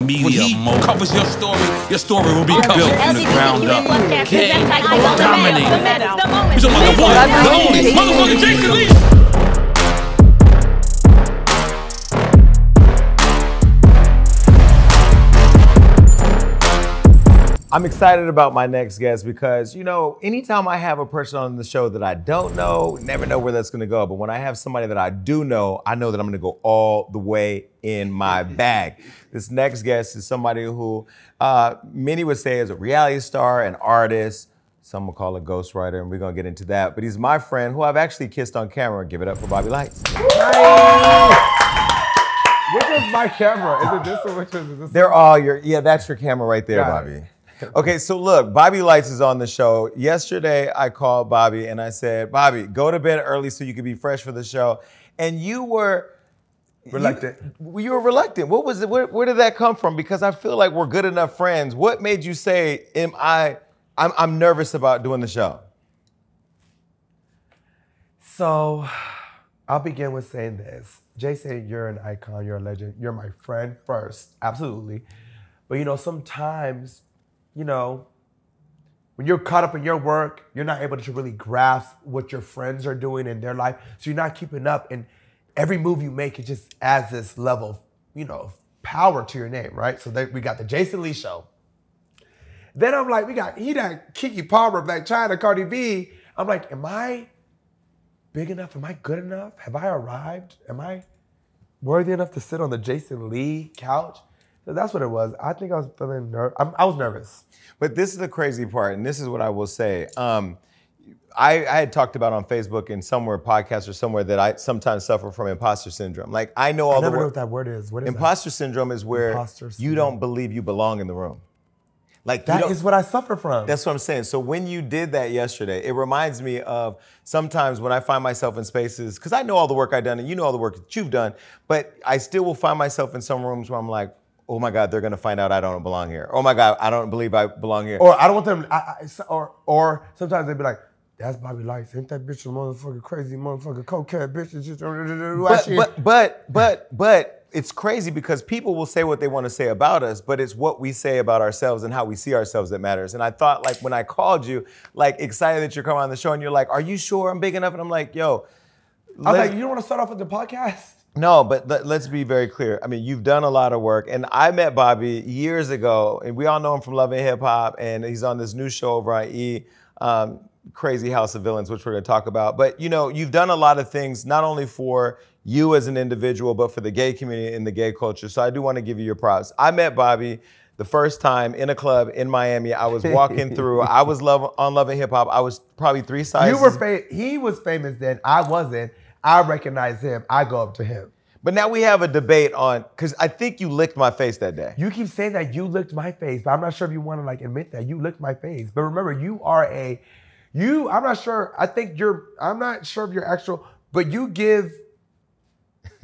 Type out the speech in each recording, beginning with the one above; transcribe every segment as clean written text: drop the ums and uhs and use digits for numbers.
Media covers your story will be built from the ground up. King, dominate. He's the one, the only, motherfucking Jason Lee. I'm excited about my next guest because, you know, anytime I have a person on the show that I don't know, never know where that's gonna go. But when I have somebody that I do know, I know that I'm gonna go all the way in my bag. This next guest is somebody who many would say is a reality star, an artist, some will call a ghostwriter, and we're gonna get into that. But he's my friend who I've actually kissed on camera. Give it up for Bobby Lytes. Which is my camera? Is it this or which is this? They're all your, yeah, that's your camera right there, Got Bobby. it. Okay, so look, Bobby Lytes is on the show. Yesterday, I called Bobby and I said, Bobby, go to bed early so you can be fresh for the show. And you were reluctant. You were reluctant. What was it? Where did that come from? Because I feel like we're good enough friends. What made you say, I'm nervous about doing the show? So, I'll begin with saying this. Jason, you're an icon, you're a legend. You're my friend first, absolutely. But you know, sometimes, you know, when you're caught up in your work, you're not able to really grasp what your friends are doing in their life. So you're not keeping up, and every move you make, it just adds this level of, you know, power to your name, right? So we got the Jason Lee show. Then I'm like, he got Kiki Palmer, Black China, Cardi B. I'm like, am I big enough? Am I good enough? Have I arrived? Am I worthy enough to sit on the Jason Lee couch? So that's what it was. I think I was feeling I was nervous. But this is the crazy part, and this is what I will say. I had talked about on Facebook and somewhere, podcast or somewhere, that I sometimes suffer from imposter syndrome. Like, I know all I never know what that word is. What is imposter syndrome is where you don't believe you belong in the room. Like, that is what I suffer from. That's what I'm saying. So when you did that yesterday, it reminds me of sometimes when I find myself in spaces, because I know all the work I've done and you know all the work that you've done, but I still will find myself in some rooms where I'm like, oh my God, they're gonna find out I don't belong here. Oh my God, I don't believe I belong here. Or I don't want them, or sometimes they'd be like, that's Bobby Lytes. Ain't that bitch a motherfucking crazy motherfucking cokehead bitch? But it's crazy because people will say what they want to say about us, but it's what we say about ourselves and how we see ourselves that matters. And I thought, like, when I called you, like, excited that you're coming on the show and you're like, are you sure I'm big enough? And I'm like, yo. I was like, you don't want to start off with the podcast? No, but let's be very clear. I mean, you've done a lot of work, and I met Bobby years ago, and we all know him from Love and Hip Hop, and he's on this new show over on E! Crazy House of Villains, which we're gonna talk about. But you know, you've done a lot of things, not only for you as an individual, but for the gay community and the gay culture. So I do want to give you your props. I met Bobby the first time in a club in Miami. I was walking through, I was on Love and Hip Hop. I was probably 3 sizes. He was famous then, I wasn't. I recognize him, I go up to him. But now we have a debate on, because I think you licked my face that day. You keep saying that you licked my face, but I'm not sure if you want to like admit that you licked my face. But remember, I'm not sure if you're actual, but you give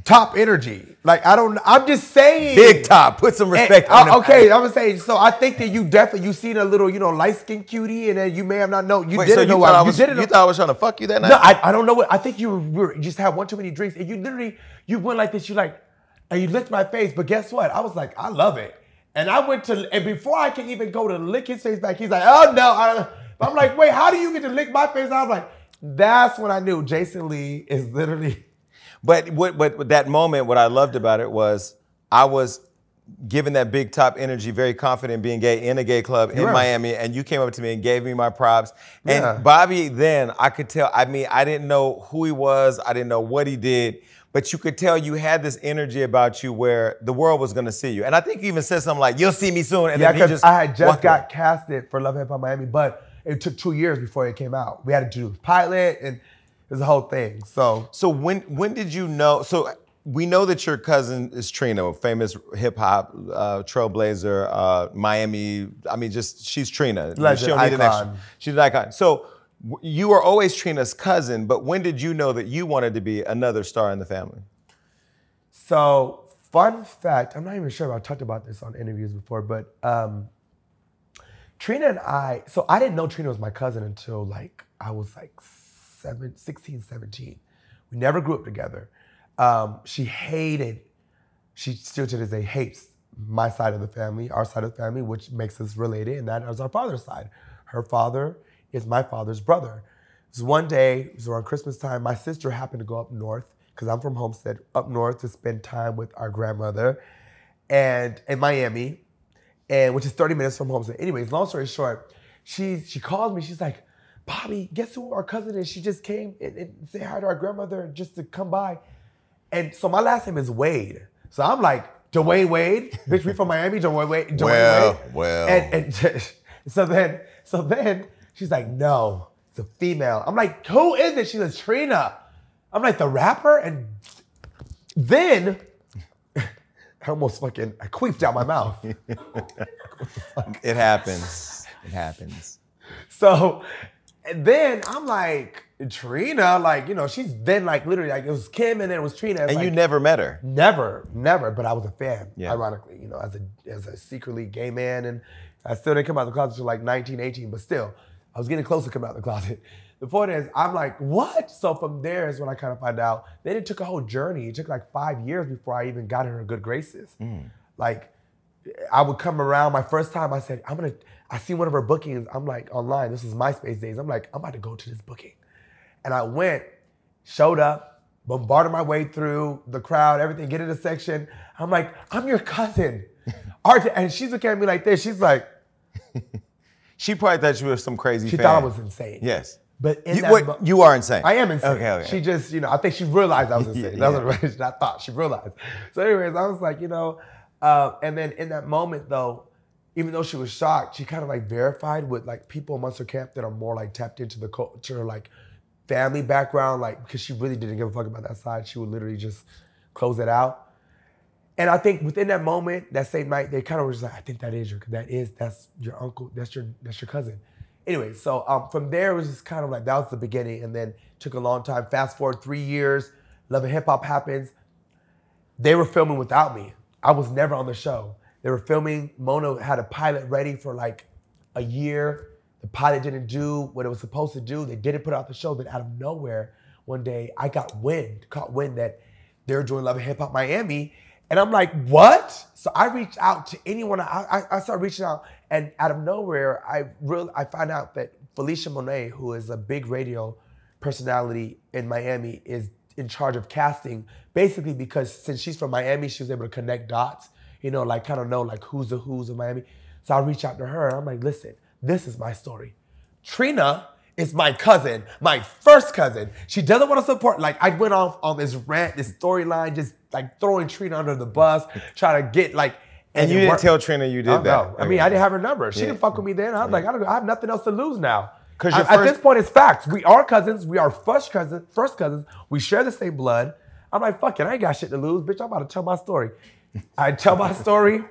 top energy. Like, I'm just saying. Big top, put some respect on it. Okay, I'm gonna say, so I think that you seen a little, you know, light-skinned cutie, and then you may have not known. You thought I was trying to fuck you that night? No, I don't know what, I think you just had one too many drinks, and you went like this, and you licked my face, but guess what? I was like, I love it. And and before I can even go to lick his face back, he's like, oh no. I'm like, wait, how do you get to lick my face? I was like, that's when I knew Jason Lee is literally. But what that moment, what I loved about it was I was given that big top energy, very confident being gay in a gay club in Miami, and you came up to me and gave me my props. And Bobby, then I could tell, I mean, I didn't know who he was, I didn't know what he did, but you could tell you had this energy about you where the world was gonna see you. And I think you even said something like, you'll see me soon. And yeah, because I had just got casted for Love Hip Hop Miami, but it took 2 years before it came out. We had to do a pilot, and it was a whole thing. So when did you know? So we know that your cousin is Trina, famous hip hop trailblazer, Miami. I mean, she's Trina. Legend, icon. She's an icon. So you were always Trina's cousin, but when did you know that you wanted to be another star in the family? So fun fact, I'm not even sure if I've talked about this on interviews before, but Trina and I didn't know Trina was my cousin until like I was like 16, 17. We never grew up together. She still to this day hates my side of the family, our side of the family, which makes us related, and that is our father's side. Her father is my father's brother. So one day, it was around Christmas time, my sister happened to go up north, because I'm from Homestead, up north to spend time with our grandmother and in Miami, and which is 30 minutes from Homestead. Anyways, long story short, she called me, she's like, Bobby, guess who our cousin is? She just came and said hi to our grandmother just to come by. And so my last name is Wade. So I'm like, Dwayne Wade? Bitch, we from Miami, Dwayne Wade? Well. And so then she's like, no, it's a female. I'm like, who is it? She's like, Trina. I'm like, the rapper? And then I queefed out my mouth. It happens. It happens. So, and then I'm like, Trina, like, you know, she's then like literally like it was Kim and then it was Trina. And like, you never met her? Never, but I was a fan, ironically, you know, as a secretly gay man. And I still didn't come out of the closet until like 19, 18, but still, I was getting close to coming out of the closet. The point is, I'm like, what? So from there is when I kind of find out. Then it took a whole journey. It took like 5 years before I even got in her good graces. Like, I would come around, my first time I said, I see one of her bookings, I'm like online, this was MySpace days, I'm like, I'm about to go to this booking. And I went, showed up, bombarded my way through the crowd, everything, get in the section. I'm like, I'm your cousin. And she's looking at me like this, she's like. She probably thought you were some crazy fan. She thought I was insane. Yes. But you are insane. I am insane. Okay. She just, you know, I think she realized I was insane. That's what I thought. She realized. So anyways, I was like, you know, and then in that moment though, even though she was shocked, she kind of like verified with like people amongst her camp that are more like tapped into the culture, like family background, like because she really didn't give a fuck about that side. She would literally just close it out. And I think within that moment, that same night, they kind of were just like, I think that's your uncle, that's your cousin. Anyway, so from there, it was just kind of like, that was the beginning, and then took a long time. Fast forward 3 years, Love and Hip Hop happens. They were filming without me. I was never on the show. They were filming, Mona had a pilot ready for like a year. The pilot didn't do what it was supposed to do. They didn't put out the show. Then out of nowhere, one day, I caught wind that they were doing Love and Hip Hop Miami. And I'm like, what? So I reached out to anyone. I started reaching out, and out of nowhere, I find out that Felicia Monet, who is a big radio personality in Miami, is in charge of casting, basically because since she's from Miami, she was able to connect dots, you know, like kind of know like who's the who's of Miami. So I reached out to her, and I'm like, listen, this is my story. Trina is my cousin, my first cousin. She doesn't want to support, like I went off on this rant, this storyline, just like throwing Trina under the bus, trying to get like. And you didn't tell Trina you did that? No, I mean, I didn't have her number. She didn't fuck with me then. I was like, I have nothing else to lose now. At this point, it's facts. We are cousins. We are first cousins. We share the same blood. I'm like, fuck it, I ain't got shit to lose, bitch. I'm about to tell my story. I tell my story,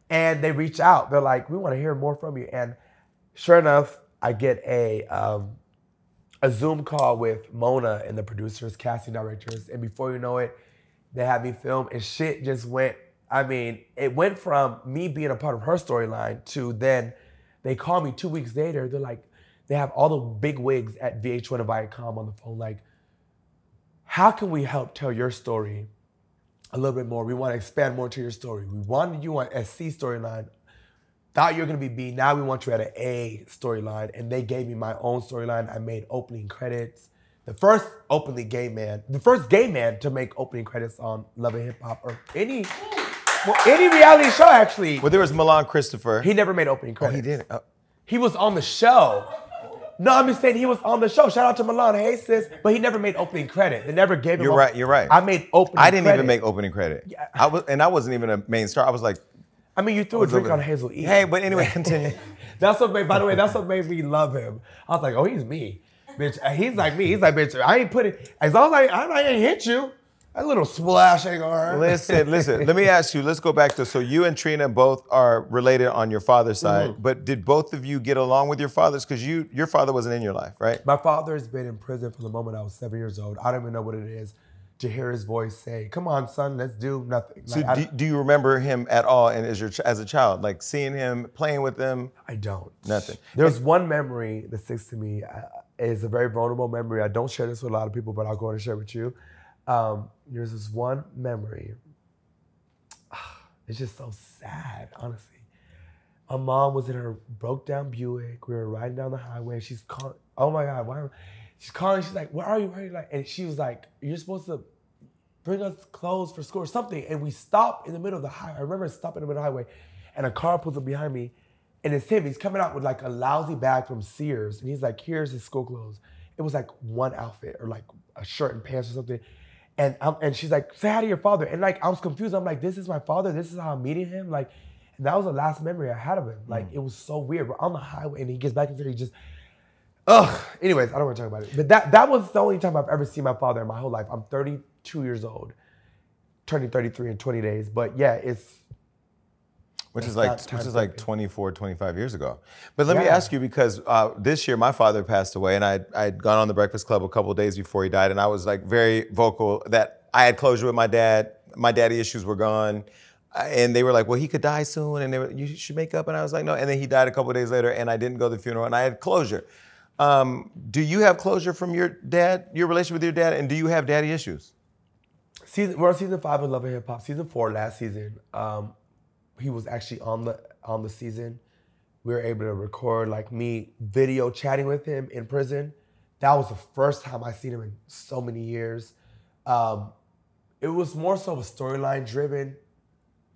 and they reach out. They're like, we want to hear more from you. And sure enough, I get a Zoom call with Mona and the producers, casting directors, and before you know it, they had me film, and shit just went. I mean, it went from me being a part of her storyline to then they call me 2 weeks later. They're like, they have all the big wigs at VH1 and Viacom on the phone, like, how can we help tell your story a little bit more? We want to expand more to your story. We wanted you on a C storyline. Thought you were going to be B. Now we want you at an A storyline. And they gave me my own storyline. I made opening credits. The first gay man to make opening credits on Love and Hip Hop or any reality show, actually. Well, there was Milan Christopher. He never made opening credits. Oh, he didn't? Oh. He was on the show. No, I'm just saying he was on the show. Shout out to Milan. Hey, sis. But he never made opening credit. They never gave him. You're right. I made opening credit. I didn't even make opening credit. Yeah. I wasn't even a main star. I was like. I mean, you threw a drink on Hazel E. Hey, but anyway, continue. That's what made me love him. I was like, oh, he's me. Bitch, he's like me. He's like, bitch, I ain't put it, as long as I ain't hit you, that little splash ain't gonna hurt. Listen, let me ask you, let's go back to, so you and Trina both are related on your father's side, but did both of you get along with your fathers? Because your father wasn't in your life, right? My father's been in prison from the moment I was 7 years old. I don't even know what it is to hear his voice say, come on, son, let's do nothing. So do you remember him at all and as a child, like seeing him, playing with him? I don't. Nothing. There's one memory that sticks to me. It's a very vulnerable memory. I don't share this with a lot of people, but I'll go ahead and share it with you. There's this one memory. It's just so sad, honestly. My mom was in her broke down Buick. We were riding down the highway. She's calling, oh my God, why? She's calling, she's like, where are you? Like, and she was like, you're supposed to bring us clothes for school or something. And we stopped in the middle of the highway. I remember stopping in the middle of the highway and a car pulls up behind me and it's him. He's coming out with like a lousy bag from Sears. And he's like, here's his school clothes. It was like one outfit or like a shirt and pants or something. And she's like, say hi to your father. And like, I was confused. I'm like, this is my father. This is how I'm meeting him. Like, and that was the last memory I had of him. Like, it was so weird. We're on the highway and he gets back into there. He just, anyways, I don't want to talk about it. But that was the only time I've ever seen my father in my whole life. I'm 32 years old, turning 33 in 20 days. But yeah, Which is like 24, 25 years ago. But let me ask you, because this year my father passed away and I'd gone on the Breakfast Club a couple of days before he died, and I was like very vocal that I had closure with my dad. My daddy issues were gone. And they were like, well, he could die soon, and you should make up. And I was like, no. And then he died a couple of days later, and I didn't go to the funeral, and I had closure. Do you have closure from your dad, your relationship with your dad, and do you have daddy issues? We're on season 5 of Love and Hip Hop. Season 4 last season. He was actually on the season. We were able to record like me video chatting with him in prison. That was the first time I seen him in so many years. It was more so of a storyline driven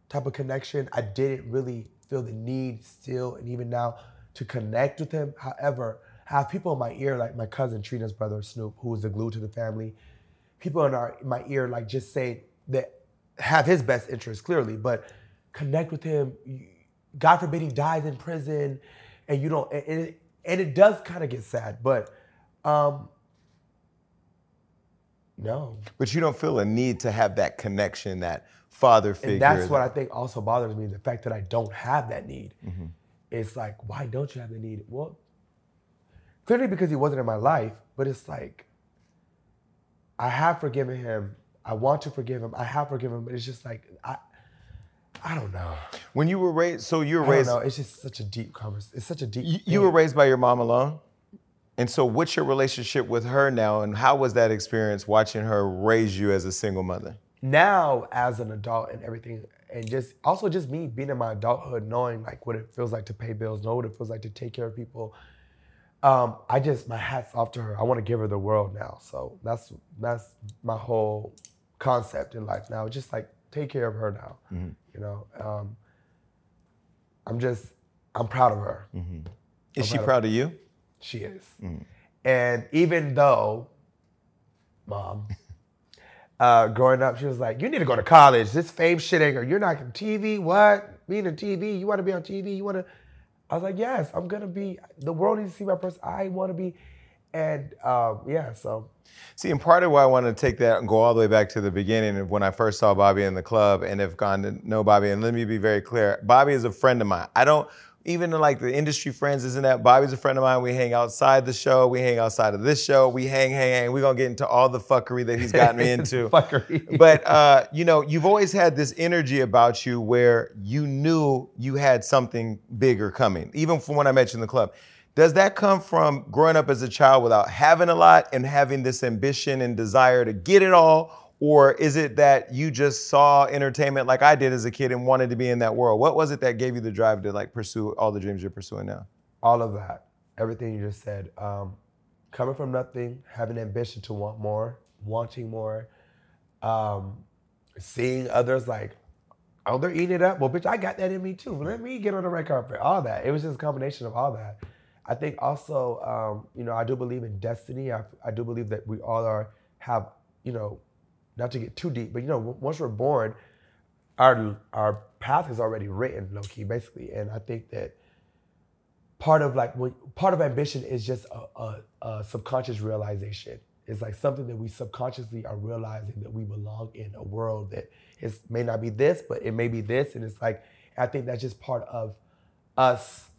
type of connection. I didn't really feel the need still, and even now, to connect with him. However, I have people in my ear, like my cousin Trina's brother, Snoop, who was the glue to the family. People in my ear, like just say that have his best interest clearly, but connect with him. God forbid he dies in prison, and you don't. And it does kind of get sad, but no. But you don't feel a need to have that connection, that father figure. And that's what I think also bothers me, the fact that I don't have that need. Mm-hmm. It's like, why don't you have the need? Well, clearly because he wasn't in my life, but it's like, I have forgiven him. I want to forgive him. I have forgiven him, but it's just like, I don't know. When you were raised, so you were raised. I don't know, it's just such a deep conversation. It's such a deep You were raised by your mom alone? And so what's your relationship with her now, and how was that experience watching her raise you as a single mother? Now, as an adult and everything, and just me being in my adulthood, knowing like what it feels like to pay bills, know what it feels like to take care of people, my hat's off to her. I want to give her the world now. So that's my whole concept in life now. Just like take care of her now. Mm-hmm. You know, I'm proud of her. Mm-hmm. Is she proud of you? She is. Mm. And even though, Mom, growing up, she was like, you need to go to college. This fame shit ain't, you're not on TV, what? Being on TV, you want to be on TV? You want to? I was like, yes, I'm going to be, the world needs to see my person. I want to be, and so. See, and part of why I want to take that and go all the way back to the beginning of when I first saw Bobby in the club and have gone to know Bobby, and let me be very clear, Bobby is a friend of mine. I don't, even like the industry friends, isn't that? Bobby's a friend of mine. We hang outside the show. We hang outside of this show. We hang. We're going to get into all the fuckery that he's gotten me into. Fuckery. But, you've always had this energy about you where you knew you had something bigger coming, even from when I met you in the club. Does that come from growing up as a child without having a lot and having this ambition and desire to get it all? Or is it that you just saw entertainment like I did as a kid and wanted to be in that world? What was it that gave you the drive to like pursue all the dreams you're pursuing now? All of that. Everything you just said. Coming from nothing, having ambition to want more, wanting more, seeing others like, oh, they're eating it up. Well, bitch, I got that in me too. Let me get on the red carpet. All that. It was just a combination of all that. I think also, I do believe in destiny. I do believe that we all have, not to get too deep, but once we're born, our path is already written, low key, basically. And I think that part of ambition is just a subconscious realization. It's like something that we subconsciously are realizing that we belong in a world that may not be this, but it may be this. And it's like, I think that's just part of us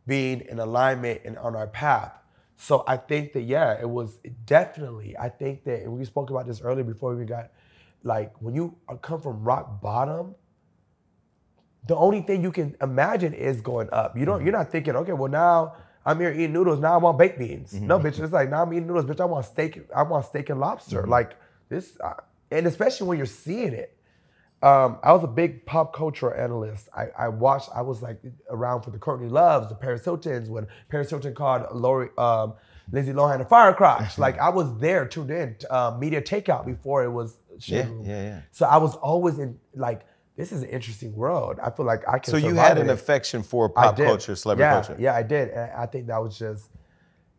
being in alignment and on our path. So I think that, it was definitely, I think that, and we spoke about this earlier before we got, like, when you come from rock bottom, the only thing you can imagine is going up. You're not thinking, okay, well now I'm here eating noodles, now I want baked beans. Mm-hmm. No, bitch, it's like, now I'm eating noodles, bitch, I want steak and lobster. Mm-hmm. Like this, and especially when you're seeing it. I was a big pop culture analyst. I was like around for the Courtney Loves, the Paris Hiltons, when Paris Hilton called Lindsay Lohan a fire crotch. Like I was there, tuned in, media takeout before it was shit room. Yeah. So I was always in like, this is an interesting world. I feel like I can. So you had an affection for pop culture, celebrity culture. Yeah, I did. And I think that was just,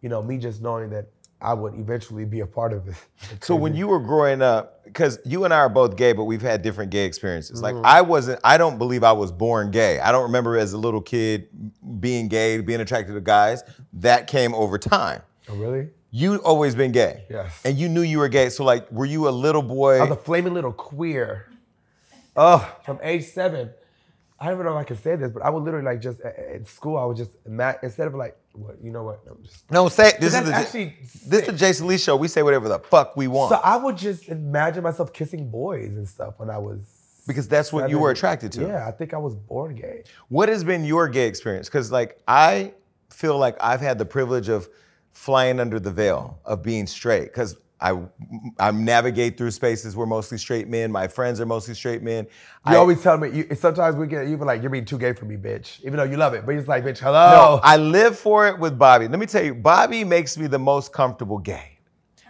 me just knowing that I would eventually be a part of it. So when you were growing up, because you and I are both gay, but we've had different gay experiences. Mm-hmm. Like I don't believe I was born gay. I don't remember as a little kid being gay, being attracted to guys. That came over time. Oh, really? You always been gay. Yes. And you knew you were gay. So like, were you a little boy? I was a flaming little queer. Oh, from age 7. I don't even know if I can say this, but I would literally like just at school, I would just instead of like, what, you know what? This is the Jason Lee show. We say whatever the fuck we want. So I would just imagine myself kissing boys and stuff when I was. Because that's what you were attracted to. Yeah, I think I was born gay. What has been your gay experience? Because like, I feel like I've had the privilege of flying under the veil of being straight. Because I navigate through spaces where mostly straight men. My friends are mostly straight men. You always tell me, sometimes we get, you be like, you're being too gay for me, bitch. Even though you love it. But it's like, bitch, hello. No, I live for it with Bobby. Let me tell you, Bobby makes me the most comfortable gay.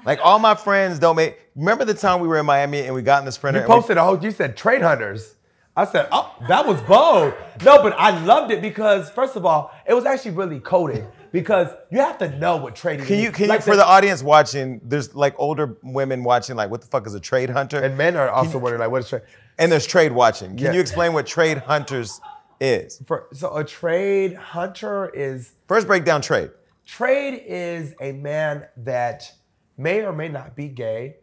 Like all my friends don't make, remember the time we were in Miami and we got in the Sprinter? You posted you said trade hunters. I said, oh, that was bold. No, but I loved it because, first of all, it was actually really coded. Because you have to know what trading is. Can you, for the audience watching, there's like older women watching, like, what the fuck is a trade hunter? And men are also wondering, like, what is trade? And there's trade watching. Can you explain what trade hunters is? So a trade hunter is... First, break down trade. Trade is a man that may or may not be gay,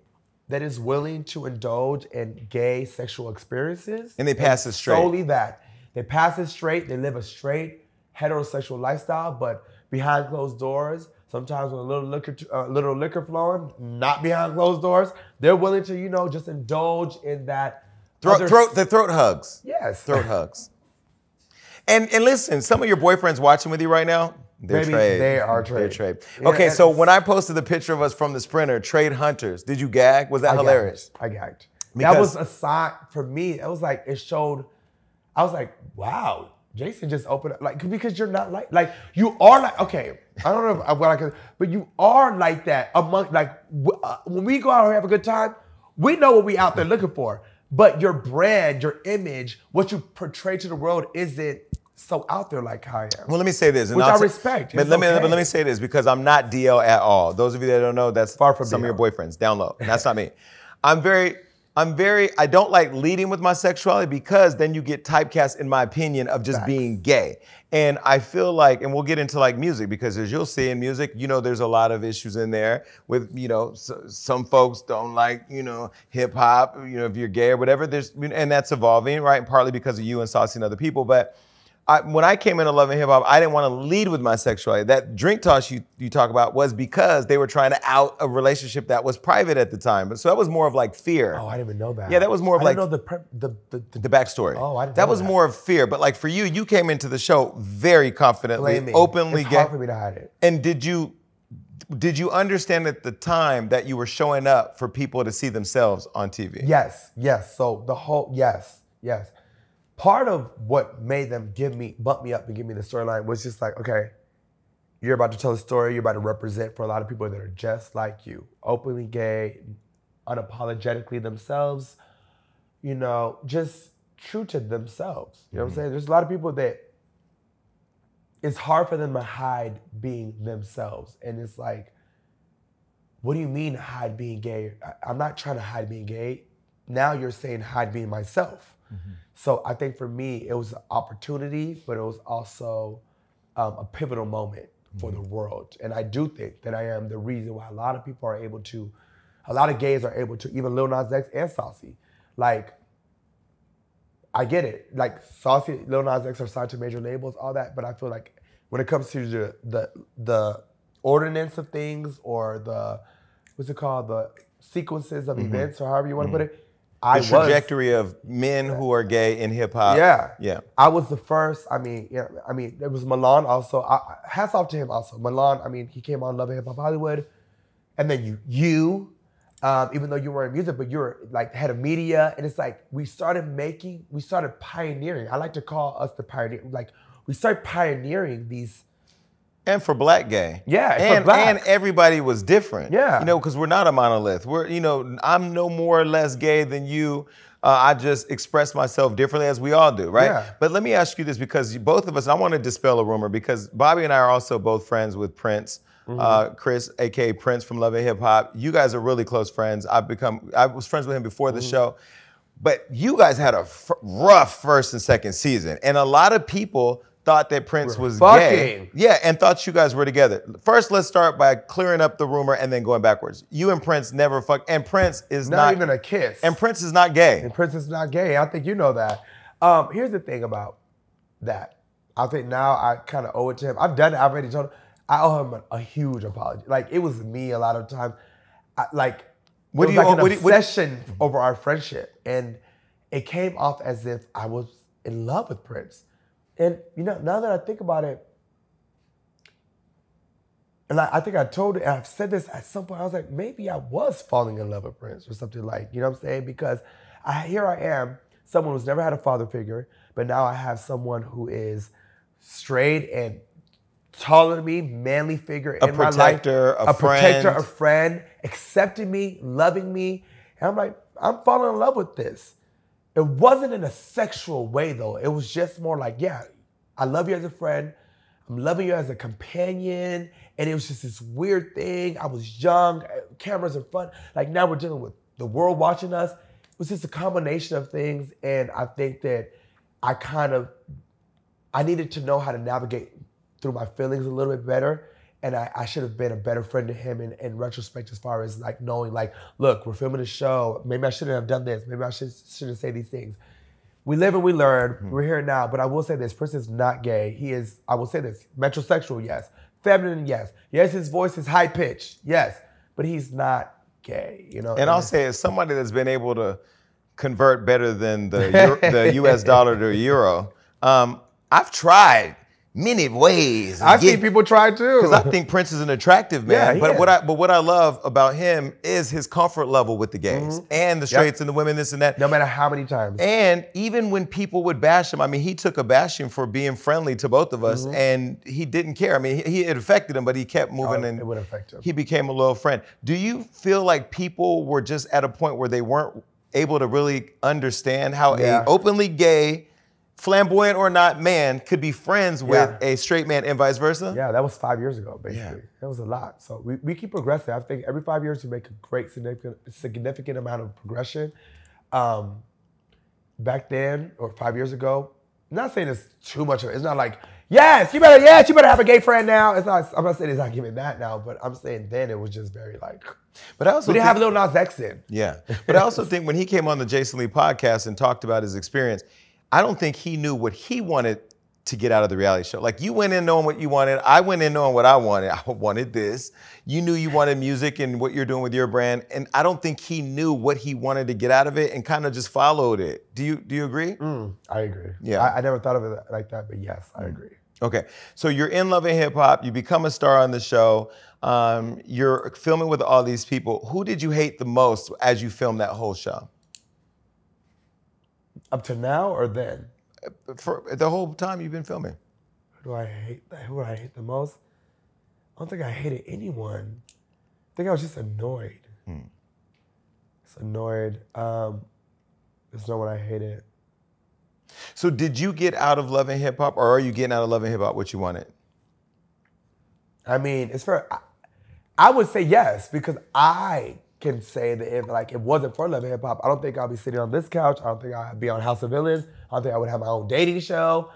that is willing to indulge in gay sexual experiences. And they pass it straight. Solely that. They pass it straight. They live a straight heterosexual lifestyle, but behind closed doors, sometimes with a little liquor flowing, not behind closed doors, they're willing to, just indulge in that. The throat hugs. Yes. Throat hugs. And listen, some of your boyfriends watching with you right now, they're trade. They are trade. They're trade. Okay, so when I posted the picture of us from the Sprinter, trade hunters, did you gag? Was that hilarious? I gagged. That was a sign for me. It was like, it showed, I was like, wow. Jason just opened up, because you're not like you are like, okay, I don't know what I can, but you are like that among, when we go out and have a good time, we know what we out there looking for, but your brand, your image, what you portray to the world isn't so out there like I am. Well, let me say this. Which I respect. But let me say this, because I'm not DL at all. Those of you that don't know, that's far from some DL. of your boyfriends down low. That's not me. I don't like leading with my sexuality because then you get typecast, in my opinion, of just being gay. And I feel like, and we'll get into like music, because as you'll see in music, there's a lot of issues in there with, some folks don't like, hip hop, if you're gay or whatever, and that's evolving, right? And partly because of you and Saucy and other people. But when I came into Love and Hip Hop, I didn't want to lead with my sexuality. That drink toss you talk about was because they were trying to out a relationship that was private at the time. But so that was more of like fear. Oh, I didn't even know that. Yeah, that was more of like the backstory. Oh, I didn't know that was more of fear. But like for you, you came into the show very confidently, openly gay. It's hard for me to hide it. And did you understand at the time that you were showing up for people to see themselves on TV? Yes. So yes. Part of what made them bump me up and give me the storyline was just like, okay, you're about to tell a story, you're about to represent for a lot of people that are just like you, openly gay, unapologetically themselves, just true to themselves. You know what I'm saying? There's a lot of people that it's hard for them to hide being themselves. And it's like, what do you mean hide being gay? I'm not trying to hide being gay. Now you're saying hide being myself. Mm-hmm. So I think for me, it was an opportunity, but it was also a pivotal moment for the world. And I do think that I am the reason why a lot of gays are able to, even Lil Nas X and Saucy. Like, I get it. Like, Saucy, Lil Nas X are signed to major labels, all that, but I feel like when it comes to the ordinance of things or the sequences of events or however you want to put it, the trajectory of men who are gay in hip hop. Yeah. I was the first. There was Milan also. Hats off to him also. Milan, he came on Love and Hip Hop Hollywood. And then you. even though you weren't in music, but you were like head of media. And it's like, we started pioneering. I like to call us the pioneer. Like, we started pioneering these. And for black gay. Yeah, and everybody was different. Yeah. You know, because we're not a monolith. I'm no more or less gay than you. I just express myself differently as we all do, right? Yeah. But let me ask you this, because both of us, I want to dispel a rumor, because Bobby and I are also both friends with Prince. Chris, aka Prince from Love and Hip Hop. You guys are really close friends. I was friends with him before the show. But you guys had a rough first and second season. And a lot of people thought that Prince was gay. Yeah, and thought you guys were together. First, let's start by clearing up the rumor and then going backwards. You and Prince never fucked, and Prince is not even a kiss. And Prince is not gay. And Prince is not gay. I think you know that. Here's the thing about that. I think now I kind of owe it to him. I've done it. I've already told him. I owe him a huge apology. Like, it was me a lot of times. An obsession over our friendship. And it came off as if I was in love with Prince. And, now that I think about it, and I think I told it, and I've said this at some point, I was like, maybe I was falling in love with Prince or something like, you know what I'm saying? Because here I am, someone who's never had a father figure, but now I have someone who is straight and taller than me, manly figure in my life. A protector, a friend, accepting me, loving me. And I'm like, I'm falling in love with this. It wasn't in a sexual way, though. It was just more like, yeah, I love you as a friend. I'm loving you as a companion. And it was just this weird thing. I was young. Cameras are fun. Like, now we're dealing with the world watching us. It was just a combination of things. And I think that I needed to know how to navigate through my feelings a little bit better. And I should have been a better friend to him in retrospect, as far as like knowing, like, look, we're filming a show. Maybe I shouldn't have done this. Maybe I shouldn't say these things. We live and we learn. We're here now. But I will say this, Prince is not gay. He is, I will say this, metrosexual, yes. Feminine, yes. Yes, his voice is high pitched, yes. But he's not gay, And I'll say, as somebody that's been able to convert better than the US dollar to euro, I've tried many ways. I've seen people try too. Because I think Prince is an attractive man. Yeah, but what I love about him is his comfort level with the gays and the straights and the women, this and that. No matter how many times. And even when people would bash him, I mean, he took a bashing for being friendly to both of us, and he didn't care. I mean, it affected him, but he kept moving, and it would affect him. He became a loyal friend. Do you feel like people were just at a point where they weren't able to really understand how a openly gay, flamboyant or not man could be friends with a straight man and vice versa? Yeah, that was 5 years ago, basically. That was a lot. So we keep progressing. I think every 5 years we make a great, significant amount of progression. Back then, or 5 years ago, I'm not saying it's too much of it. It's not like, yes, you better have a gay friend now. It's not. I'm not saying it's not giving that now, but I'm saying then it was just very like. But I also we didn't have Lil Nas X in. Yeah, but I also think when he came on the Joseline podcast and talked about his experience, I don't think he knew what he wanted to get out of the reality show. Like, you went in knowing what you wanted. I went in knowing what I wanted. I wanted this. You knew you wanted music and what you're doing with your brand. And I don't think he knew what he wanted to get out of it and kind of just followed it. Do you agree? I agree. Yeah. I never thought of it like that, but yes, I agree. Okay. So you're in Love and Hip Hop. You become a star on the show. You're filming with all these people. Who did you hate the most as you filmed that whole show? Up to now or then? For the whole time you've been filming. Who do I hate the most? I don't think I hated anyone. I think I was just annoyed. Just annoyed. There's no one I hated. So did you get out of Love and Hip Hop, or are you getting out of Love and Hip Hop what you wanted? I mean, I would say yes, because I can say that if it wasn't for Love and Hip Hop, I don't think I'll be sitting on this couch. I don't think I'd be on House of Villains. I don't think I would have my own dating show.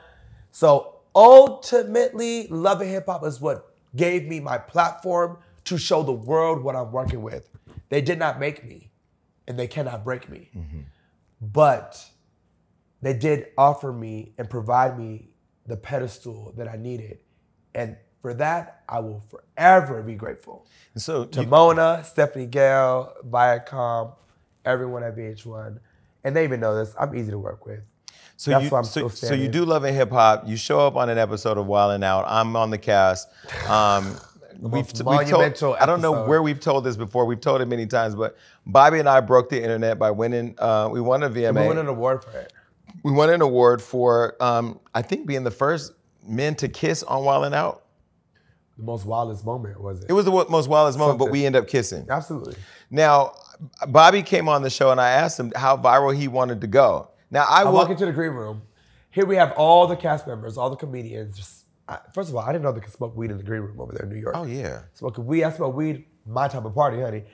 So ultimately, Love and Hip Hop is what gave me my platform to show the world what I'm working with. They did not make me, and they cannot break me. But they did offer me and provide me the pedestal that I needed. And for that, I will forever be grateful. And so to Mona, Stephanie Gale, Viacom, everyone at VH1. And they even know this. I'm easy to work with. So you do Love and Hip Hop. You show up on an episode of Wild 'N Out. I'm on the cast. monumental I don't know episode. where we've told this before. We've told it many times, but Bobby and I broke the internet by winning. We won a VMA. And we won an award for it. We won an award for, I think, being the first men to kiss on Wild 'N Out. The most wildest moment, was it? It was the most wildest moment, but we ended up kissing. Absolutely. Now, Bobby came on the show and I asked him how viral he wanted to go. Now, I walk into the green room. Here we have all the cast members, all the comedians. First of all, I didn't know they could smoke weed in the green room over there in New York. Oh, yeah. Smoking weed, I smoke weed, my type of party, honey.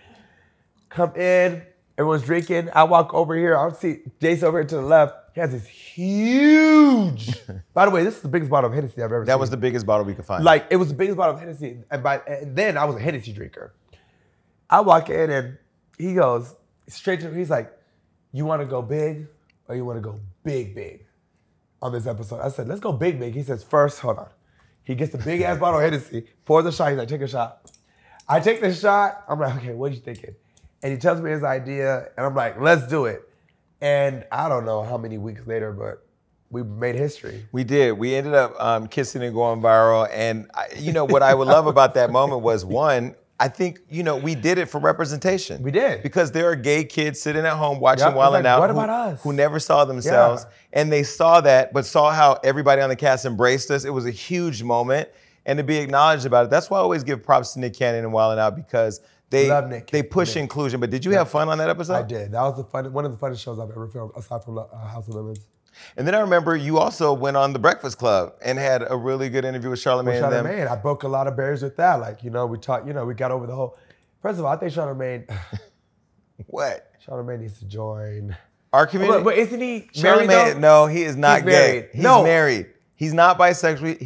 Come in, everyone's drinking. I walk over here, I see Jason over here to the left. He has this huge, by the way, this is the biggest bottle of Hennessy I've ever seen. That was the biggest bottle we could find. Like, it was the biggest bottle of Hennessy. And then I was a Hennessy drinker. I walk in and he goes straight to me. He's like, you want to go big or you want to go big on this episode? I said, let's go big. He says, first, hold on. He gets the big ass bottle of Hennessy, pours a shot. He's like, take a shot. I take the shot. I'm like, okay, what are you thinking? And he tells me his idea and I'm like, let's do it. And I don't know how many weeks later, but we made history. We did. We ended up kissing and going viral. And what I would love about that moment was, one, I think, we did it for representation. We did. Because there are gay kids sitting at home watching Wild 'N Out what about us? Who never saw themselves. Yeah. And they saw that, but saw how everybody on the cast embraced us. It was a huge moment. And to be acknowledged about it, that's why I always give props to Nick Cannon and Wild 'N Out, because they push inclusion. But did you have fun on that episode? I did. That was one of the funnest shows I've ever filmed, aside from House of Villains. And then I remember you also went on The Breakfast Club and had a really good interview with Charlamagne. I broke a lot of barriers with that. Like, we talked, we got over the whole. First of all, I think Charlamagne. What? Charlamagne needs to join our community. But isn't he married? Charlamagne, no, he is not gay. He's no. married. He's not bisexual.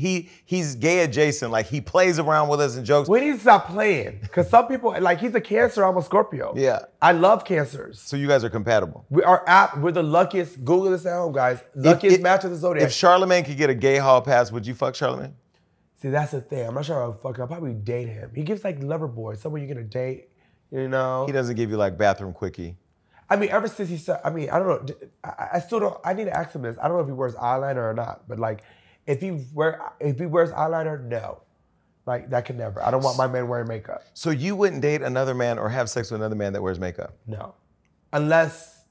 He's gay adjacent. Like, he plays around with us and jokes. We need to stop playing. Because some people, like, he's a Cancer, I'm a Scorpio. Yeah. I love Cancers. So you guys are compatible. We're the luckiest, Google this at home, guys. Luckiest match of the Zodiac. If Charlamagne could get a gay hall pass, would you fuck Charlamagne? See, that's the thing. I'm not sure I would fuck him. I'll probably date him. He gives like lover boy, someone you're gonna date, He doesn't give you like bathroom quickie. I mean, ever since he said, I don't know. I still don't, I need to ask him this. I don't know if he wears eyeliner or not, but like, if he wears eyeliner, no. Like, that could never. I don't want my man wearing makeup. So you wouldn't date another man or have sex with another man that wears makeup? No. Unless,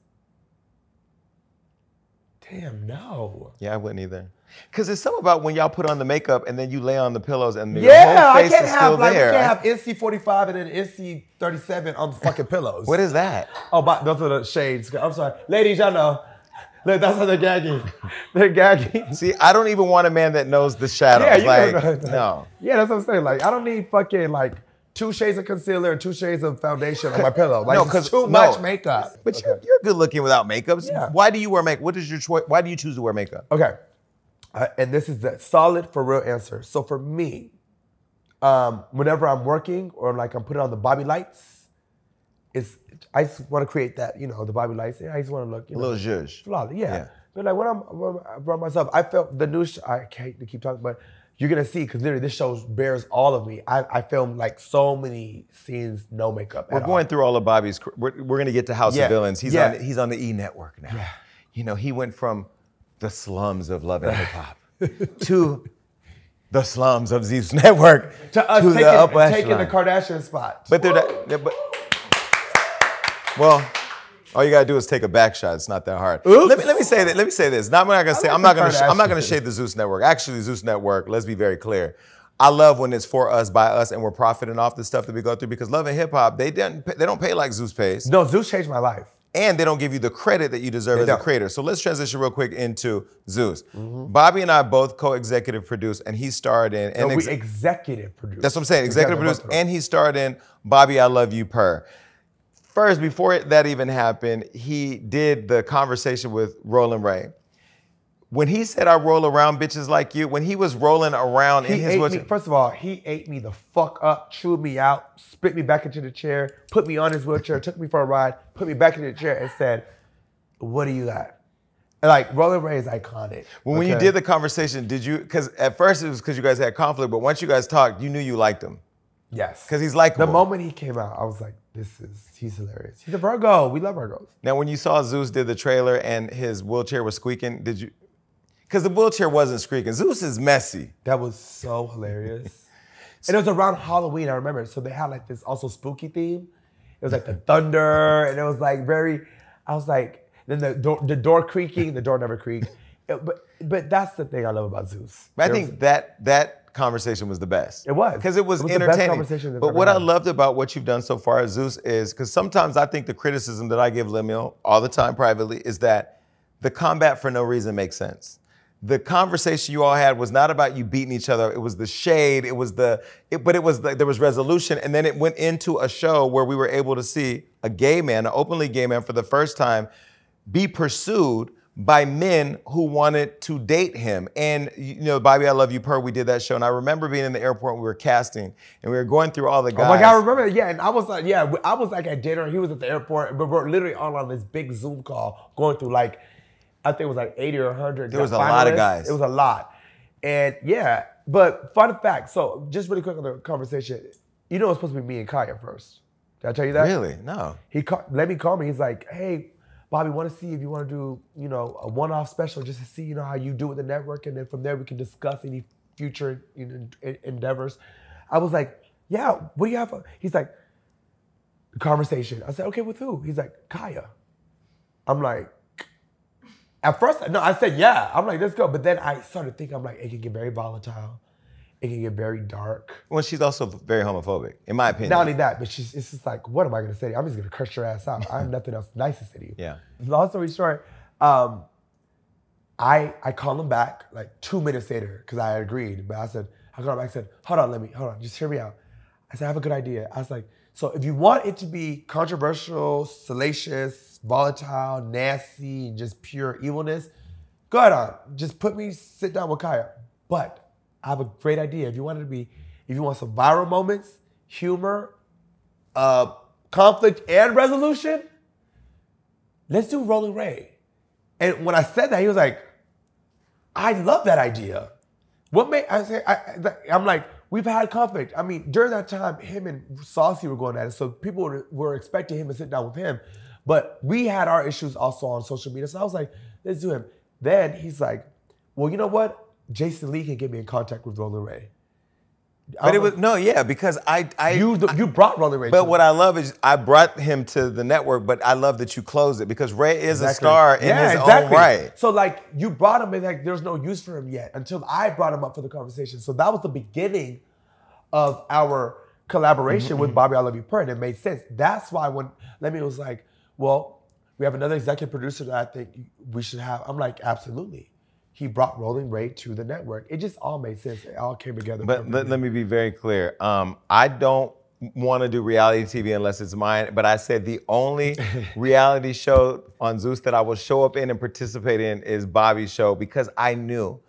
damn, no. Yeah, I wouldn't either. Because it's something about when y'all put on the makeup and then you lay on the pillows and your whole face is still there. I can't have NC45 and then NC37 on the fucking pillows. What is that? Oh, those are the shades. I'm sorry. Ladies, y'all know. Look, that's how they're gagging. They're gagging. See, I don't even want a man that knows the shadows. Yeah, you like, no. Yeah, that's what I'm saying. Like, I don't need fucking like 2 shades of concealer and 2 shades of foundation on my pillow. Like, it's too much makeup. But you're good looking without makeup. Yeah. Why do you wear makeup? What is your choice? Why do you choose to wear makeup? Okay. And this is the solid for real answer. So for me, whenever I'm working or like I'm putting on the Bobby Lytes, I just want to create that, the Bobby Lytes. I just want to look, a little zhuzh. Flawless, yeah. But like when I'm around myself, I felt the new. I hate to keep talking, but you're gonna see because literally this show bears all of me. I filmed like so many scenes, no makeup. We're going through all of Bobby's. We're gonna get to House of Villains. He's on the E Network now. Yeah. He went from the slums of Love and Hip Hop to the slums of Zeus Network to us taking the Kardashian spot. But well, all you gotta do is take a back shot. It's not that hard. Let me say that. Let me say this. I'm not gonna shade the Zeus Network. Actually, Zeus Network. Let's be very clear. I love when it's for us, by us, and we're profiting off the stuff that we go through. Because Love and Hip Hop, they don't pay like Zeus pays. No, Zeus changed my life. And they don't give you the credit that you deserve as a creator. So let's transition real quick into Zeus. Bobby and I both co-executive produced, and he starred in. And we executive produced. That's what I'm saying. Executive produced, and he starred in Bobby, I Love You, Per. First, before that even happened, he did the conversation with Roland Ray. When he said, I roll around bitches like you, when he was rolling around in his wheelchair. First of all, he ate me the fuck up, chewed me out, spit me back into the chair, put me on his wheelchair, took me for a ride, put me back in the chair and said, what do you got? And like, Roland Ray is iconic. When you did the conversation, did you, because at first it was because you guys had conflict, but once you guys talked, you knew you liked him. Yes. Because he's likable. The moment he came out, I was like, he's hilarious. He's a Virgo. We love Virgos. Now, when you saw Zeus did the trailer and his wheelchair was squeaking, did you? Because the wheelchair wasn't squeaking. Zeus is messy. That was so hilarious. And it was around Halloween, I remember. So they had like this also spooky theme. It was like the thunder, and it was like very, I was like, then the door creaking, the door never creaked. But that's the thing I love about Zeus. I think that conversation was the best. It was. Because it was entertaining. The best conversation but what I loved about what you've done so far as Zeus is, because sometimes I think the criticism that I give Lemuel all the time privately is that the combat for no reason makes sense. The conversation you all had was not about you beating each other. It was the shade. There was resolution, and then it went into a show where we were able to see a gay man, an openly gay man, for the first time, be pursued by men who wanted to date him. And you know, Bobby, I Love You, Per, we did that show, and I remember being in the airport and we were casting, and we were going through all the guys. Oh my God, I remember that. Yeah, and I was like at dinner. He was at the airport, but we're literally all on this big Zoom call going through like. I think it was like 80 or 100. There was a lot of guys. It was a lot. And yeah, but fun fact. So just really quick on the conversation. You know it was supposed to be me and Kaya first. Did I tell you that? Really? No. Let me call me. He's like, hey, Bobby, want to see if you want to do, you know, a one-off special just to see, you know, how you do with the network. And then from there we can discuss any future endeavors. I was like, yeah, what do you have? He's like, conversation. I said, okay, with who? He's like, Kaya. I'm like, at first, no, I said, yeah. I'm like, let's go. But then I started thinking, I'm like, it can get very volatile. It can get very dark. Well, she's also very homophobic, in my opinion. Not only that, but it's just like, what am I going to say? I'm just going to curse your ass out. I have nothing else nice to say to you. Yeah. Long story short, I called him back like 2 minutes later because I had agreed. But I called him back and said, hold on, just hear me out. I said, I have a good idea. I was like, so if you want it to be controversial, salacious, volatile, nasty, and just pure evilness, go ahead on. Just sit down with Kaya. But I have a great idea. If you want some viral moments, humor, conflict and resolution, let's do Rolling Ray. And when I said that, he was like, I love that idea. I'm like, we've had conflict. I mean, during that time, him and Saucy were going at it, so people were expecting him to sit down with him. But we had our issues also on social media, so I was like, let's do him. Then he's like, well, you know what? Jason Lee can get me in contact with Rolling Ray. But because you brought Rolling Ray. But what I love is I brought him to the network, but I love that you closed it because Ray is a star in his own right. So like you brought him and like there's no use for him yet until I brought him up for the conversation. So that was the beginning of our collaboration with Bobby I Love You, Per, and it made sense. That's why when Lemmy was like, well, we have another executive producer that I think we should have. I'm like, absolutely. He brought Rolling Ray to the network. It just all made sense. It all came together. But let me be very clear. I don't want to do reality TV unless it's mine. But I said the only reality show on Zeus that I will show up in and participate in is Bobby's show because I know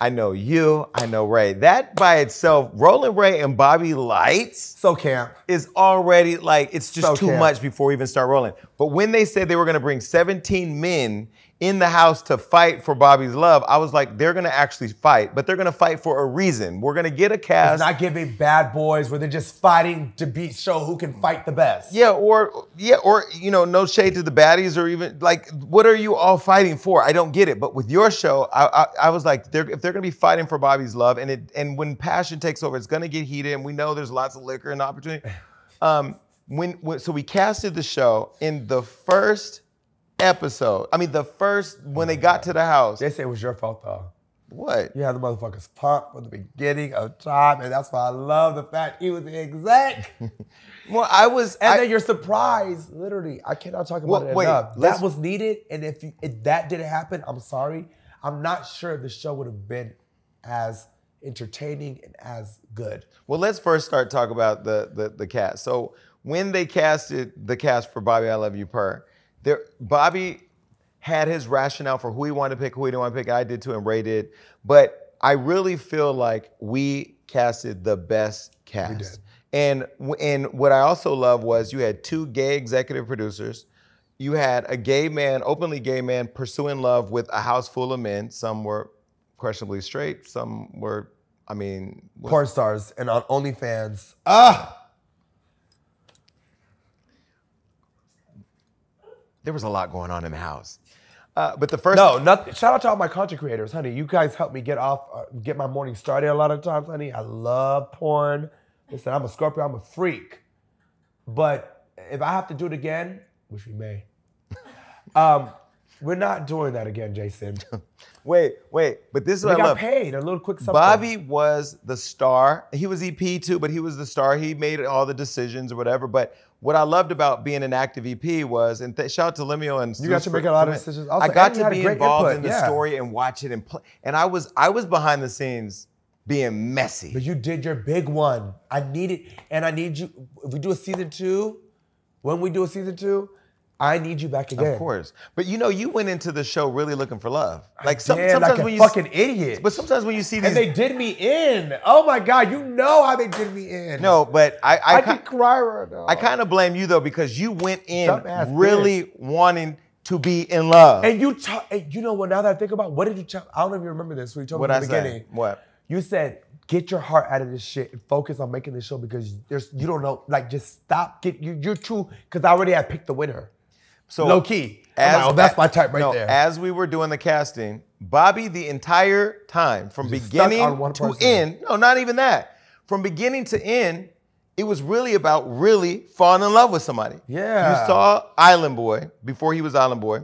you, I know Ray. That by itself, Rolling Ray and Bobby Lytes so camp is already like, it's just too much before we even start rolling. But when they said they were going to bring 17 men in the house to fight for Bobby's love, I was like, they're gonna actually fight, but they're gonna fight for a reason. We're gonna get a cast. It's not giving bad boys where they're just fighting to show who can fight the best. Or you know, no shade to the baddies or even like, what are you all fighting for? I don't get it. But with your show, I was like, if they're gonna be fighting for Bobby's love, and when passion takes over, it's gonna get heated, and we know there's lots of liquor and opportunity. So we casted the show in the first episode. I mean, when they got to the house. They say it was your fault though. What? You had the motherfuckers pumped from the beginning of time, and that's why I love the fact he was the exec. Well, then you're surprised, literally. I cannot talk about it enough. That was needed, and if that didn't happen, I'm sorry. I'm not sure the show would have been as entertaining and as good. Well, let's first start talking about the cast. So when they casted the cast for Bobby I Love You, Per, Bobby had his rationale for who he wanted to pick, who he didn't want to pick. I did too, and Ray did. But I really feel like we casted the best cast. We did. And what I also love was you had 2 gay executive producers. You had a gay man, openly gay man, pursuing love with a house full of men. Some were questionably straight. Some were, porn stars and on OnlyFans. There was a lot going on in the house. But the first... nothing. Shout out to all my content creators, honey. You guys helped me get my morning started a lot of times, honey. I love porn. Listen, I'm a Scorpio, I'm a freak. But if I have to do it again, which we may, we're not doing that again, Jason. Wait, but this is what I love. We got paid, a little quick something. Bobby was the star. He was EP too, but he was the star. He made all the decisions or whatever. But what I loved about being an active EP was, and shout out to Lemuel and you got to make a lot of decisions. Also, I got to be involved in the story and watch it and play. And I was behind the scenes being messy. But you did your big one. I need it, and I need you. If we do a season 2, when we do a season 2, I need you back again. Of course. But you know, you went into the show really looking for love. Like sometimes like when you fucking idiot. But sometimes when you see these, and they did me in. Oh my God, you know how they did me in. No, but I could cry right now. I kind of blame you though, because you went in really wanting to be in love. And you know what? Now that I think about, what did you tell? I don't even remember this. What you told me in the beginning. What? You said, get your heart out of this shit and focus on making this show because you don't know. Like, just stop. You're too. Because I already had picked the winner. So low key. That's my type right there. As we were doing the casting, Bobby, the entire time, from beginning to end, no, not even that. From beginning to end, it was really about really falling in love with somebody. Yeah. You saw Island Boy before he was Island Boy,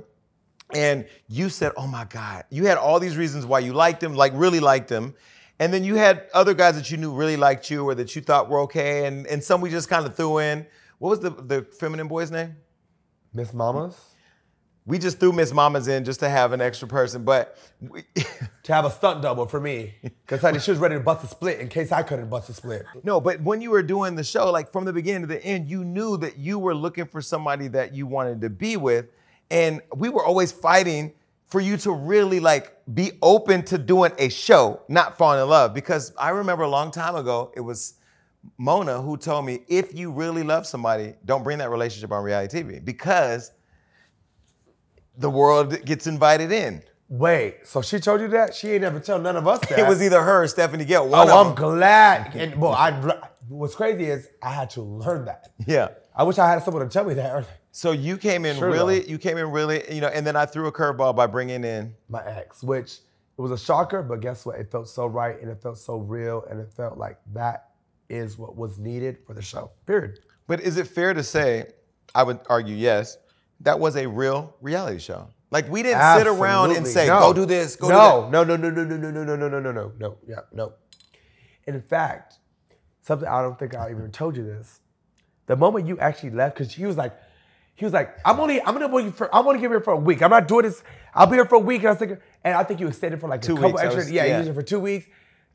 and you said, oh my God. You had all these reasons why you liked him, like really liked him. And then you had other guys that you knew really liked you or that you thought were okay, and some we just kind of threw in. What was the feminine boy's name? Miss Mamas? We just threw Miss Mamas in just to have an extra person, but... to have a stunt double for me. Because honey, she was ready to bust a split in case I couldn't bust a split. No, but when you were doing the show, like from the beginning to the end, you knew that you were looking for somebody that you wanted to be with. And we were always fighting for you to really like be open to doing a show, not falling in love. Because I remember a long time ago, it was Mona who told me, if you really love somebody, don't bring that relationship on reality TV because the world gets invited in. Wait, so she told you that? She ain't never tell none of us that. It was either her or Stephanie Gill. I'm glad. And what's crazy is I had to learn that. Yeah. I wish I had someone to tell me that earlier. So you came in really, and then I threw a curveball by bringing in my ex, which it was a shocker, but guess what? It felt so right and it felt so real and it felt like that is what was needed for the show, period. But is it fair to say, I would argue yes, that was a real reality show? Like we didn't sit around and say, go do this, go do that. No. And in fact, something I don't think I even told you this. The moment you actually left, because he was like, I'm only here for a week. I'm not doing this. I'll be here for a week. And I think you extended for like 2 weeks. Extra. You did it for 2 weeks.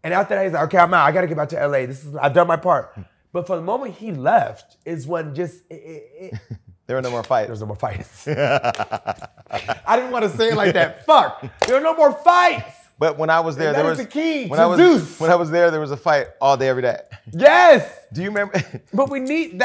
And after that, he's like, okay, I'm out. I got to get back to LA. I've done my part. But for the moment he left is when just... there were no more fights. There was no more fights. I didn't want to say it like that. Fuck. There were no more fights. But when I was there, there was... the key Zeus. When I was there was a fight all day, every day. Yes. Do you remember? But we need...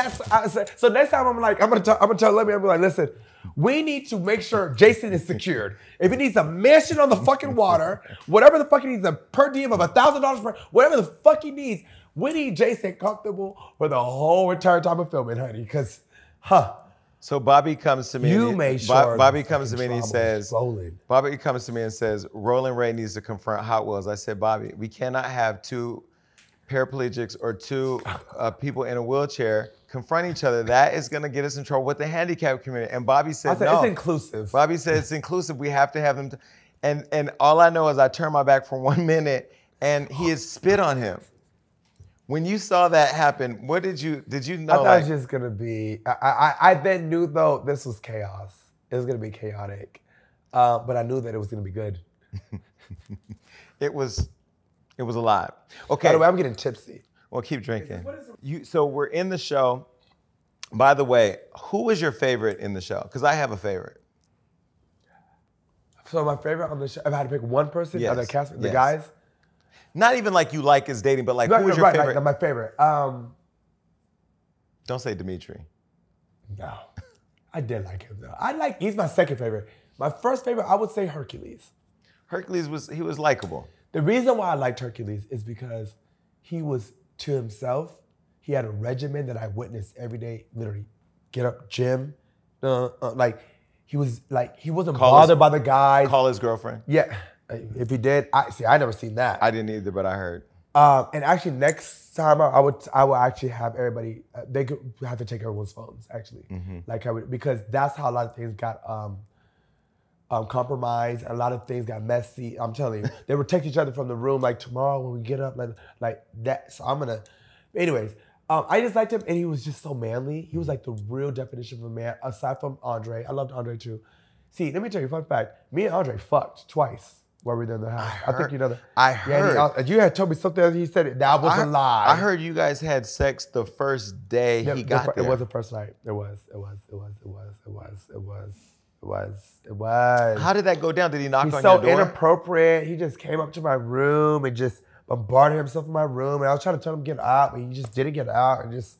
So next time I'm like, I'm going to tell Lemmy, I'm like, listen, we need to make sure Jason is secured. If he needs a mansion on the fucking water, whatever the fuck he needs, a per diem of $1,000 per, whatever the fuck he needs, we need Jason comfortable for the whole entire time of filming, honey. Because, So Bobby comes to me. Bobby comes to me and he says, Roland Ray needs to confront Hot Wheels. I said, Bobby, we cannot have 2 paraplegics or 2 people in a wheelchair confront each other. That is going to get us in trouble with the handicap community. And Bobby said, no. It's inclusive. Bobby said it's inclusive. We have to have them. And all I know is I turned my back for 1 minute and he had spit on him. When you saw that happen, what did you know? I thought it was just going to be, I then knew though this was chaos. It was going to be chaotic. But I knew that it was going to be good. It was a lot. Okay. By the way, I'm getting tipsy. Well, keep drinking. So we're in the show. By the way, who was your favorite in the show? Because I have a favorite. So my favorite on the show, if I had to pick one person, yes. the cast, the guys? Not even like you like is dating, but like who was your favorite? Like, my favorite. Don't say Dimitri. No. I did like him though. He's my second favorite. My first favorite, I would say Hercules. Hercules was likable. The reason why I liked Hercules is because he was to himself. He had a regimen that I witnessed every day. Literally, get up, gym. He wasn't bothered by the guys. Call his girlfriend. Yeah, if he did, I never seen that. I didn't either, but I heard. And actually, next time I would actually have everybody. They could have to take everyone's phones actually, like because that's how a lot of things got compromised. A lot of things got messy. I'm telling you, they would text each other from the room like tomorrow when we get up, like that. So I'm gonna, anyways. I just liked him, and he was just so manly. He was like the real definition of a man. Aside from Andre, I loved Andre too. See, let me tell you a fun fact. Me and Andre fucked twice. While we were in the house. I think you know that. I heard. Yeah, you had told me something. He said that was a lie. I heard you guys had sex the first day he got there. It was the first night. It was. How did that go down? Did he knock on your door? He's so inappropriate. He just came up to my room and just bombarded himself in my room. And I was trying to tell him to get out, but he just didn't get out. And just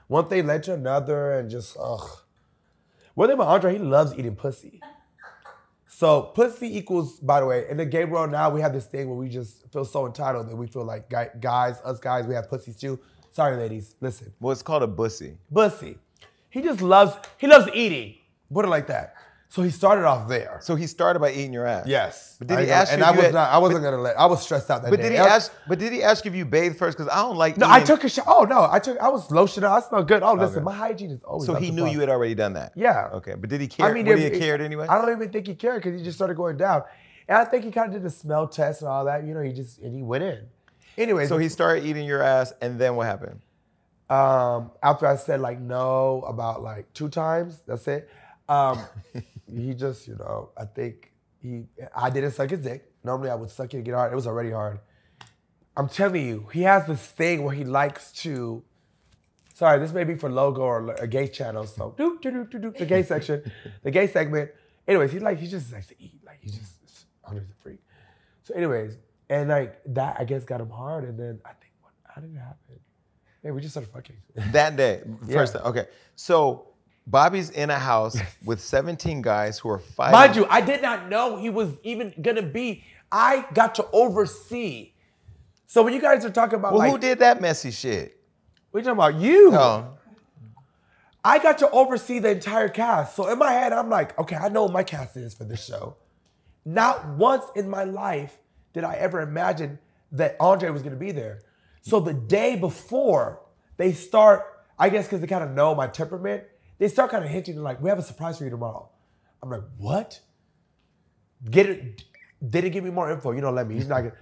one thing led to another, and just One thing about Andre, he loves eating pussy. So pussy equals, by the way, in the gay world now, we have this thing where we just feel so entitled that we feel like us guys, we have pussies too. Sorry, ladies, listen. Well, it's called a bussy. Bussy. He loves eating. Put it like that. So he started off there. So he started by eating your ass. Yes. But did he ask you? And I was stressed out that day. But did he ask if you bathed first? Because I don't like. No, eating. I took a shower. Oh no, I was lotioned up. I smell good. Oh, listen, my hygiene is always. So he knew you had already done that. Yeah. Okay, but did he care? Would he have cared anyway? I don't even think he cared because he just started going down, and I think he kind of did the smell test and all that. You know, he went in. Anyway. So he started eating your ass, and then what happened? After I said like no about like 2 times, that's it. He just, I think I didn't suck his dick. Normally I would suck it and get hard. It was already hard. I'm telling you, he has this thing where he likes to, sorry, this may be for logo or a gay channel, so the gay section, the gay segment. Anyways, he just likes to eat. Like he's just hungry as a freak. So anyways, and like that I guess got him hard, and then I think, how did it happen? Yeah, we just started fucking. That day, first time. Okay, so Bobby's in a house with 17 guys who are fighting. Mind you, I did not know he was even gonna be. I got to oversee. So when you guys are talking about who did that messy shit? We're talking about you. Oh. I got to oversee the entire cast. So in my head, I'm like, okay, I know what my cast is for this show. Not once in my life did I ever imagine that Andre was gonna be there. So the day before they start, I guess because they kind of know my temperament, they start kind of hinting like, we have a surprise for you tomorrow. I'm like, what? Didn't give me more info. You don't let me. He's not gonna.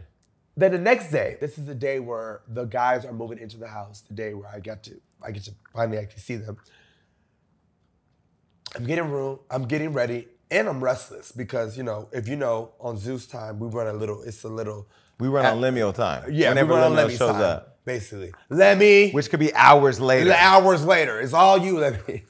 Then the next day, this is the day where the guys are moving into the house. The day where I get to finally actually see them. I'm getting ready, and I'm restless because if you know on Zeus time we run We run on Lemio time. Yeah, whenever we run on Lemio Lemmy shows time. up. Basically. Lemmy. Which could be hours later. Hours later. It's all you, Lemmy.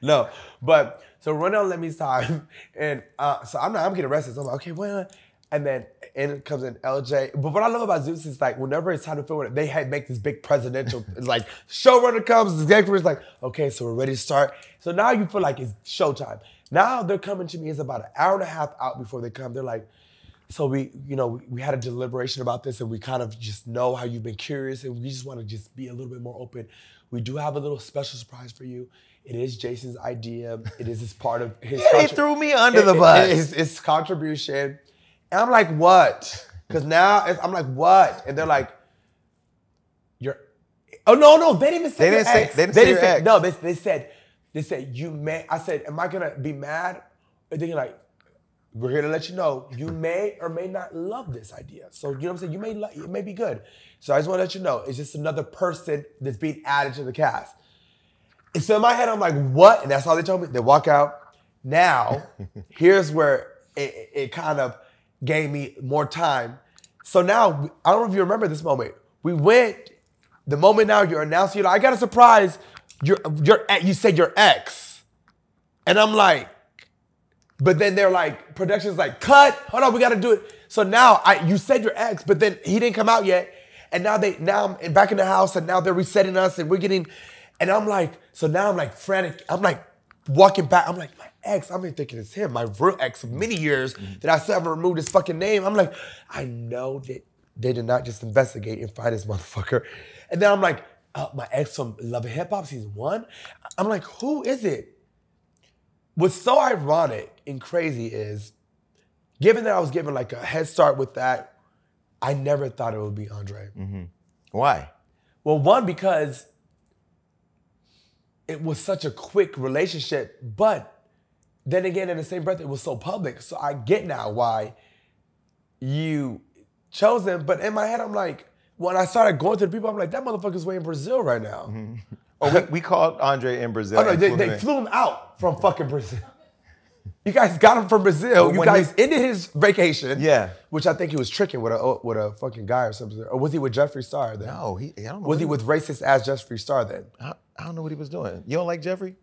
No. But so we're running on Lemmy's time. And so I'm getting restless. I'm like, okay, well. And then in comes in LJ. But what I love about Zeus is like whenever it's time to film it, they make this big presidential, it's like showrunner comes, the executive is like, okay, so we're ready to start. So now you feel like it's showtime. Now they're coming to me, it's about an hour and a half out before they come. They're like, so we had a deliberation about this, and we kind of just know how you've been curious, and we just want to just be a little bit more open. We do have a little special surprise for you. It is Jason's idea. It is part of his. He threw me under the bus. His contribution, and I'm like, what? Because now I'm like, what? And they're like, you're. Oh no, they didn't even say your ex. They didn't say your ex. No, they said you may. I said, am I gonna be mad? And they're like, we're here to let you know you may or may not love this idea. So you know what I'm saying? It may be good. So I just want to let you know it's just another person that's being added to the cast. And so in my head I'm like, what? And that's all they told me. They walk out. Now, here's where it kind of gave me more time. So now I don't know if you remember this moment. We went. The moment now you're announcing, I got a surprise. You said your ex, and I'm like. But then they're like, production's like, cut, hold on, we gotta do it. So now you said your ex, but then he didn't come out yet. And now I'm back in the house, and now they're resetting us, and we're getting, and I'm like, so now I'm like frantic. I'm like walking back. I'm like, my ex, I'm thinking it's him, my real ex of many years that I still haven't removed his fucking name. I'm like, I know that they did not just investigate and find this motherfucker. And then I'm like, my ex from Love and Hip Hop season 1. I'm like, who is it? What's so ironic and crazy is, given that I was given like a head start with that, I never thought it would be Andre. Mm-hmm. Why? Well, one, because it was such a quick relationship, but then again, in the same breath, it was so public. So I get now why you chose him. But in my head, I'm like, when I started going to the people, I'm like, that motherfucker's way in Brazil right now. Mm-hmm. Oh, we called Andre in Brazil. Oh, no, they flew him out from fucking Brazil. You guys got him from Brazil. You guys ended his vacation. Yeah. Which I think he was tricking with a fucking guy or something. Or was he with Jeffree Star then? No, I don't know. Was he with racist ass Jeffree Star then? I don't know what he was doing. You don't like Jeffree?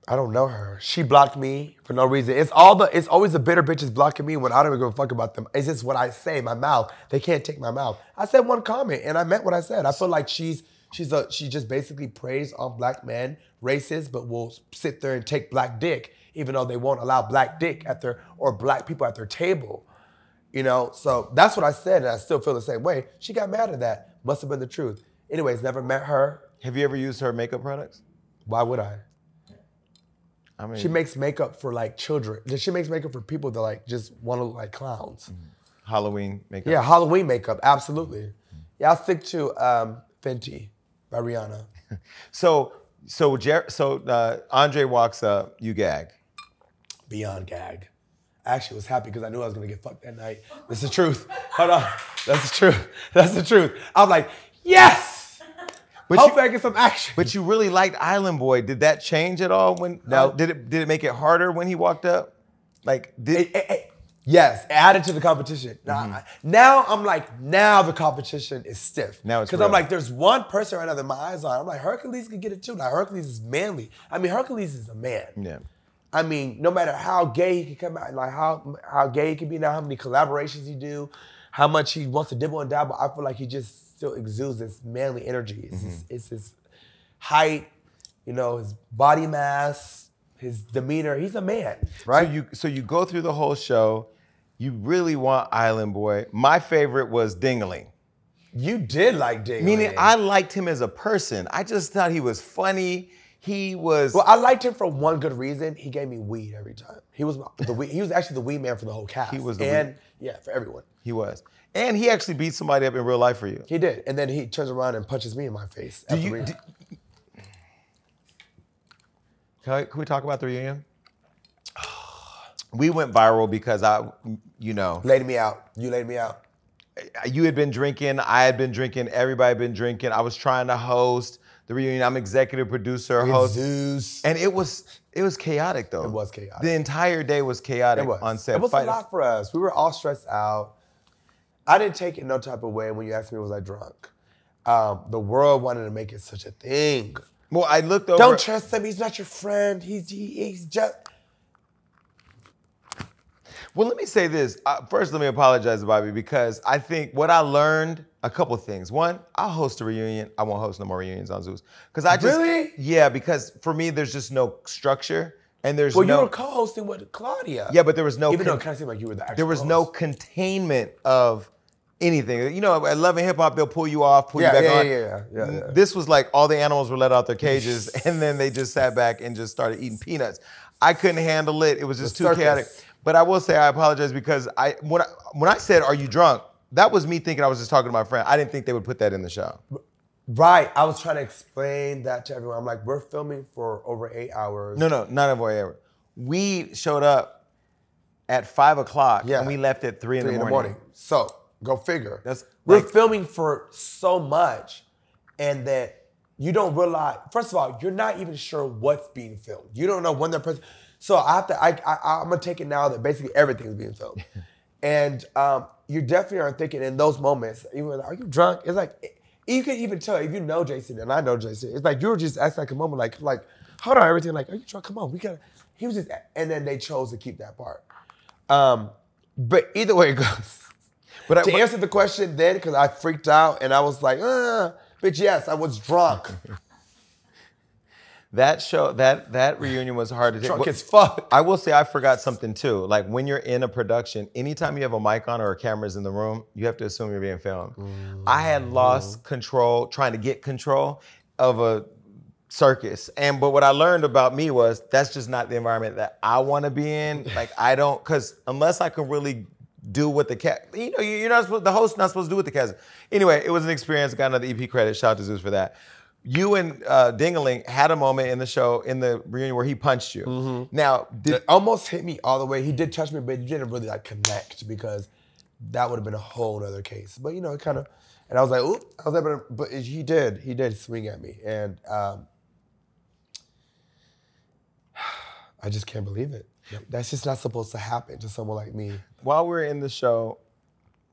I don't know her. She blocked me for no reason. It's always the bitter bitches blocking me when I don't even give a fuck about them. It's just what I say, my mouth. They can't take my mouth. I said one comment and I meant what I said. I feel like she just basically preys on black men, racist, but will sit there and take black dick, even though they won't allow black dick or black people at their table. You know, so that's what I said, and I still feel the same way. She got mad at that. Must have been the truth. Anyways, never met her. Have you ever used her makeup products? Why would I? I mean, she makes makeup for like children. She makes makeup for people that like just want to look like clowns. Halloween makeup. Yeah, Halloween makeup, absolutely. Yeah, I'll stick to Fenty by Rihanna. So Andre walks up, you gag. Beyond gag. I actually was happy because I knew I was gonna get fucked that night. That's the truth. Hold on. That's the truth. That's the truth. I'm like, yes! But hopefully I get some action. But you really liked Island Boy. Did that change at all? No. Did it make it harder when he walked up? Like, yes, it added to the competition. Now I'm like, now the competition is stiff. Now it's because I'm like, there's one person right now that my eyes on. I'm like, Hercules can get it too. Like, Hercules is manly. I mean, Hercules is a man. Yeah. I mean, no matter how gay he can come out, like how gay he can be now, how many collaborations he do, how much he wants to dibble and dabble, I feel like he just still exudes this manly energy. It's his height, you know, his body mass, his demeanor. He's a man, right? So you go through the whole show. You really want Island Boy. My favorite was Dingling. You did like Dingling. Meaning I liked him as a person. I just thought he was funny. He was... Well, I liked him for one good reason. He gave me weed every time. He was actually the weed man for the whole cast. He was the weed. Yeah, for everyone. He was. And he actually beat somebody up in real life for you. He did. And then he turns around and punches me in my face. Can we talk about the reunion? We went viral because laid me out. You laid me out. You had been drinking. I had been drinking. Everybody had been drinking. I was trying to host the reunion. I'm executive producer, host. Zeus. And it was chaotic though. It was chaotic. The entire day was chaotic on set. It was a lot for us. We were all stressed out. I didn't take it no type of way when you asked me was I drunk. The world wanted to make it such a thing. Well, I looked over. Don't trust him. He's not your friend. He's just... Well, let me say this. First, let me apologize to Bobby because I think what I learned, a couple things. One, I'll host a reunion. I won't host no more reunions on Zeus. Really? Yeah, because for me, there's just no structure and there's you were co-hosting with Claudia. Yeah, but there was no... Even though it kind of seemed like you were the actual There was host. no containment of anything. You know, at Love and Hip Hop, they'll pull you off, pull you back on. Yeah. This was like all the animals were let out their cages and then they just sat back and just started eating peanuts. I couldn't handle it. It was just too chaotic. But I will say I apologize because when I said, "Are you drunk?" that was me thinking I was just talking to my friend. I didn't think they would put that in the show. Right. I was trying to explain that to everyone. I'm like, we're filming for over 8 hours. No, not over 8 hours. We showed up at 5 o'clock and we left at 3 in the morning. So go figure. We're filming for so much, and that you don't realize. First of all, you're not even sure what's being filmed. You don't know when they're present. So I'm gonna take it now that basically everything's being filmed. And you definitely are thinking in those moments, even like, are you drunk? It's like, you can even tell, if you know Jason, and I know Jason, it's like you were just acting like a moment, like, hold on, everything, like, are you drunk? Come on, he was just, and then they chose to keep that part. But either way it goes. But to answer the question then, because I freaked out and I was like, bitch, yes, I was drunk. That show, that reunion was hard to take. Drunk as fuck. I will say I forgot something too. Like when you're in a production, anytime you have a mic on or a camera's in the room, you have to assume you're being filmed. I had lost control, trying to get control of a circus. But what I learned about me was that's just not the environment that I want to be in. Like I don't, because unless I can really do what the cat. You know, you're not supposed. The host's not supposed to do what the cat. Anyway, it was an experience. Got another EP credit. Shout out to Zeus for that. You and Dingaling had a moment in the show, in the reunion, where he punched you. Mm-hmm. Now, it almost hit me all the way. He did touch me, but he didn't really like connect because that would have been a whole other case. But you know, it kind of, and I was like, oop, I was able to, but he did swing at me, and I just can't believe it. That's just not supposed to happen to someone like me. While we were in the show,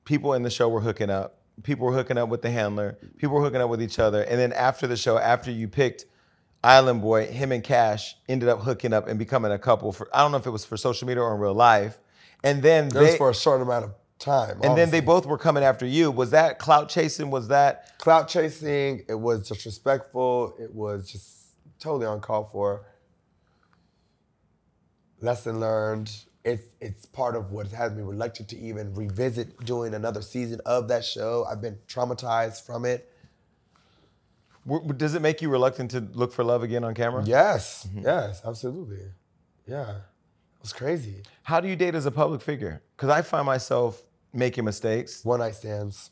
people in the show were hooking up. People were hooking up with the handler. People were hooking up with each other. And then after the show, after you picked Island Boy, him and Cash ended up hooking up and becoming a couple for, I don't know if it was for social media or in real life. And then it was for a short amount of time. And then they both were coming after you. Was that clout chasing? Was that? Clout chasing. It was disrespectful. It was just totally uncalled for. Lesson learned. It's part of what has me reluctant to even revisit doing another season of that show. I've been traumatized from it. Does it make you reluctant to look for love again on camera? Yes, yes, absolutely. Yeah, it was crazy. How do you date as a public figure? Because I find myself making mistakes. One night stands.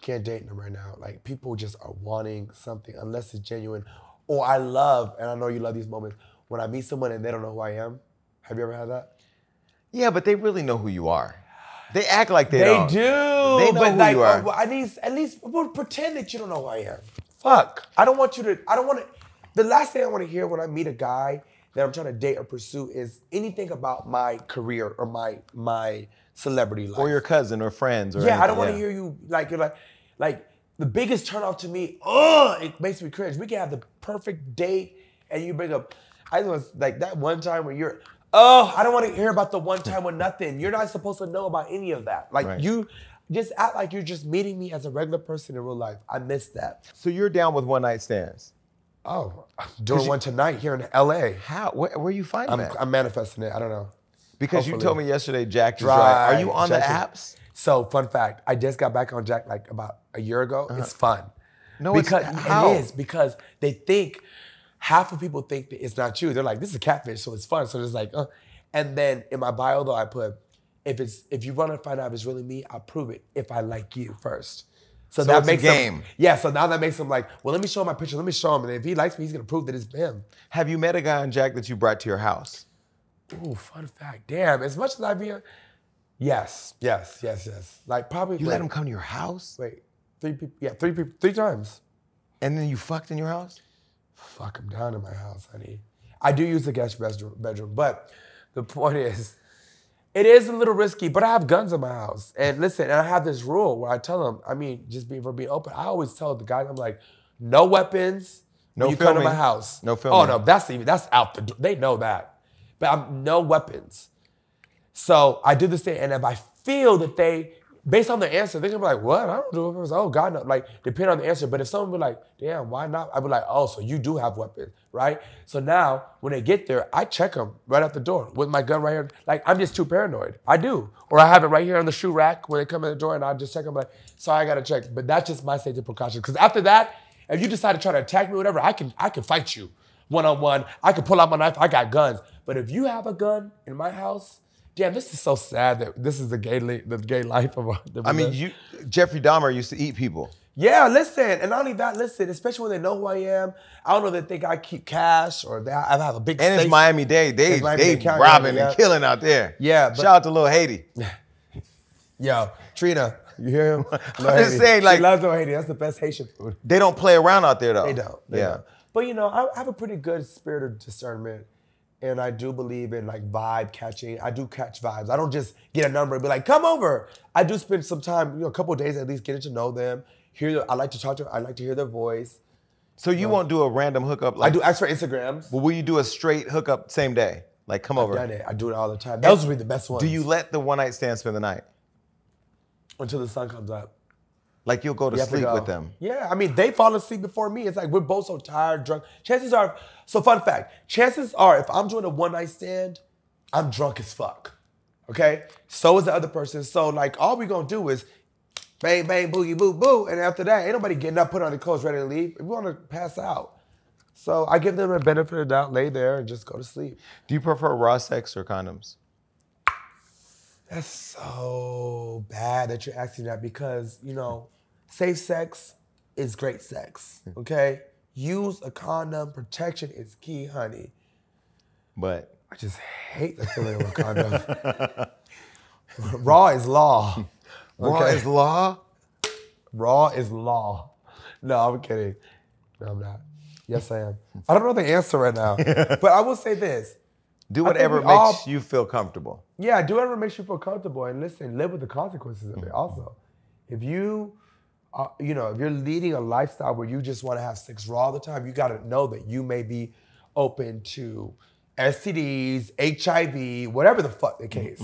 Can't date them right now. Like, people just are wanting something unless it's genuine. Or I love, and I know you love these moments, when I meet someone and they don't know who I am. Have you ever had that? Yeah, but they really know who you are. They act like they don't. They do. They know who you are. I need at least pretend that you don't know who I am. Fuck. I don't want to. The last thing I want to hear when I meet a guy that I'm trying to date or pursue is anything about my career or my celebrity life. Or your cousin or friends or anything. I don't want to hear you like the biggest turn off to me, it makes me cringe. We can have the perfect date and you bring up, I was like that one time where you're, I don't want to hear about the one time with nothing. You're not supposed to know about any of that. Like you just act like you're just meeting me as a regular person in real life. I miss that. So you're down with one night stands? Oh, I'm doing one tonight here in LA. How? Where are you finding that? I'm manifesting it. I don't know. Because you told me yesterday Jack is right. Are you on the apps? So, fun fact, I just got back on Jack like about a year ago. It's fun. No, because how? It is because they think, half of people think that it's not you. They're like, this is a catfish, so it's fun. So it's like, And then in my bio though, I put, if you want to find out if it's really me, I'll prove it if I like you first. So that makes a game. So now that makes him like, well, let me show him my picture. Let me show him. And if he likes me, he's going to prove that it's him. Have you met a guy on Jack that you brought to your house? Ooh, fun fact. Damn, as much as I've been, yes. Like probably. You let him come to your house? Wait, 3 people, yeah, 3 people, 3 times. And then you fucked in your house? Fuck him down in my house, honey. I do use the guest bedroom, but the point is, it is a little risky, but I have guns in my house. And listen, and I have this rule where I tell them, just being open. I always tell the guys, I'm like, no weapons when you come to my house. No filming. Oh no, that's out the door. They know that. But no weapons. So I do this thing, and if I feel that they, based on the answer, they're gonna be like, what? I don't do weapons. Oh God, no. Like, depending on the answer. But if someone be like, damn, why not? I'd be like, oh, so you do have weapons, right? So now, when they get there, I check them right at the door with my gun right here. Like, I'm just too paranoid. I do. Or I have it right here on the shoe rack when they come in the door, and I just check them like, sorry, I gotta check. But that's just my safety precaution. Because after that, if you decide to try to attack me or whatever, I can fight you one-on-one. I can pull out my knife. I got guns. But if you have a gun in my house, damn, this is so sad that this is the gay life of Jeffree Dahmer used to eat people. Yeah, listen, and not only that, listen, especially when they know who I am. I don't know that they think I keep cash or that I have a big. And it's Miami-Dade. They robbing and killing out there. Yeah, but, shout out to Lil Haiti. Yo, Trina, you hear him? I'm just saying, like, she loves Lil Haiti. That's the best Haitian food. They don't play around out there though. They don't. They don't. But you know, I have a pretty good spirit of discernment. And I do believe in like vibe catching. I do catch vibes. I don't just get a number and be like, come over. I do spend some time, a couple of days at least getting to know them. I like to talk to them. I like to hear their voice. So you won't do a random hookup? I do ask for Instagrams. Well, will you do a straight hookup same day? Like, come over. I've done it. I do it all the time. Those would be the best ones. Do you let the one night stand spend the night? Until the sun comes up. Like you'll go to sleep with them? Yeah, they fall asleep before me. It's like we're both so tired, drunk. Chances are, so fun fact, chances are if I'm doing a one night stand, I'm drunk as fuck, okay? So is the other person. So like all we gonna do is bang, bang, boogie, boo, boo. And after that, ain't nobody getting up, putting on their clothes, ready to leave. We wanna pass out. So I give them a benefit of the doubt, lay there and just go to sleep. Do you prefer raw sex or condoms? That's so bad that you're asking that because, you know, safe sex is great sex, okay? Use a condom. Protection is key, honey. But I just hate the feeling of a condom. Raw is law. Raw is law? Raw is law. No, I'm kidding. No, I'm not. Yes, I am. I don't know the answer right now, but I will say this. Do whatever makes you feel comfortable. Yeah, do whatever makes you feel comfortable, and listen, live with the consequences of it. Also, if you, if you're leading a lifestyle where you just want to have sex raw all the time, you got to know that you may be open to STDs, HIV, whatever the fuck the case.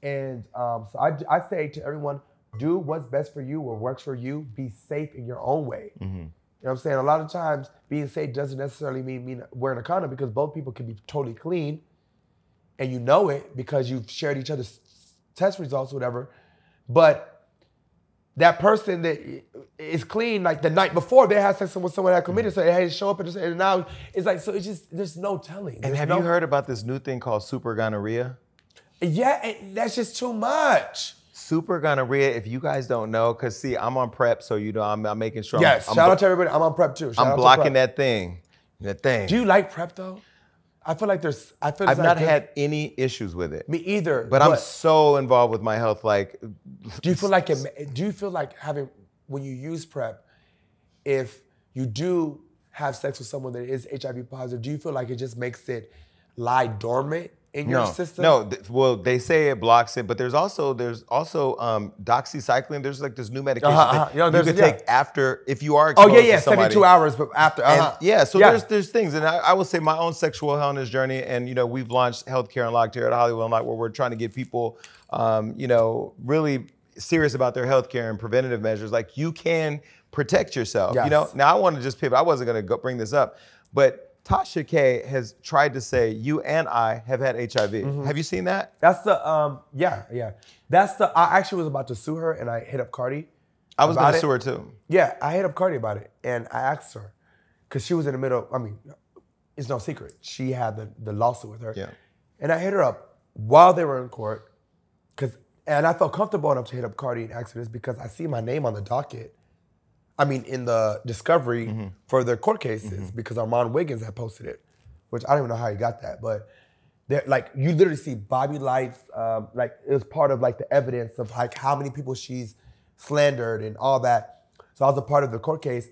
And so I say to everyone, do what's best for you, what works for you. Be safe in your own way. You know what I'm saying? A lot of times, being safe doesn't necessarily mean wearing a condom because both people can be totally clean, and you know it because you've shared each other's test results, whatever. But that person that is clean, like the night before, they had sex with someone that committed, so they had to show up and now it's like, so it's just, there's no telling. And have you heard about this new thing called super gonorrhea? Yeah, and that's just too much. Super gonorrhea, if you guys don't know, because see, I'm on PrEP, so you know I'm making sure. Yes, shout out to everybody. I'm on PrEP too. I'm blocking that thing. Do you like PrEP though? I feel like I've not had any issues with it. Me either. But I'm so involved with my health. Like, do you feel like having, when you use PrEP, if you do have sex with someone that is HIV positive, do you feel like it just makes it lie dormant in your system? No, well, they say it blocks it, but there's also doxycycline. There's like this new medication that you can take after, if you are exposed to somebody. 72 hours, but after. There's things, and I will say my own sexual wellness journey, and we've launched Healthcare Unlocked here at Hollywood Unlocked, where we're trying to get people, really serious about their healthcare and preventative measures. Like, you can protect yourself. Yes. Now I want to just pivot. I wasn't going to bring this up, but Tasha K has tried to say you and I have had HIV. Have you seen that? That's the I actually was about to sue her and I hit up Cardi. I was going to sue her too. Yeah, I hit up Cardi about it and I asked her because she was in the middle. I mean, it's no secret. She had the lawsuit with her. Yeah. And I hit her up while they were in court and I felt comfortable enough to hit up Cardi and ask her this because I see my name on the docket. I mean, in the discovery for the court cases, because Armand Wiggins had posted it, which I don't even know how he got that, but you literally see Bobby Lytes, it was part of like the evidence of like how many people she's slandered and all that. So I was a part of the court case,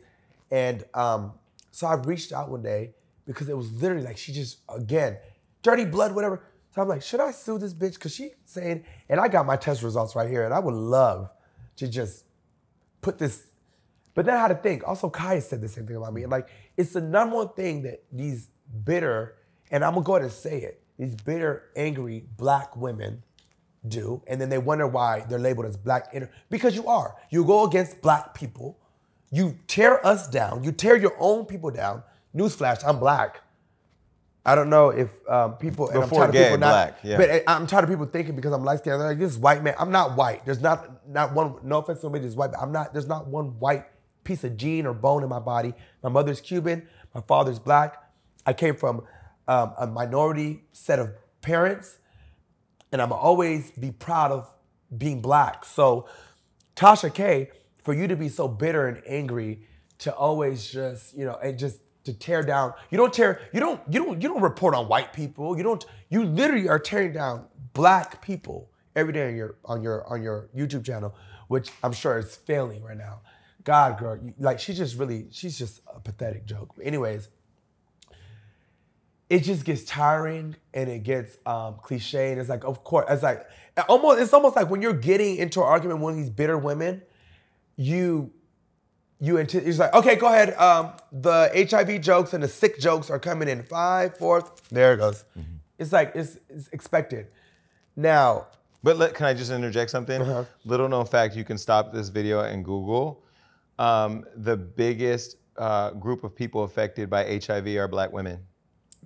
and so I reached out one day because it was literally like she just, again, dirty blood, whatever. So I'm like, should I sue this bitch? Because she's saying, and I got my test results right here, and I would love to just put this. But then I had to think. Also, Kaya said the same thing about me. Like, it's the number one thing that these bitter, and I'm gonna go ahead and say it, these bitter, angry black women do, and then they wonder why they're labeled as black. Because you are. You go against black people. You tear us down. You tear your own people down. Newsflash, I'm black. I don't know if people, and before I'm tired gay, of people black, not, but I'm tired of people thinking because I'm light skinned, they're like, this is white man. I'm not white. There's not one, no offense to somebody that's white, but there's not one white piece of gene or bone in my body. My mother's Cuban, my father's black. I came from a minority set of parents, and I'm always be proud of being black. So Tasha K, for you to be so bitter and angry, to always just, and just to tear down, you don't report on white people. You literally are tearing down black people every day on your YouTube channel, which I'm sure is failing right now. God, girl, she's just a pathetic joke. But anyways, it just gets tiring and it gets cliche. And it's like, of course, it's almost like when you're getting into an argument with one of these bitter women, it's like, okay, go ahead. The HIV jokes and the sick jokes are coming in 5, 4. There it goes. It's like, it's expected. Now. But can I just interject something? Little known fact, you can stop this video and Google. The biggest group of people affected by HIV are black women.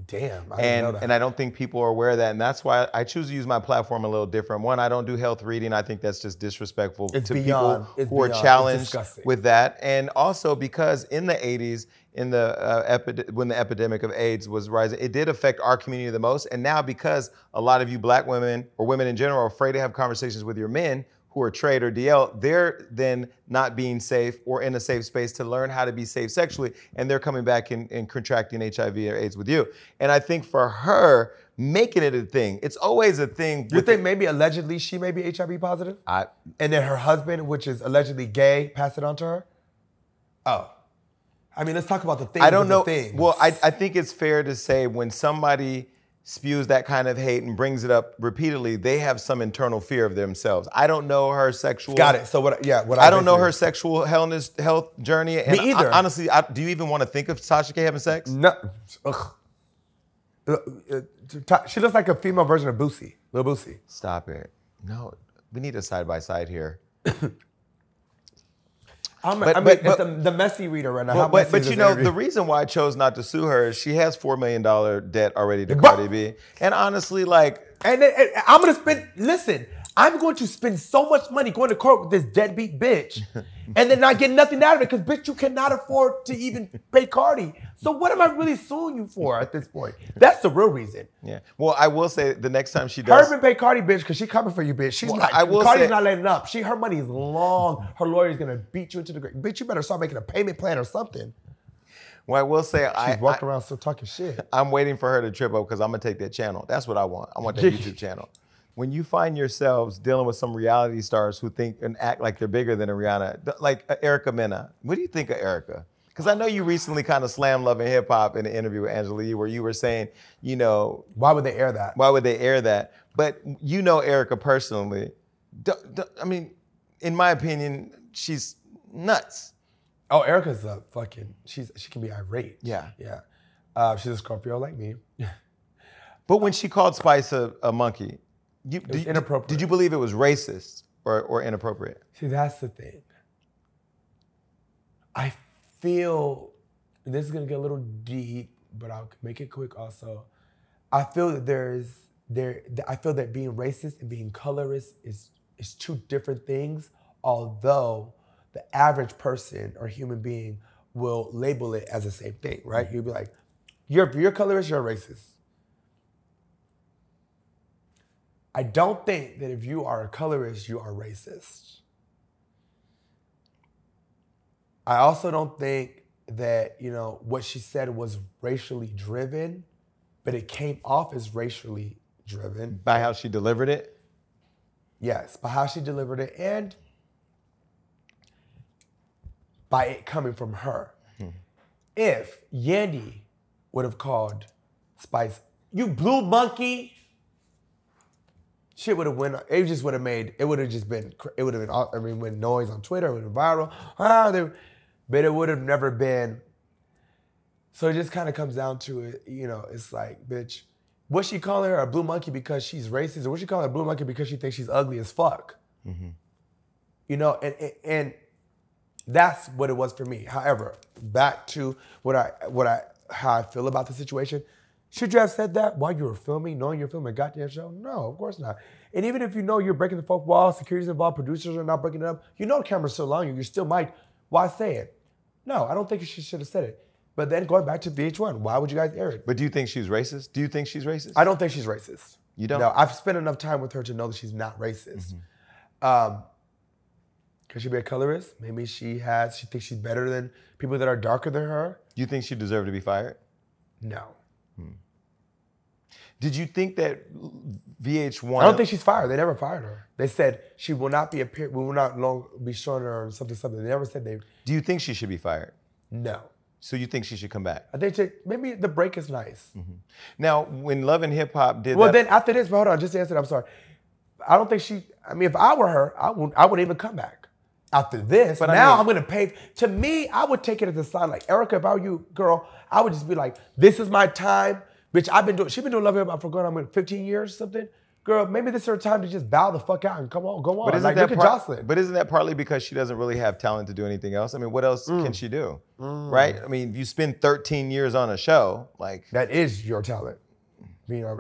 Damn, I didn't know that. And I don't think people are aware of that. And that's why I choose to use my platform a little different. One, I don't do health reading. I think that's just disrespectful to people who are challenged with that. And also because in the 80s, when the epidemic of AIDS was rising, it did affect our community the most. And now, because a lot of you black women or women in general are afraid to have conversations with your men who are trade or DL, they're then not being safe or in a safe space to learn how to be safe sexually, and they're coming back and contracting HIV or AIDS with you. And I think for her, making it a thing, it's always a thing. You think maybe allegedly she may be HIV positive? And then her husband, which is allegedly gay, passed it on to her? Oh. I mean, let's talk about the things. I don't know. Well, I think it's fair to say when somebody spews that kind of hate and brings it up repeatedly, they have some internal fear of themselves. I don't know her sexual. Got it. So what? Yeah. I don't know her sexual health journey. And Me either. Honestly, do you even want to think of Tasha K having sex? No. She looks like a female version of Boosie, Lil Boosie. Stop it. No, we need a side by side here. It's the messy reader right now. But you know, the reason why I chose not to sue her is she has $4 million debt already to Cardi B. And honestly, like... And I'm going to spend... Listen, I'm going to spend so much money going to court with this deadbeat bitch and then not get nothing out of it because, bitch, you cannot afford to even pay Cardi. So what am I really suing you for at this point? That's the real reason. Yeah. Well, I will say the next time she does... Her pay Cardi, bitch, because she coming for you, bitch. She's not... Cardi's not letting up. Her money is long. Her lawyer's going to beat you into the grave. Bitch, you better start making a payment plan or something. Well, I will say she's walking around still talking shit. I'm waiting for her to trip up because I'm going to take that channel. That's what I want. I want that YouTube channel. When you find yourselves dealing with some reality stars who think and act like they're bigger than a Rihanna, like Erica Mena, what do you think of Erica? Because I know you recently kind of slammed Love and Hip Hop in an interview with Angela Yee where you were saying, you know... Why would they air that? Why would they air that? But you know Erica personally. I mean, in my opinion, she's nuts. Oh, Erica's a fucking... She can be irate. Yeah. Yeah. She's a Scorpio like me. But when she called Spice a monkey... inappropriate. Did you believe it was racist or inappropriate? See, that's the thing. I feel, and this is gonna get a little deep, but I'll make it quick also. I feel that I feel that being racist and being colorist is two different things, although the average person or human being will label it as the same thing, right? You'll be like, you're colorist, you're a racist. I don't think that if you are a colorist, you are racist. I also don't think that, you know, what she said was racially driven, but it came off as racially driven. By how she delivered it? Yes, by how she delivered it and by it coming from her. If Yandy would have called Spice, you blue monkey, shit would have went. It just would have made. It would have just been. It would have been. I mean, when noise on Twitter, it would have been viral. But it would have never been. So it just kind of comes down to it. You know, it's like, bitch, was she calling her a blue monkey because she's racist, or was she calling her a blue monkey because she thinks she's ugly as fuck? Mm-hmm. You know, and that's what it was for me. However, back to how I feel about the situation. Should you have said that while you were filming, knowing you're filming a goddamn show? No, of course not. And even if you know you're breaking the fourth wall, security's involved, producers are not breaking it up, you know the camera's still on you, you still might. Why say it? No, I don't think you should have said it. But then going back to VH1, why would you guys air it? But do you think she's racist? Do you think she's racist? I don't think she's racist. You don't? No, I've spent enough time with her to know that she's not racist. Mm-hmm. Could she be a colorist? Maybe she thinks she's better than people that are darker than her. Do you think she deserved to be fired? No. Did you think that VH1? I don't think she's fired. They never fired her. They said she will not be we will not be showing her something. They never said they. Do you think she should be fired? No. So you think she should come back? I think maybe the break is nice. Mm-hmm. Now, when Love and Hip Hop did well, then after this, but hold on, just to answer. I'm sorry. I don't think if I were her, I wouldn't even come back. After this, but now I'm gonna pay. To me, I would take it as a sign. Like, Erica, if I were you, girl, I would just be like, this is my time. Bitch, she's been doing Love and Hip Hop for going on 15 years or something. Girl, maybe this is her time to just bow the fuck out and go on. But isn't look at Joseline. But isn't that partly because she doesn't really have talent to do anything else? I mean, what else can she do? Right? I mean, if you spend 13 years on a show, like... That is your talent. Yeah.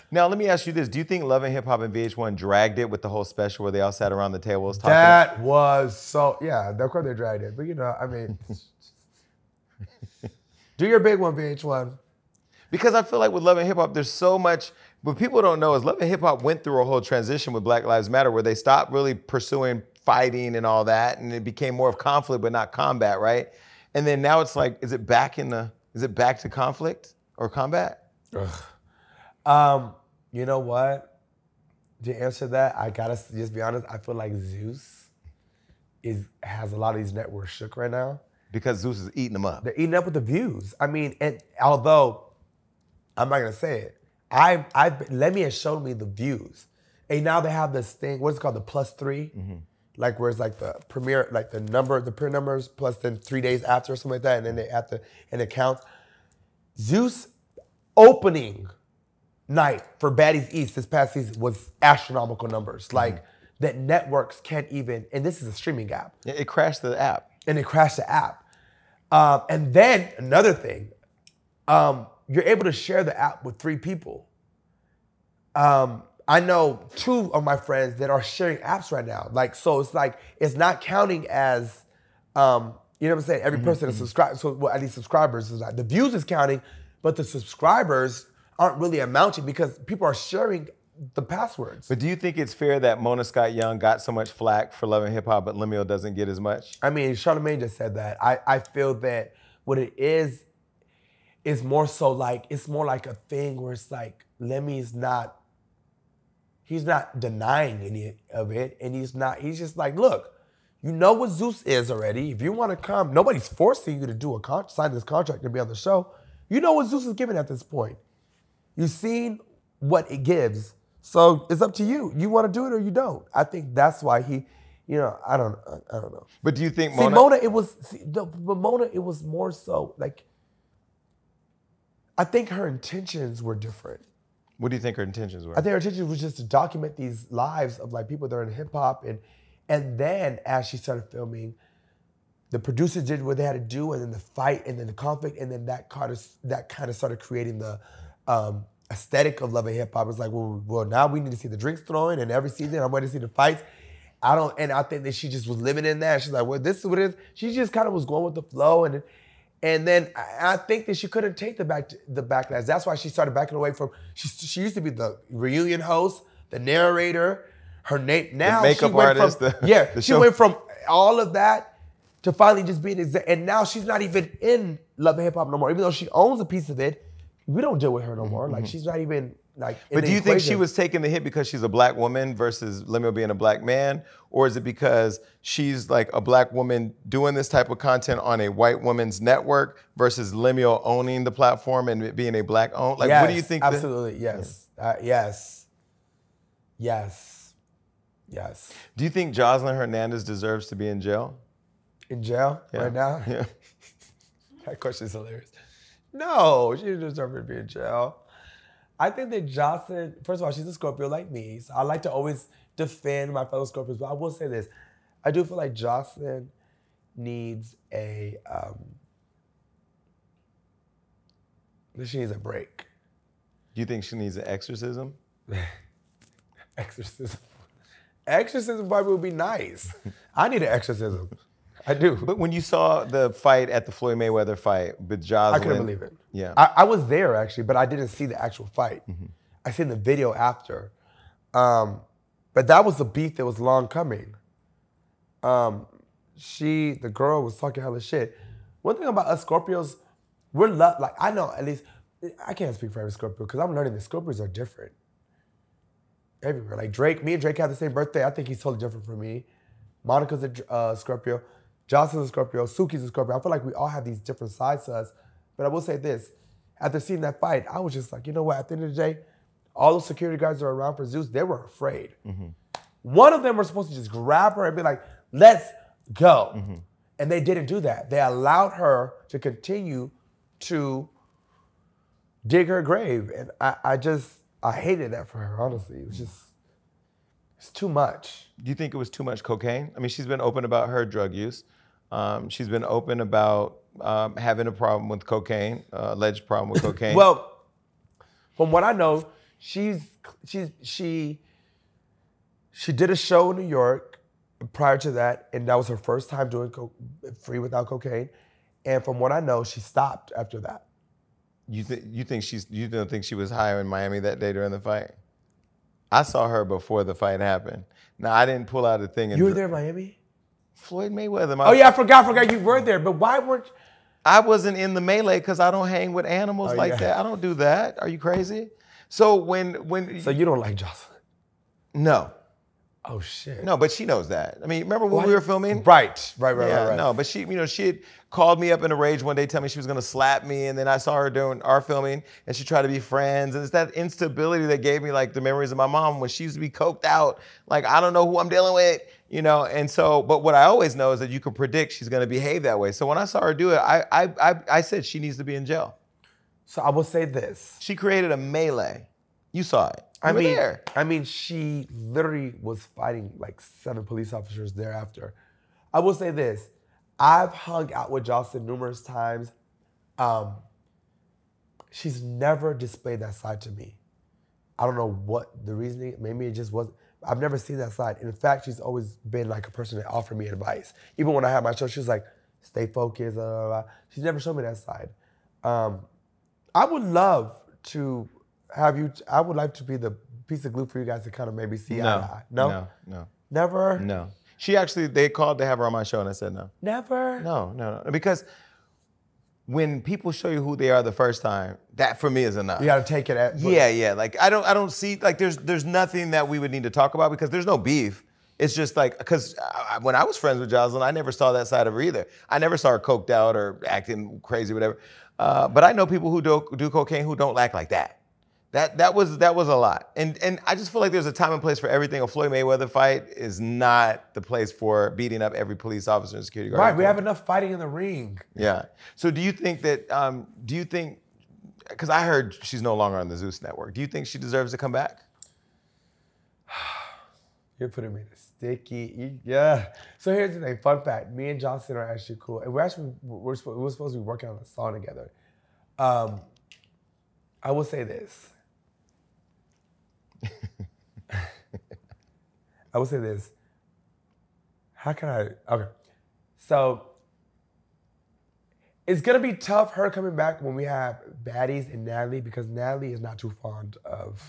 Now, let me ask you this. Do you think Love and Hip Hop and VH1 dragged it with the whole special where they all sat around the tables talking? That was so... Yeah, of course they dragged it. But, you know, I mean... Do your big one, VH1. Because I feel like with Love and Hip Hop, there's so much. What people don't know is Love and Hip Hop went through a whole transition with Black Lives Matter, where they stopped really pursuing fighting and all that, and it became more of conflict but not combat, right? And then now it's like, is it back to conflict or combat? You know what? To answer that, I gotta just be honest. I feel like Zeus has a lot of these networks shook right now. Because Zeus is eating them up. They're eating up with the views. I mean, and although I'm not gonna say it, Lemmy has shown me the views, and now they have this thing. What's it called? The +3, like where it's like the premiere, like the premiere numbers plus then 3 days after or something like that, and then and it counts. Zeus opening night for Baddies East this past season was astronomical numbers. Like that networks can't even, and this is a streaming app. It crashed the app. And it crashed the app. And then another thing, you're able to share the app with 3 people. I know 2 of my friends that are sharing apps right now. Like, so it's like, it's not counting as, you know what I'm saying? Every person is subscribed, so well, at least subscribers is like, the views is counting, but the subscribers aren't really amounting because people are sharing the passwords. But do you think it's fair that Mona Scott Young got so much flack for Love and Hip Hop, but Lemuel doesn't get as much? I mean, Charlamagne just said that. I feel that what it is more so like, it's more like a thing where it's like, Lemmy's not, he's not denying any of it, and he's just like, look, you know what Zeus is already. If you want to come, nobody's forcing you to sign this contract to be on the show. You know what Zeus is giving at this point. You've seen what it gives. So it's up to you. You want to do it or you don't. I think that's why he, you know, I don't know. But do you think Mona, it was more so like, I think her intentions were different. What do you think her intentions were? I think her intentions was just to document these lives of like people that are in hip hop, and then as she started filming, the producers did what they had to do, and then the fight, and then the conflict, and then that kind of started creating the aesthetic of Love and Hip Hop. It's like, well, now we need to see the drinks throwing, and every season I'm waiting to see the fights. I think that she just was living in that. She's like, well, this is what it is. She just kind of was going with the flow, and then I think that she couldn't take the backlash. That's why she started backing away from. She used to be the reunion host, the narrator, her name. Now the makeup artist. She went from all of that to finally just being and now she's not even in Love and Hip Hop no more. Even though she owns a piece of it, we don't deal with her no more. Like she's not even like. But do you think she was taking the hit because she's a black woman versus Lemuel being a black man, or is it because she's like a black woman doing this type of content on a white woman's network versus Lemuel owning the platform and it being a black owned? Like, yes, what do you think? Absolutely, yes, yes. Do you think Joseline Hernandez deserves to be in jail? In jail right now? Yeah. That question is hilarious. No, she didn't deserve to be in jail. I think that Joseline, first of all, she's a Scorpio like me, so I like to always defend my fellow Scorpios, but I will say this. I do feel like Joseline needs she needs a break. Do you think she needs an exorcism? Exorcism? Exorcism probably would be nice. I need an exorcism. I do. But when you saw the fight at the Floyd Mayweather fight with Joseline, I couldn't believe it. Yeah. I was there actually, but I didn't see the actual fight. I seen the video after. But that was a beef that was long coming. The girl was talking hella shit. One thing about us Scorpios, like I know at least, I can't speak for every Scorpio because I'm learning that Scorpios are different. Everywhere. Like Drake, me and Drake have the same birthday. I think he's totally different from me. Monica's a Scorpio. Joseline's a Scorpio. Suki's a Scorpio. I feel like we all have these different sides to us. But I will say this. After seeing that fight, I was just like, you know what? At the end of the day, all those security guards that are around for Zeus, they were afraid. One of them was supposed to just grab her and be like, let's go. And they didn't do that. They allowed her to continue to dig her grave. And I hated that for her, honestly. It was just, it's too much. Do you think it was too much cocaine? I mean, she's been open about her drug use. She's been open about having a problem with cocaine, alleged problem with cocaine. Well, from what I know, she did a show in New York prior to that, and that was her first time doing free without cocaine. And from what I know, she stopped after that. You don't think she was higher in Miami that day during the fight? I saw her before the fight happened. Now I didn't pull out a thing. You were there in Miami? Floyd Mayweather. Oh yeah, I forgot you were there. But why weren't you? I wasn't in the melee because I don't hang with animals that. I don't do that. Are you crazy? So when So you don't like Joseline? No. Oh shit. No, but she knows that. I mean, remember when we were filming? Right. No, but she had called me up in a rage one day, telling me she was gonna slap me, and then I saw her doing our filming, and she tried to be friends, and it's that instability that gave me like the memories of my mom when she used to be coked out, like I don't know who I'm dealing with, and so, but what I always know is that you can predict she's gonna behave that way. So when I saw her do it, I said she needs to be in jail. So I will say this. She created a melee. You saw it. You were there. I mean, she literally was fighting like 7 police officers thereafter. I will say this. I've hung out with Joseline numerous times. She's never displayed that side to me. I don't know what the reasoning, maybe it just wasn't. I've never seen that side. In fact, she's always been like a person that offered me advice. Even when I had my show, she was like, stay focused, blah, blah, blah. She's never shown me that side. I would love to have you, I would like to be the piece of glue for you guys to kind of maybe see eye to eye. No? Never? No. They called to have her on my show and I said no. Never? No. Because when people show you who they are the first time, that for me is enough. You gotta take it at. Yeah. Like I don't see, like there's nothing that we would need to talk about because there's no beef. It's just like, because when I was friends with Joseline, I never saw that side of her either. I never saw her coked out or acting crazy, whatever. But I know people who do cocaine who don't act like that. That was a lot. And I just feel like there's a time and place for everything. A Floyd Mayweather fight is not the place for beating up every police officer and security guard. Right, we have enough fighting in the ring. Yeah. So do you think that, because I heard she's no longer on the Zeus Network. Do you think she deserves to come back? You're putting me in a sticky, yeah. So here's the thing, fun fact. Me and Joseline are actually cool. And we're supposed to be working on a song together. I will say this. I will say this. How can I? Okay. So it's gonna be tough her coming back when we have baddies and Natalie because Natalie is not too fond of.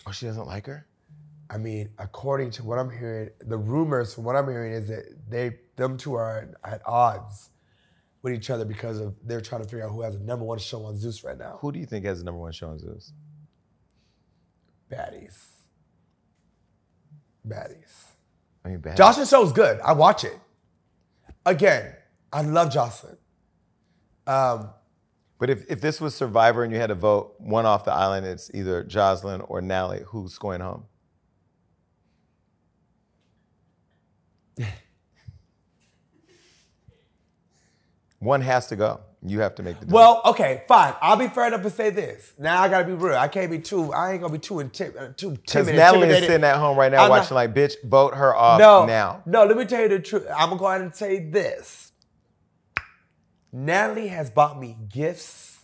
Oh, she doesn't like her? I mean, according to what I'm hearing, the rumors from what I'm hearing is that them two are at odds with each other because they're trying to figure out who has the #1 show on Zeus right now. Who do you think has the #1 show on Zeus? Baddies. I mean, baddies. Joseline's show is good. I watch it. Again, I love Joseline. But if this was Survivor and you had to vote one off the island, it's either Joseline or Natalie. Who's going home? One has to go. You have to make the decision. Well, okay, fine. I'll be fair enough to say this. Now I gotta be real. I ain't gonna be too timid. Because Natalie is sitting at home right now watching like, bitch, vote her off now. No, let me tell you the truth. I'm gonna go ahead and say this. Natalie has bought me gifts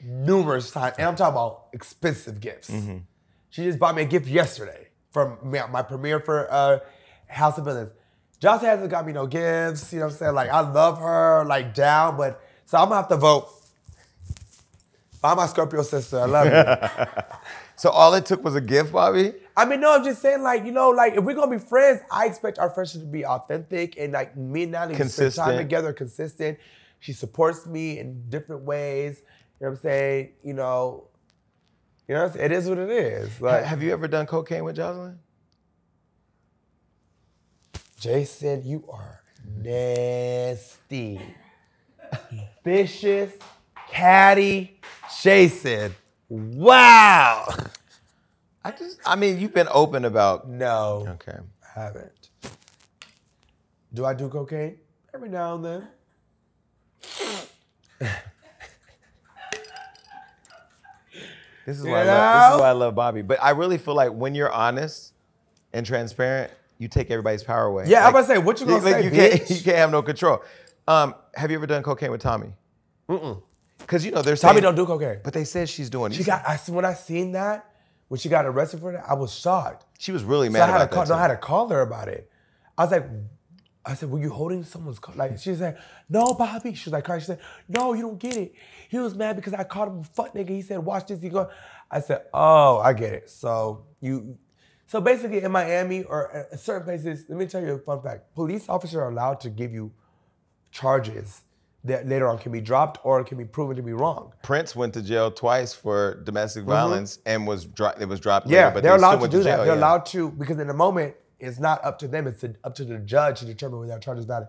numerous times. And I'm talking about expensive gifts. Mm-hmm. She just bought me a gift yesterday from my premiere for House of Villains. Joseline hasn't got me no gifts, you know what I'm saying? Like, I love her, like, down, but, so I'm gonna have to vote. Buy my Scorpio sister, I love you. So all it took was a gift, Bobby? I mean, no, I'm just saying, like, you know, like, if we're gonna be friends, I expect our friendship to be authentic and, like, me and Natalie spend time together, consistent. She supports me in different ways, you know what I'm saying? You know what I'm saying? It is what it is. Like, have you ever done cocaine with Joseline? Jason, you are nasty. Vicious, catty, Jason. Wow. I mean, you've been open about. No. Okay. I haven't. Do I do cocaine? Every now and then. This is why I love Bobby. But I really feel like when you're honest and transparent, you take everybody's power away. Yeah, I'm about to say, what you gonna say, bitch? You can't have no control. Have you ever done cocaine with Tommy? Mm-mm. Because, you know, there's Tommy don't do cocaine. But they said she's doing it. When I seen that, when she got arrested for that, I was shocked. She was really mad about that. I had to call her about it. I was like, I said, were you holding someone's car? Like, she said, no, Bobby. She was like, crying. She said, no, you don't get it. He was mad because I called him a fuck nigga. He said, watch this. He go. I said, oh, I get it. So basically in Miami or in certain places, let me tell you a fun fact. Police officers are allowed to give you charges that later on can be dropped or can be proven to be wrong. Prince went to jail twice for domestic violence and it was dropped Yeah, later, but they're allowed to do do that. They're allowed to, because in the moment, it's not up to them. It's up to the judge to determine whether that charge is valid.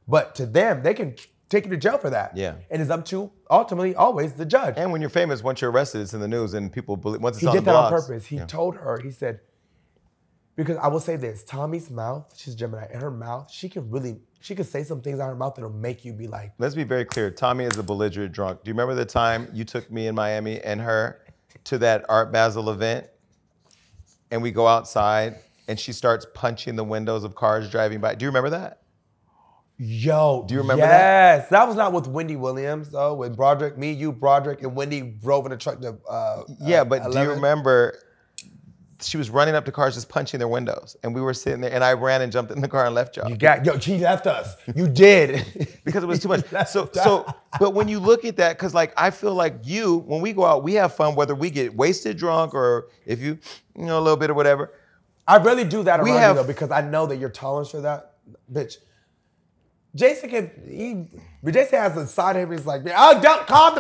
But to them, they can take you to jail for that. Yeah. And it's up to, ultimately, always the judge. And when you're famous, once you're arrested, it's in the news and people believe, once it's he on the did that blogs. on purpose. He told her, he said, because I will say this, Tommy's mouth, she's Gemini, in her mouth, she could say some things out of her mouth that'll make you be like. Let's be very clear. Tommy is a belligerent drunk. Do you remember the time you took me in Miami and her to that Art Basel event? And we go outside and she starts punching the windows of cars driving by. Do you remember that? Yo, do you remember that? Yes, that was not with Wendy Williams though. When Broderick, me, you, Broderick, and Wendy drove in the truck to. Yeah, but 11. do you remember? She was running up to cars just punching their windows, and we were sitting there, and I ran and jumped in the car and left y'all. She left us. You did because it was too much. But when you look at that, because like I feel like when we go out, we have fun whether we get wasted, drunk, or if you know a little bit or whatever. I really do that around you though, because I know that your tolerance for that, bitch. Jason Jason has a side of him. He's like, oh, don't calm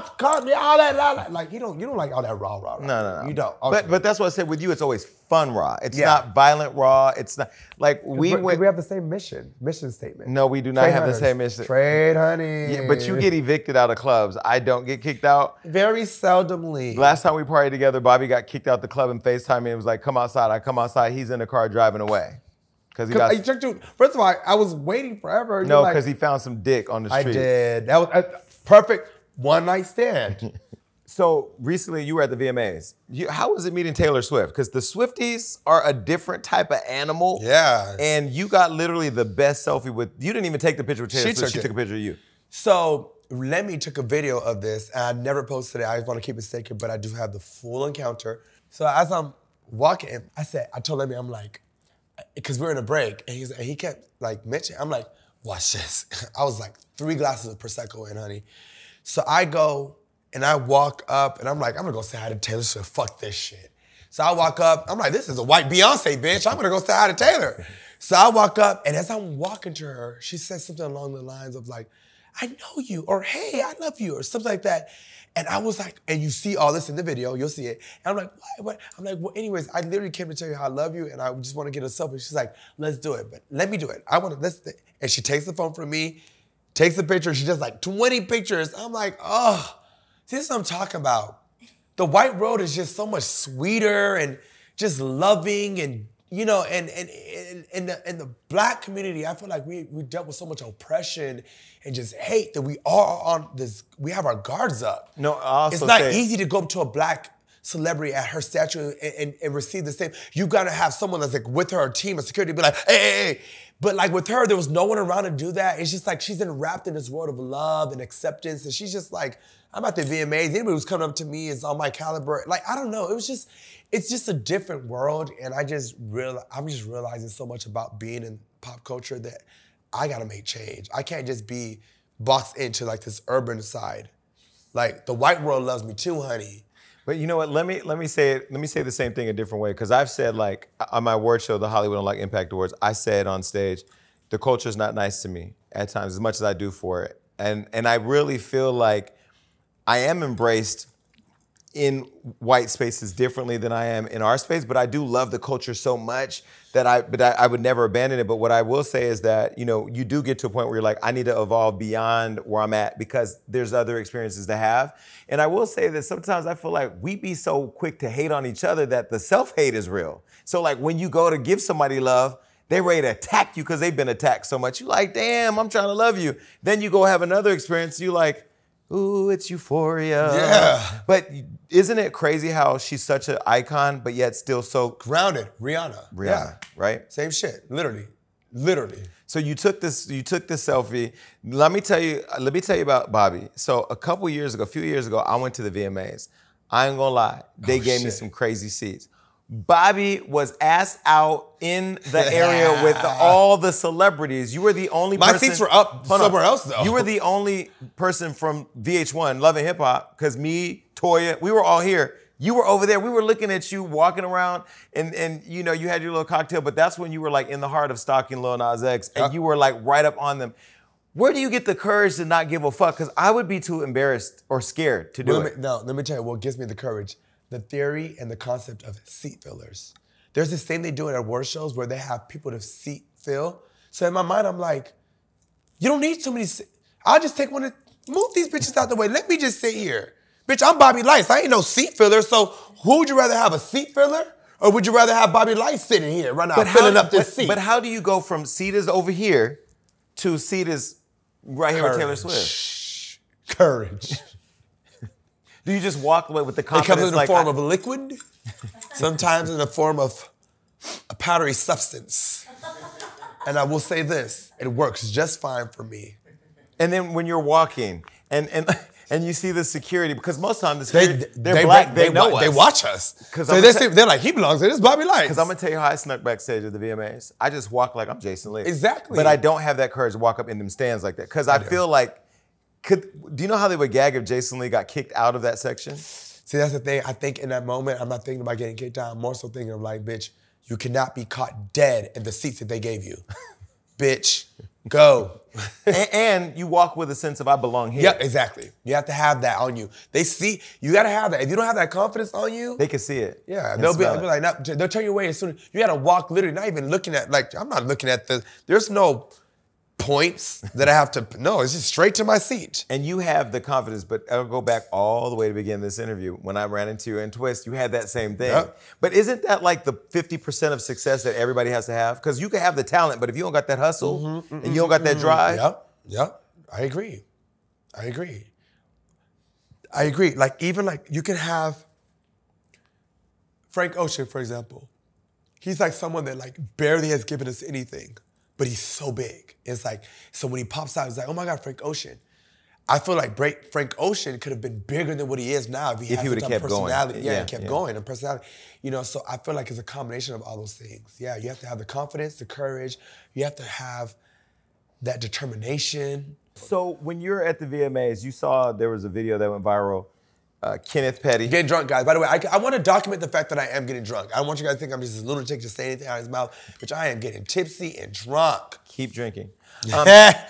me, all that. Like you don't like all that raw. No. You don't. Okay. But that's what I said with you. It's always fun raw. It's not violent raw. It's not like we have the same mission statement. No, we do not have the same mission. Trade honey. Yeah, but you get evicted out of clubs. I don't get kicked out. Very seldomly. Last time we partied together, Bobby got kicked out the club and FaceTime me and was like, come outside. I come outside. He's in the car driving away. First of all, I was waiting forever. No, because he found some dick on the street. I did. That was a perfect one night stand. So recently you were at the VMAs. How was it meeting Taylor Swift? Because the Swifties are a different type of animal. Yeah. And you got literally the best selfie with, you didn't even take the picture with Taylor Swift. She took a picture of you. So Lemmy took a video of this, and I never posted it. I just want to keep it sacred, but I do have the full encounter. So as I'm walking, I told Lemmy, I'm like, because we're in a break, and he kept like mentioning, I'm like, watch this. I was like 3 glasses of Prosecco in, honey. So I go and I walk up and I'm like, I'm gonna go say hi to Taylor Swift, fuck this shit. So I walk up, I'm like, this is a white Beyonce, bitch. I'm gonna go say hi to Taylor. So I walk up, and as I'm walking to her, she says something along the lines of like, I know you, or hey, I love you, or something like that. And I was like, and you see all this in the video, you'll see it. And I'm like, what? I'm like, well, anyways, I literally came to tell you how I love you, and I just want to get a selfie. She's like, let's do it, but let me do it. And she takes the phone from me, takes the picture. She does like 20 pictures. I'm like, oh, this is what I'm talking about. The white road is just so much sweeter and just loving, and you know, and in the black community, I feel like we dealt with so much oppression and just hate that we are on this. We have our guards up. No, I also it's not easy to go up to a black celebrity at her statue and receive the same. You gotta have someone that's like with her, a team of security, be like, hey. But like with her, there was no one around to do that. It's just like she's enwrapped in this world of love and acceptance, and she's just like, I'm at the VMAs. Anybody who's coming up to me is on my caliber. Like, I don't know. It's just a different world, and I'm just realizing so much about being in pop culture that I gotta make change. I can't just be boxed into like this urban side. Like the white world loves me too, honey. But you know what? Let me say the same thing a different way, because I've said, like, on my award show, the Hollywood Unlocked Impact Awards, I said on stage, the culture's not nice to me at times, as much as I do for it. And I really feel like I am embraced in white spaces differently than I am in our space, but I do love the culture so much that I would never abandon it. But what I will say is that, you know, you do get to a point where you're like, I need to evolve beyond where I'm at because there's other experiences to have. And I will say that sometimes I feel like we be so quick to hate on each other that the self-hate is real. So like when you go to give somebody love, they ready to attack you because they've been attacked so much. You like, damn, I'm trying to love you. Then you go have another experience, you like, ooh, it's euphoria. Yeah. But isn't it crazy how she's such an icon, but yet still so grounded? Rihanna, yeah. Right? Same shit, literally. So you took this selfie. Let me tell you about Bobby. So a few years ago, I went to the VMAs. I ain't gonna lie, they gave me some crazy seats. Bobby was asked out in the area with all the celebrities. You were the only person. My seats were up somewhere else, though. You were the only person from VH1, Love and Hip Hop, because me, Toya, we were all here. You were over there. We were looking at you walking around, and you know, you had your little cocktail, but that's when you were like in the heart of stalking Lil Nas X, and you were like right up on them. Where do you get the courage to not give a fuck? Because I would be too embarrassed or scared to do it. Let me tell you what gives me the courage. The theory and the concept of seat fillers. There's this thing they do at award shows where they have people to seat fill. So in my mind, I'm like, you don't need too many I'll just take one and move these bitches out the way. Let me just sit here. Bitch, I'm Bobby Lytes. I ain't no seat filler. So who would you rather have, a seat filler? Or would you rather have Bobby Lytes sitting here right now, filling up this seat? But how do you go from seat is over here to seat is right here with Taylor Swift? Courage. Do you just walk away with the confidence? It comes in the form of a liquid, sometimes in the form of a powdery substance. And I will say this, it works just fine for me. And then when you're walking and you see the security, because most of the time the security, they're black, they know us. They watch us. So they're like, he belongs to this Bobby Lytes. Because I'm going to tell you how I snuck backstage at the VMAs. I just walk like I'm Jason Lee. Exactly. But I don't have that courage to walk up in them stands like that. Because I feel like, do you know how they would gag if Jason Lee got kicked out of that section? See, that's the thing. I think in that moment, I'm not thinking about getting kicked out. I'm more so thinking of like, bitch, you cannot be caught dead in the seats that they gave you. Bitch, go. and you walk with a sense of I belong here. Yeah, exactly. You have to have that on you. They see, you got to have that. If you don't have that confidence on you. They can see it. Yeah, they'll be like, no, they'll turn you away as soon as, you got to walk literally, not even looking at, like, I'm not looking at there's no points that I have to, no, it's just straight to my seat. And you have the confidence, but I'll go back all the way to begin this interview. When I ran into you in Twist, you had that same thing. Yep. But isn't that like the 50% of success that everybody has to have? Because you can have the talent, but if you don't got that hustle and you don't got that drive. Yep, I agree. Like, even like, you can have Frank Ocean, for example. He's like someone that like barely has given us anything. But he's so big. It's like, so when he pops out, it's like, oh my God, Frank Ocean. I feel like Frank Ocean could have been bigger than what he is now if he would have kept personality. Going. Yeah, kept going and personality. You know, so I feel like it's a combination of all those things. Yeah, you have to have the confidence, the courage. You have to have that determination. So when you're at the VMAs, you saw there was a video that went viral. Kenneth Petty. Getting drunk, guys. By the way, I want to document the fact that I am getting drunk. I don't want you guys to think I'm just a lunatic just saying anything out of his mouth, which I am getting tipsy and drunk. Keep drinking.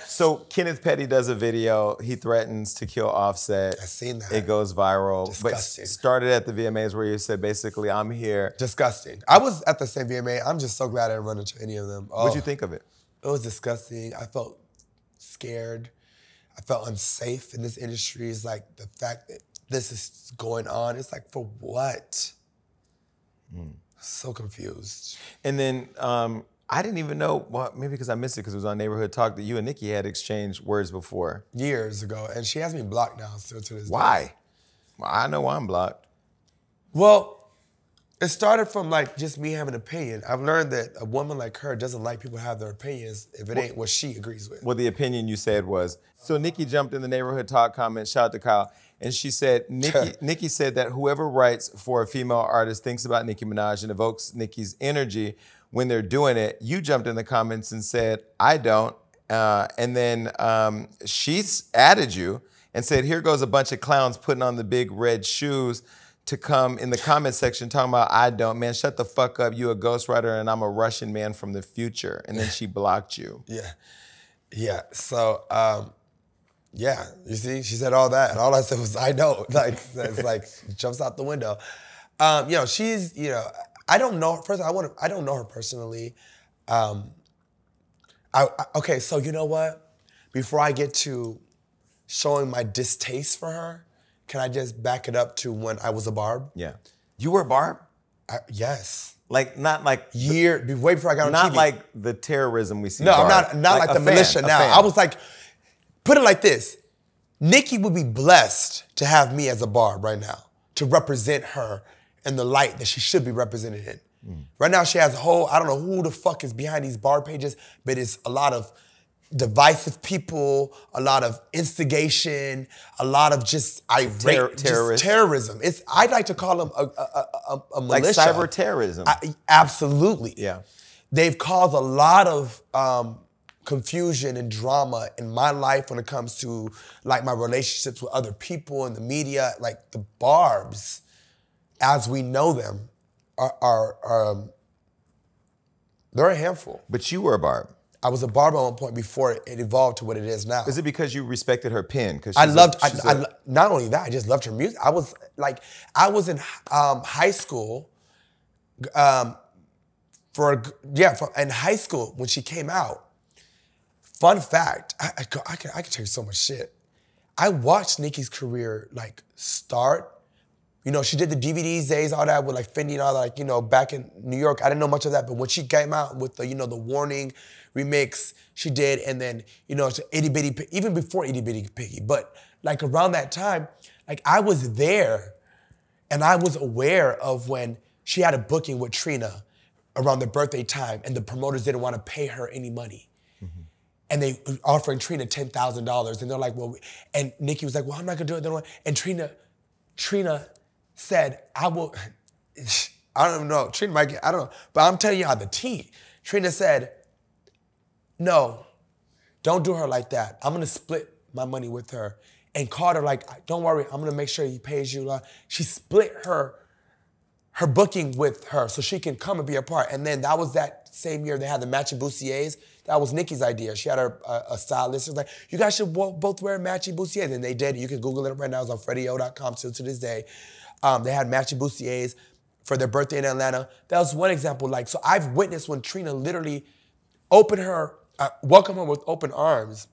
So Kenneth Petty does a video. He threatens to kill Offset. I've seen that. It goes viral. Disgusting. But started at the VMAs where you said, basically, I'm here. Disgusting. I was at the same VMA. I'm just so glad I didn't run into any of them. Oh, What'd you think of it? It was disgusting. I felt scared. I felt unsafe in this industry. It's like the fact that this is going on. It's like, for what? So confused. And then I didn't even know, well, maybe because I missed it because it was on Neighborhood Talk, that you and Nikki had exchanged words before. Years ago. And she has me blocked now still to this day. Why? Well, I know why I'm blocked. Well, it started from like just me having an opinion. I've learned that a woman like her doesn't like people to have their opinions if it ain't what she agrees with. Well, the opinion you said was, so Nikki jumped in the Neighborhood Talk comment, shout out to Kyle, and she said, Nikki said that whoever writes for a female artist thinks about Nicki Minaj and evokes Nicki's energy when they're doing it. You jumped in the comments and said, I don't. And then she's added you and said, here goes a bunch of clowns putting on the big red shoes to come in the comment section talking about, I don't. Man, shut the fuck up. You a ghostwriter and I'm a Russian man from the future. And then she blocked you. Yeah. So, yeah, you see, she said all that, and all I said was, I know. Like, it's like, jumps out the window. You know, she's, you know, I don't know her. First, I don't know her personally. Okay, so you know what? Before I get to showing my distaste for her, can I just back it up to when I was a Barb? Yeah. You were a Barb? Yes. Like, not like... way before I got on TV. Not like the terrorism we see. No, I'm not like the militia now. I was like, put it like this. Nikki would be blessed to have me as a Barb right now, to represent her in the light that she should be represented in. Right now she has a whole, I don't know who the fuck is behind these Barb pages, but it's a lot of divisive people, a lot of instigation, a lot of just irate terrorism. I'd like to call them a militia. Like cyber terrorism. Absolutely. Yeah. They've caused a lot of confusion and drama in my life when it comes to like my relationships with other people in the media. Like the Barbs, as we know them, are they're a handful. But you were a Barb. I was a Barb at one point before it evolved to what it is now. Is it because you respected her pen? I not only that, I just loved her music. I was in high school, in high school when she came out. Fun fact, I can tell you so much shit. I watched Nicki's career like start. You know, she did the DVDs days, all that with like Fendi and all that, like, you know, back in New York. I didn't know much of that, but when she came out with the, you know, the Warning remix she did, and then, you know, Itty Bitty, even before Itty Bitty Piggy, but like around that time, like I was there and I was aware of when she had a booking with Trina around their birthday time and the promoters didn't want to pay her any money. Mm-hmm. And they were offering Trina $10,000 and they're like, well, and Nicki was like, well, I'm not gonna do it. And Trina said, I don't even know, Trina might get, I don't know, but I'm telling you how the tea. Trina said, no, don't do her like that. I'm gonna split my money with her. And called her like, don't worry, I'm gonna make sure he pays you. She split her booking with her so she can come and be a part. And then that was that same year they had the matching bustiers. That was Nicki's idea. She had a stylist. She was like, you guys should both wear matching bustiers. And they did. You can Google it right now. It's on freddyo.com still to this day. They had matching bustiers for their birthday in Atlanta. That was one example. Like, so I've witnessed when Trina literally welcomed her with open arms.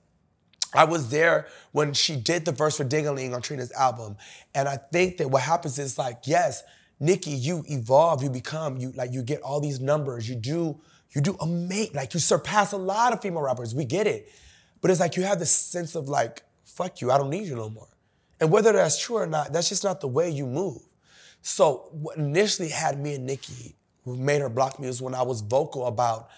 I was there when she did the verse for Ding-a-Ling on Trina's album. And I think that what happens is like, yes, Nicki, you evolve, you become, you get all these numbers, you do amazing, like you surpass a lot of female rappers, we get it. But it's like you have this sense of like, fuck you, I don't need you no more. And whether that's true or not, that's just not the way you move. So what initially had me and Nicki, who made her block me, was when I was vocal about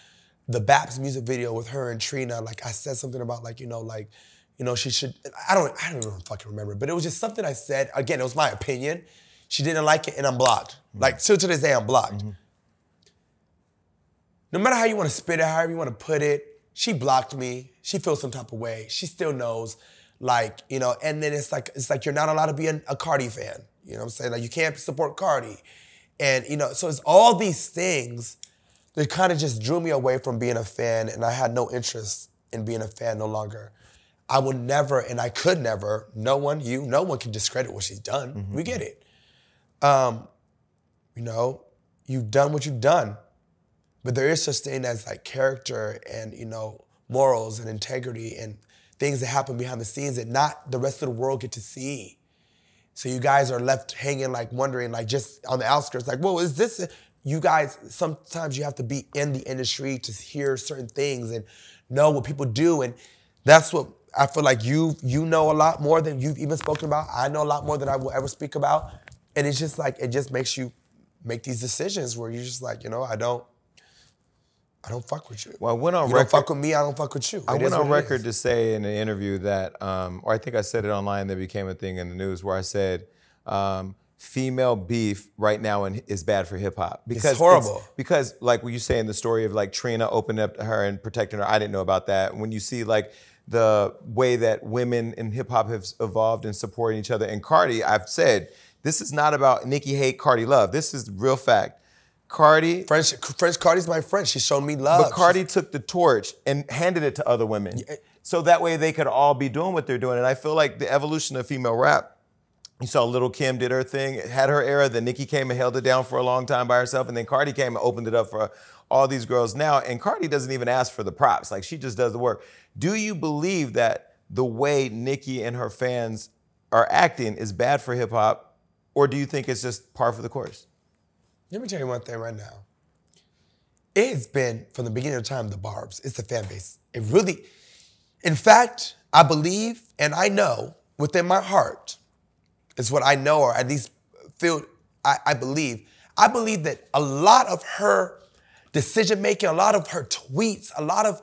the Baps music video with her and Trina. Like I said something about like, she should, I don't even fucking remember, but it was just something I said. Again, it was my opinion. She didn't like it and I'm blocked. Mm-hmm. Like still to this day, I'm blocked. Mm-hmm. No matter how you want to spit it, however you want to put it, she blocked me. She feels some type of way. She still knows, like, and then it's like you're not allowed to be a Cardi fan. You know what I'm saying? Like you can't support Cardi. And, so it's all these things that kind of just drew me away from being a fan, and I had no interest in being a fan no longer. I would never, and I could never, no one can discredit what she's done. Mm-hmm. We get it. You've done what you've done. But there is such thing as like character and, morals and integrity and things that happen behind the scenes that not the rest of the world get to see. So you guys are left hanging, like wondering, like just on the outskirts, like, well, is this, you guys, sometimes you have to be in the industry to hear certain things and know what people do. And that's what I feel like you know a lot more than you've even spoken about. I know a lot more than I will ever speak about. And it's just like, it just makes you make these decisions where you're just like, I don't fuck with you. Well, I went on record. You don't fuck with me, I don't fuck with you. I went on record to say in an interview that, or I think I said it online, that became a thing in the news, where I said, female beef right now is bad for hip hop. It's horrible. Because like what you say in the story of like Trina opening up to her and protecting her, I didn't know about that. When you see like the way that women in hip hop have evolved and supporting each other. And Cardi, I've said, this is not about Nicki hate, Cardi love. This is real fact. Cardi's my friend. She showed me love. But Cardi took the torch and handed it to other women. Yeah. So that way they could all be doing what they're doing. And I feel like the evolution of female rap, you saw Lil' Kim did her thing, had her era, then Nicki came and held it down for a long time by herself, and then Cardi came and opened it up for all these girls now. And Cardi doesn't even ask for the props. Like, she just does the work. Do you believe that the way Nicki and her fans are acting is bad for hip hop, or do you think it's just par for the course? Let me tell you one thing right now. It's been, from the beginning of time, the Barbs. It's the fan base. It really, in fact, I believe and I know within my heart, is what I know, or at least feel, I believe. I believe that a lot of her decision-making, a lot of her tweets, a lot of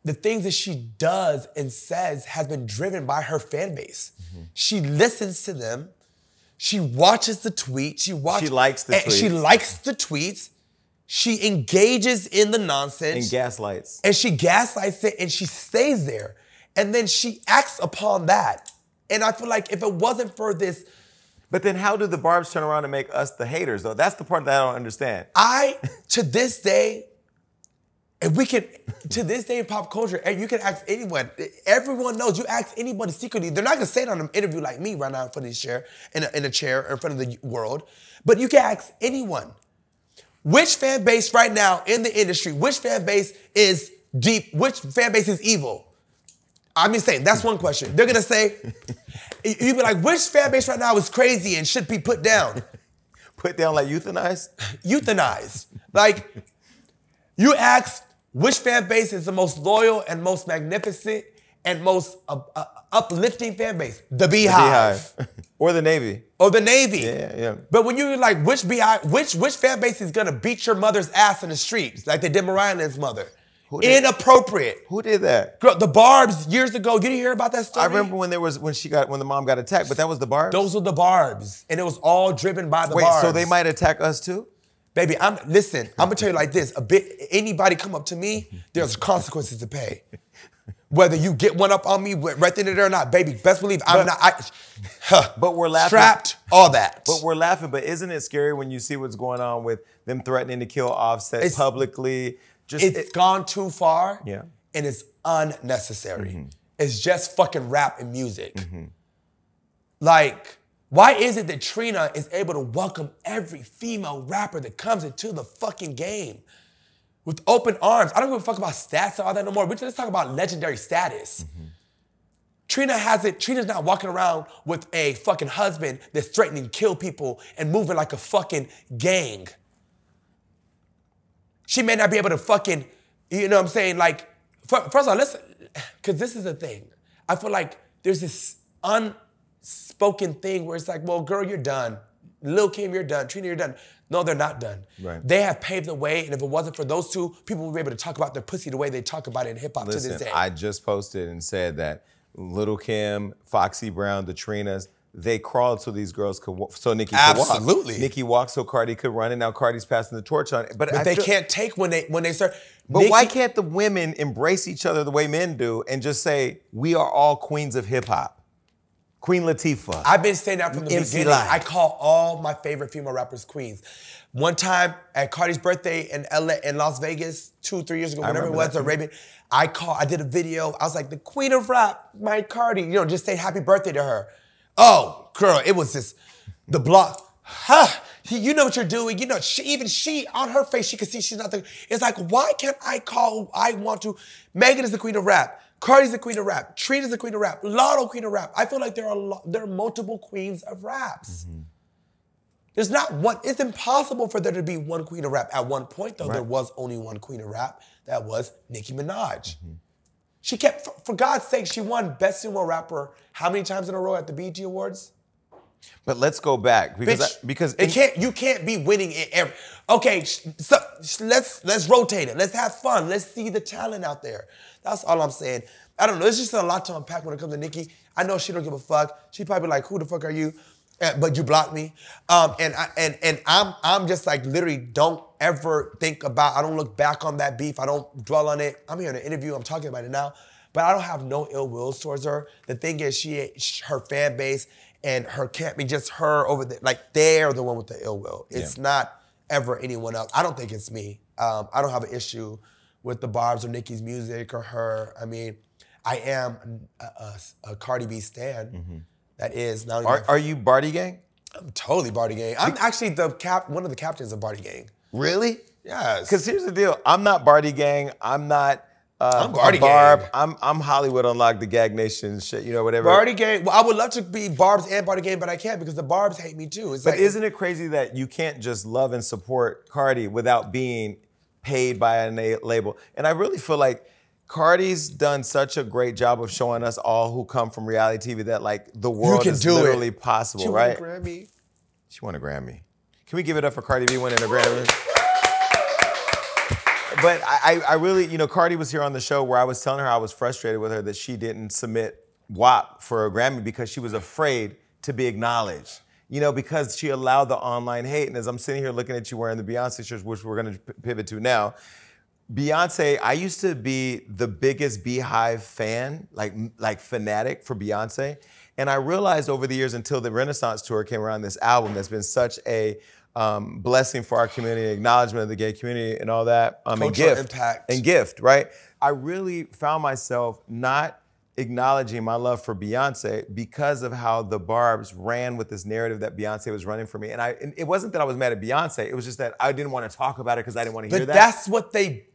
the things that she does and says has been driven by her fan base. She listens to them. She watches the tweets. She likes the tweets. She likes the tweets. She engages in the nonsense. And gaslights. And she gaslights it and she stays there. And then she acts upon that. And I feel like if it wasn't for this... But then how do the Barbs turn around and make us the haters, though? That's the part that I don't understand. To this day, if we can, to this day in pop culture, you can ask anyone. Everyone knows. You ask anybody secretly, they're not gonna say it on an interview like me right now in front of this chair, in a chair in front of the world. But you can ask anyone. Which fan base right now in the industry, which fan base is deep, which fan base is evil? I'm just saying, that's one question. They're gonna say, you'd be like, which fan base right now is crazy and should be put down? Put down like euthanized? Euthanized. Like, you ask which fan base is the most loyal and most magnificent and most uplifting fan base? The Beehive. Or the Navy. Or the Navy. Yeah. But when you're like, which fan base is gonna beat your mother's ass in the streets, like they did Mariah Lynn's mother? Inappropriate. Who did that? Girl, the Barbs years ago. You didn't hear about that story? I remember when the mom got attacked, but that was the Barbs? Those were the Barbs. And it was all driven by the Barbs. Wait, so they might attack us too? Baby, listen, I'm gonna tell you like this. Anybody come up to me, there's consequences to pay. Whether you get one up on me right then and there or not, baby, best believe but we're laughing. Strapped, all that. But we're laughing, but isn't it scary when you see what's going on with them threatening to kill Offset publicly? It's gone too far, yeah, and it's unnecessary. It's just fucking rap and music. Like, why is it that Trina is able to welcome every female rapper that comes into the fucking game with open arms? I don't give a fuck about stats or all that no more. Let's talk about legendary status. Trina has it. Trina's not walking around with a fucking husband that's threatening to kill people and moving like a fucking gang. She may not be able to fucking, you know what I'm saying? Like, first of all, listen, because this is the thing. I feel like there's this unspoken thing where it's like, well, girl, you're done. Lil' Kim, you're done. Trina, you're done. No, they're not done. Right. They have paved the way, and if it wasn't for those two, people would be able to talk about their pussy the way they talk about it in hip-hop to this day. I just posted and said that Lil' Kim, Foxy Brown, the Trinas, they crawled so these girls could, so Nicki could walk. Absolutely. Nicki walked so Cardi could run, and now Cardi's passing the torch on it. But they can't take when they start. But why can't the women embrace each other the way men do and just say, we are all queens of hip hop? Queen Latifah. I've been saying that from the beginning. I call all my favorite female rappers queens. One time at Cardi's birthday in Las Vegas, 2-3 years ago, whenever it was, Arabian, I did a video. I was like, the queen of rap, my Cardi, just say happy birthday to her. Oh, girl, it was just the block. You know what you're doing. She on her face, she can see she's not the. It's like, why can't I call who I want to? Megan is the queen of rap. Cardi's the queen of rap. Trina's the queen of rap. Lotto queen of rap. I feel like there are multiple queens of raps. There's not one. It's impossible for there to be one queen of rap. At one point, though, there was only one queen of rap. That was Nicki Minaj. She kept, for God's sake, she won Best Female Rapper how many times in a row at the BET Awards? But let's go back because you can't be winning it every. Okay, so let's rotate it. Let's have fun. Let's see the talent out there. That's all I'm saying. I don't know. It's just a lot to unpack when it comes to Nicki. I know she don't give a fuck. She probably like, who the fuck are you? But you blocked me. And I'm just like literally don't ever think about. I don't look back on that beef. I don't dwell on it. I'm here in an interview. I'm talking about it now. But I don't have no ill wills towards her. The thing is, her fan base and her can't be just her over there. Like they're the one with the ill will. It's not ever anyone else. I don't think it's me. I don't have an issue with the Barbs or Nicki's music or her. I mean, I am a Cardi B stan. That is not. Are you Barty Gang? I'm totally Barty Gang. I'm actually one of the captains of Barty Gang. Really? Yes. Because here's the deal. I'm not Barty Gang. I'm not. I'm Barty Barb. Gang. I'm Hollywood Unlocked, the Gag Nation shit, whatever. Barty Gang. Well, I would love to be Barb's and Barty Gang, but I can't because the Barbs hate me too. But isn't it crazy that you can't just love and support Cardi without being paid by a label? And I really feel like Cardi's done such a great job of showing us all who come from reality TV that like the world is literally possible, right? She won a Grammy. She won a Grammy. Can we give it up for Cardi B winning a Grammy? but I really, you know, Cardi was here on the show where I was telling her I was frustrated with her that she didn't submit WAP for a Grammy because she was afraid to be acknowledged. You know, because she allowed the online hate. And as I'm sitting here looking at you wearing the Beyonce shirts, which we're going to pivot to now, Beyonce, I used to be the biggest Beehive fan, like fanatic for Beyonce. And I realized over the years until the Renaissance tour came around, this album that's been such a blessing for our community, acknowledgement of the gay community and all that. Cultural impact. And gift, right? I really found myself not acknowledging my love for Beyonce because of how the Barbs ran with this narrative that Beyonce was running for me. And it wasn't that I was mad at Beyonce, it was just that I didn't want to talk about it because I didn't want to hear that. But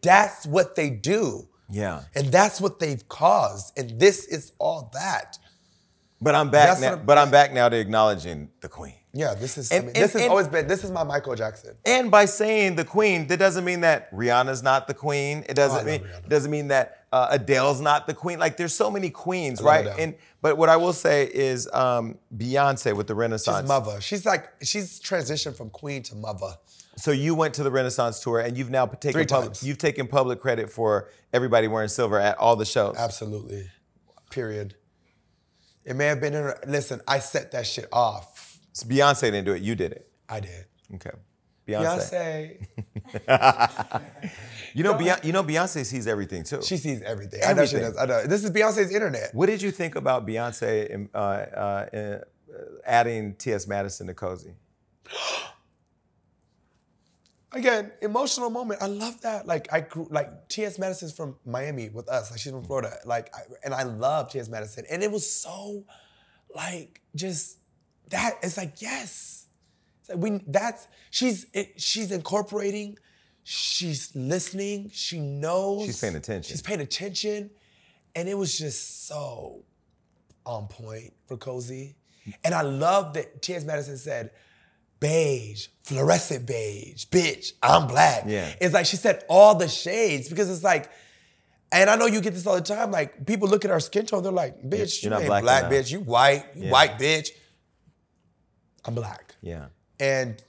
that's what they do. Yeah. And that's what they've caused. And this is all that. But I'm back now. But I'm back now to acknowledging the Queen. Yeah, this is this is my Michael Jackson. And by saying the Queen, that doesn't mean that Rihanna's not the Queen. It doesn't mean that Adele's not the Queen. Like there's so many queens, right? But what I will say is Beyonce with the Renaissance. She's mother. She's transitioned from queen to mother. So you went to the Renaissance tour and you've now taken public credit for everybody wearing silver at all the shows. Absolutely. Period. It may have been listen, I set that shit off. So Beyonce didn't do it, you did it. I did. Okay. Beyonce. You know Beyonce sees everything too. She sees everything. Everything. I know she does. I know. This is Beyonce's internet. What did you think about Beyonce adding T.S. Madison to Cozy? Again, emotional moment. I love that. Like T.S. Madison's from Miami with us. Like she's from Florida. And I love T.S. Madison. And it was so just that. It's like, yes. It's like she's incorporating, she's listening, she knows. She's paying attention. She's paying attention. And it was just so on point for Cozy. And I love that T.S. Madison said, beige, fluorescent beige, bitch, I'm black. Yeah. It's like she said all the shades because it's like, and I know you get this all the time, like people look at our skin tone, they're like, bitch, you ain't black bitch, you white, white bitch. I'm black. Yeah. And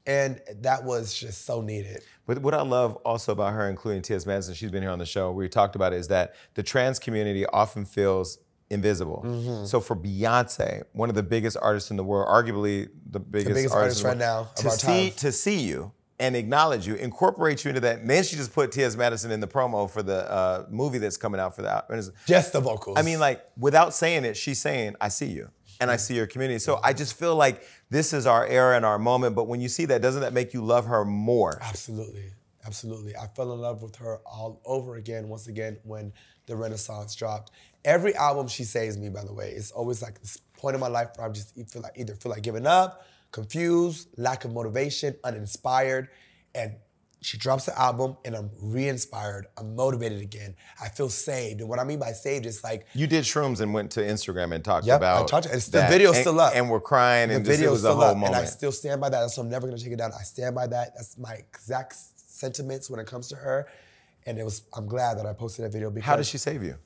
that was just so needed. But what I love also about her, including T.S. Madison, she's been here on the show, we talked about it, is that the trans community often feels invisible. Mm-hmm. So for Beyonce, one of the biggest artists in the world, arguably the biggest artist right now of our time, to see you and acknowledge you, incorporate you into that. And then she just put T.S. Madison in the promo for the movie that's coming out for that. Just the vocals. I mean, like, without saying it, she's saying, I see you. And I see your community. So I just feel like this is our era and our moment. But when you see that, doesn't that make you love her more? Absolutely. Absolutely. I fell in love with her all over again, once again, when the Renaissance dropped. Every album she saves me, by the way. It's always like this point in my life where I just either feel like giving up, confused, lack of motivation, uninspired. And she drops the album and I'm re-inspired. I'm motivated again. I feel saved. And what I mean by saved is like... You did shrooms and went to Instagram and talked about I talked. It's the video's still up. And we're crying and the video's it was a still whole up, moment. And I still stand by that. So I'm never gonna take it down. I stand by that. That's my exact sentiments when it comes to her. And I'm glad that I posted that video because... How did she save you?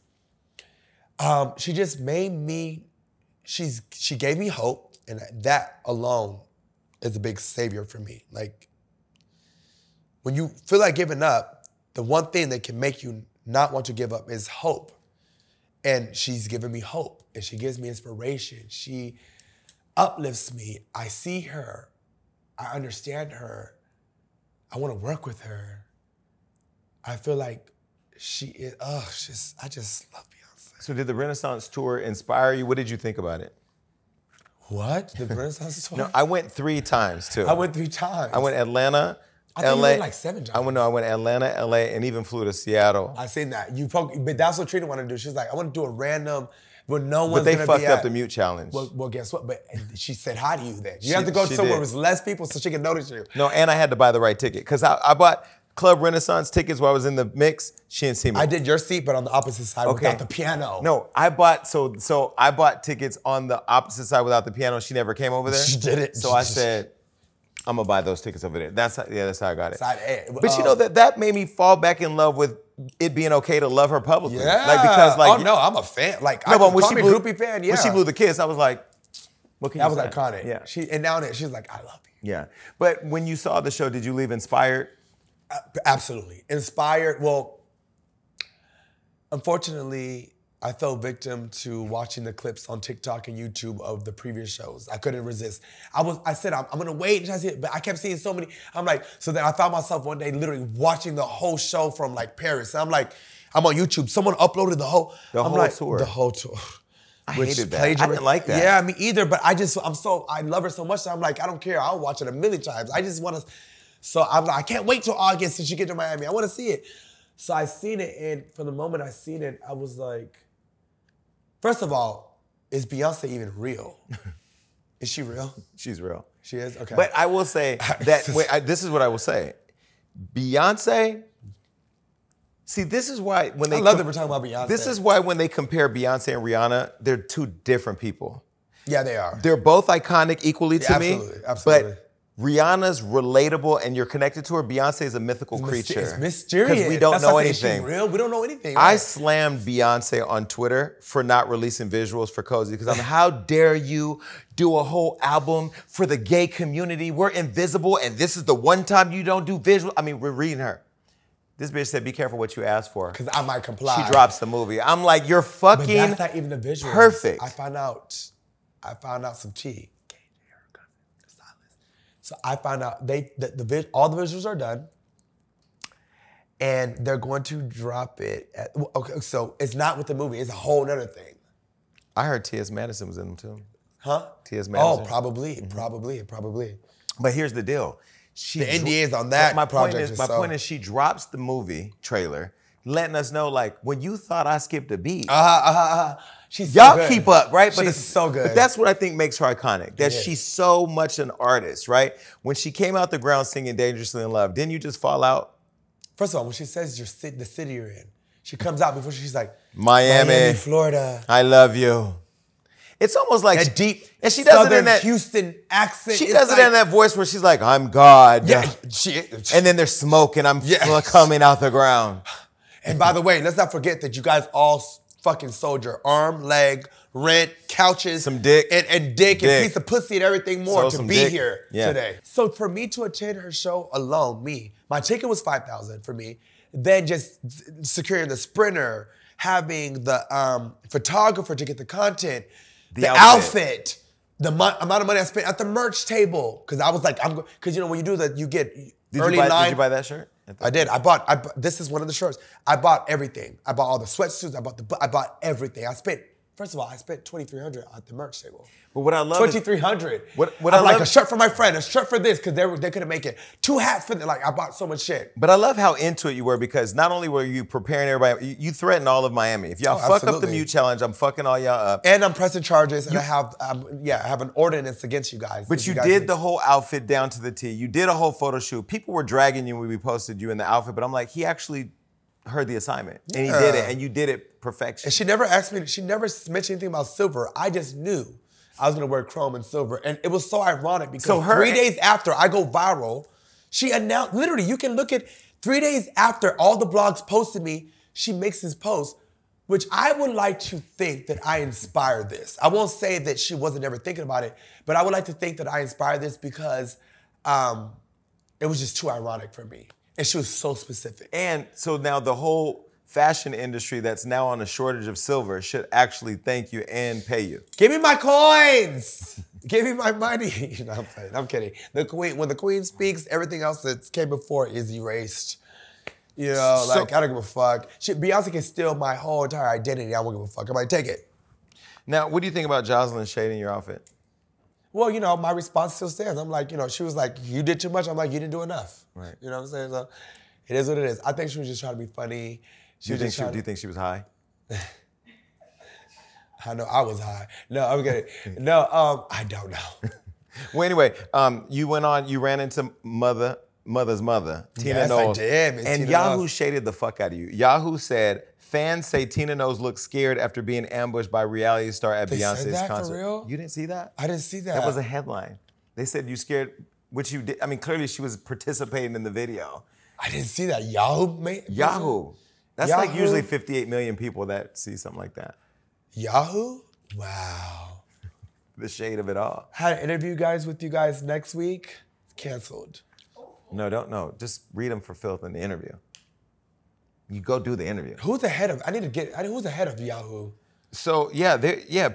She just made me, she gave me hope, and that alone is a big savior for me. Like, when you feel like giving up, the one thing that can make you not want to give up is hope. And she's given me hope, and she gives me inspiration. She uplifts me. I see her. I understand her. I want to work with her. I feel like she is, I just love Beyonce. So did the Renaissance tour inspire you? What did you think about it? What? The Renaissance tour? No, I went 3 times too. I went 3 times. I went Atlanta, I think LA. you went like 7 times. I went Atlanta, LA, and even flew to Seattle. I seen that. But that's what Trina wanted to do. She was like, I want to do a random where no one's But they gonna be fucked up at. the mute challenge. Well, guess what? But she said hi to you then. You have to go somewhere where there's less people so she can notice you. No, and I had to buy the right ticket because I bought Club Renaissance tickets while I was in the mix. She didn't see me. I did your seat, but on the opposite side without the piano. No, I bought so I bought tickets on the opposite side without the piano. She never came over there. She did it. So I said, I'm gonna buy those tickets over there. That's how I got it. Side A. But you know that made me fall back in love with it being okay to love her publicly. Yeah. Because oh no, I'm a fan. Like no, but when she blew, groupie fan, yeah. When she blew the kiss, I was like, what can you say? That was iconic. Yeah. And now she's like, I love you. Yeah. But when you saw the show, did you leave inspired? Absolutely. Inspired. Well, unfortunately, I fell victim to watching the clips on TikTok and YouTube of the previous shows. I couldn't resist. I said, I'm gonna wait until I see it, but I kept seeing so many. I'm like, so then I found myself one day literally watching the whole show from like Paris. And I'm like, I'm on YouTube. Someone uploaded the whole tour. The whole tour. I hated that. I didn't like that. Yeah, me either. But I love her so much that I'm like, I don't care. I'll watch it a million times. I just want to. So I'm like, I can't wait till August since you get to Miami. I want to see it. So I seen it, and from the moment I seen it, I was like, first of all, is Beyonce even real? Is she real? She's real. She is? Okay. But I will say that, this is what I will say. Beyonce, see, this is why when they— I love that we're talking about Beyonce. This is why when they compare Beyonce and Rihanna, they're two different people. Yeah, they are. They're both iconic equally to me. Absolutely. But Rihanna's relatable and you're connected to her. Beyonce is a mythical creature. It's mysterious. Because we don't know anything. She's real. We don't know anything. I Right? slammed Beyonce on Twitter for not releasing visuals for Cozy because how dare you do a whole album for the gay community? We're invisible and this is the one time you don't do visual. I mean, we're reading her. This bitch said, be careful what you ask for. Because I might comply. She drops the movie. I'm like, you're fucking But that's not even the visuals. perfect. I found out some tea. So I found out all the visuals are done, and they're going to drop it. Okay, so it's not with the movie; it's a whole other thing. I heard T.S. Madison was in them too. Huh? T.S. Madison. Oh, probably. But here's the deal: the NDAs on that project. My point is, she drops the movie trailer, letting us know like when you thought I skipped a beat. She's so Y'all good. keep up, right? She's so good. But that's what I think makes her iconic. That she's so much an artist, right? When she came out the ground singing "Dangerously in Love," didn't you just fall out? First of all, when she says the city you're in, she comes out before she's like, Miami, Florida. I love you. It's almost like that deep, and she does Southern it in that Houston accent. She does it in that voice where she's like, "I'm God." Yeah, and then there's smoke, and I'm coming out the ground. And by the way, let's not forget that you guys all fucking sold your arm, leg, rent, couches, some dick, and dick, and piece of pussy and everything more to be here today. So for me to attend her show alone, my ticket was $5,000 for me. Then just securing the Sprinter, having the photographer to get the content, the outfit, the amount of money I spent at the merch table. Because I was like, because you know when you do that, you get early line. Did you buy that shirt? I did. I bought. This is one of the shirts. I bought everything. I bought all the sweatsuits. I bought everything. First of all, I spent $2,300 at the merch table. But what I love $2,300. What I love, like a shirt for my friend, a shirt for this because they couldn't make it. 2 hats for like I bought so much shit. But I love how into it you were because not only were you preparing everybody, you threatened all of Miami. If y'all fuck up the mute challenge, I'm fucking all y'all up. And I'm pressing charges, and I have an ordinance against you guys. But you did the whole outfit down to the T. You did a whole photo shoot. People were dragging you when we posted you in the outfit, but I'm like, he actually heard the assignment and he did it, and you did it perfection. And she never asked me. She never mentioned anything about silver. I just knew I was gonna wear chrome and silver, and it was so ironic because 3 days after I go viral, she announced. Literally, you can look at 3 days after all the blogs posted me. She makes this post, which I would like to think that I inspired this. I won't say that she wasn't ever thinking about it, but I would like to think that I inspired this because it was just too ironic for me. And she was so specific. And so now the whole fashion industry that's now on a shortage of silver should actually thank you and pay you. Give me my coins! Give me my money. No, I'm playing. I'm kidding. When the queen speaks, everything else that came before is erased. You know, I don't give a fuck. Beyonce can steal my whole entire identity. I won't give a fuck. I might take it. Now, what do you think about Joseline shading your outfit? Well, you know, my response still stands. I'm like, you know, she was like, you did too much. I'm like, you didn't do enough. Right. You know what I'm saying? So it is what it is. I think she was just trying to be funny. Do you think she was high? I know I was high. No, I'm kidding. No, I don't know. Well, anyway, you ran into Mother's Mother, Tina Knowles. Yes, I did. And Tina Yahoo Knowles shaded the fuck out of you. Yahoo said, fans say Tina Knowles looks scared after being ambushed by reality star at Beyonce's said that concert. For real? You didn't see that? I didn't see that. That was a headline. They said you scared, which you did. I mean, clearly she was participating in the video. I didn't see that. Yahoo made Yahoo. That's like usually 58 million people that see something like that. Yahoo? Wow. The shade of it all. Had an interview with you guys next week. Canceled. No, don't know. Just read them for filth in the interview. You go do the interview. Who's the head of? Who's the head of Yahoo? So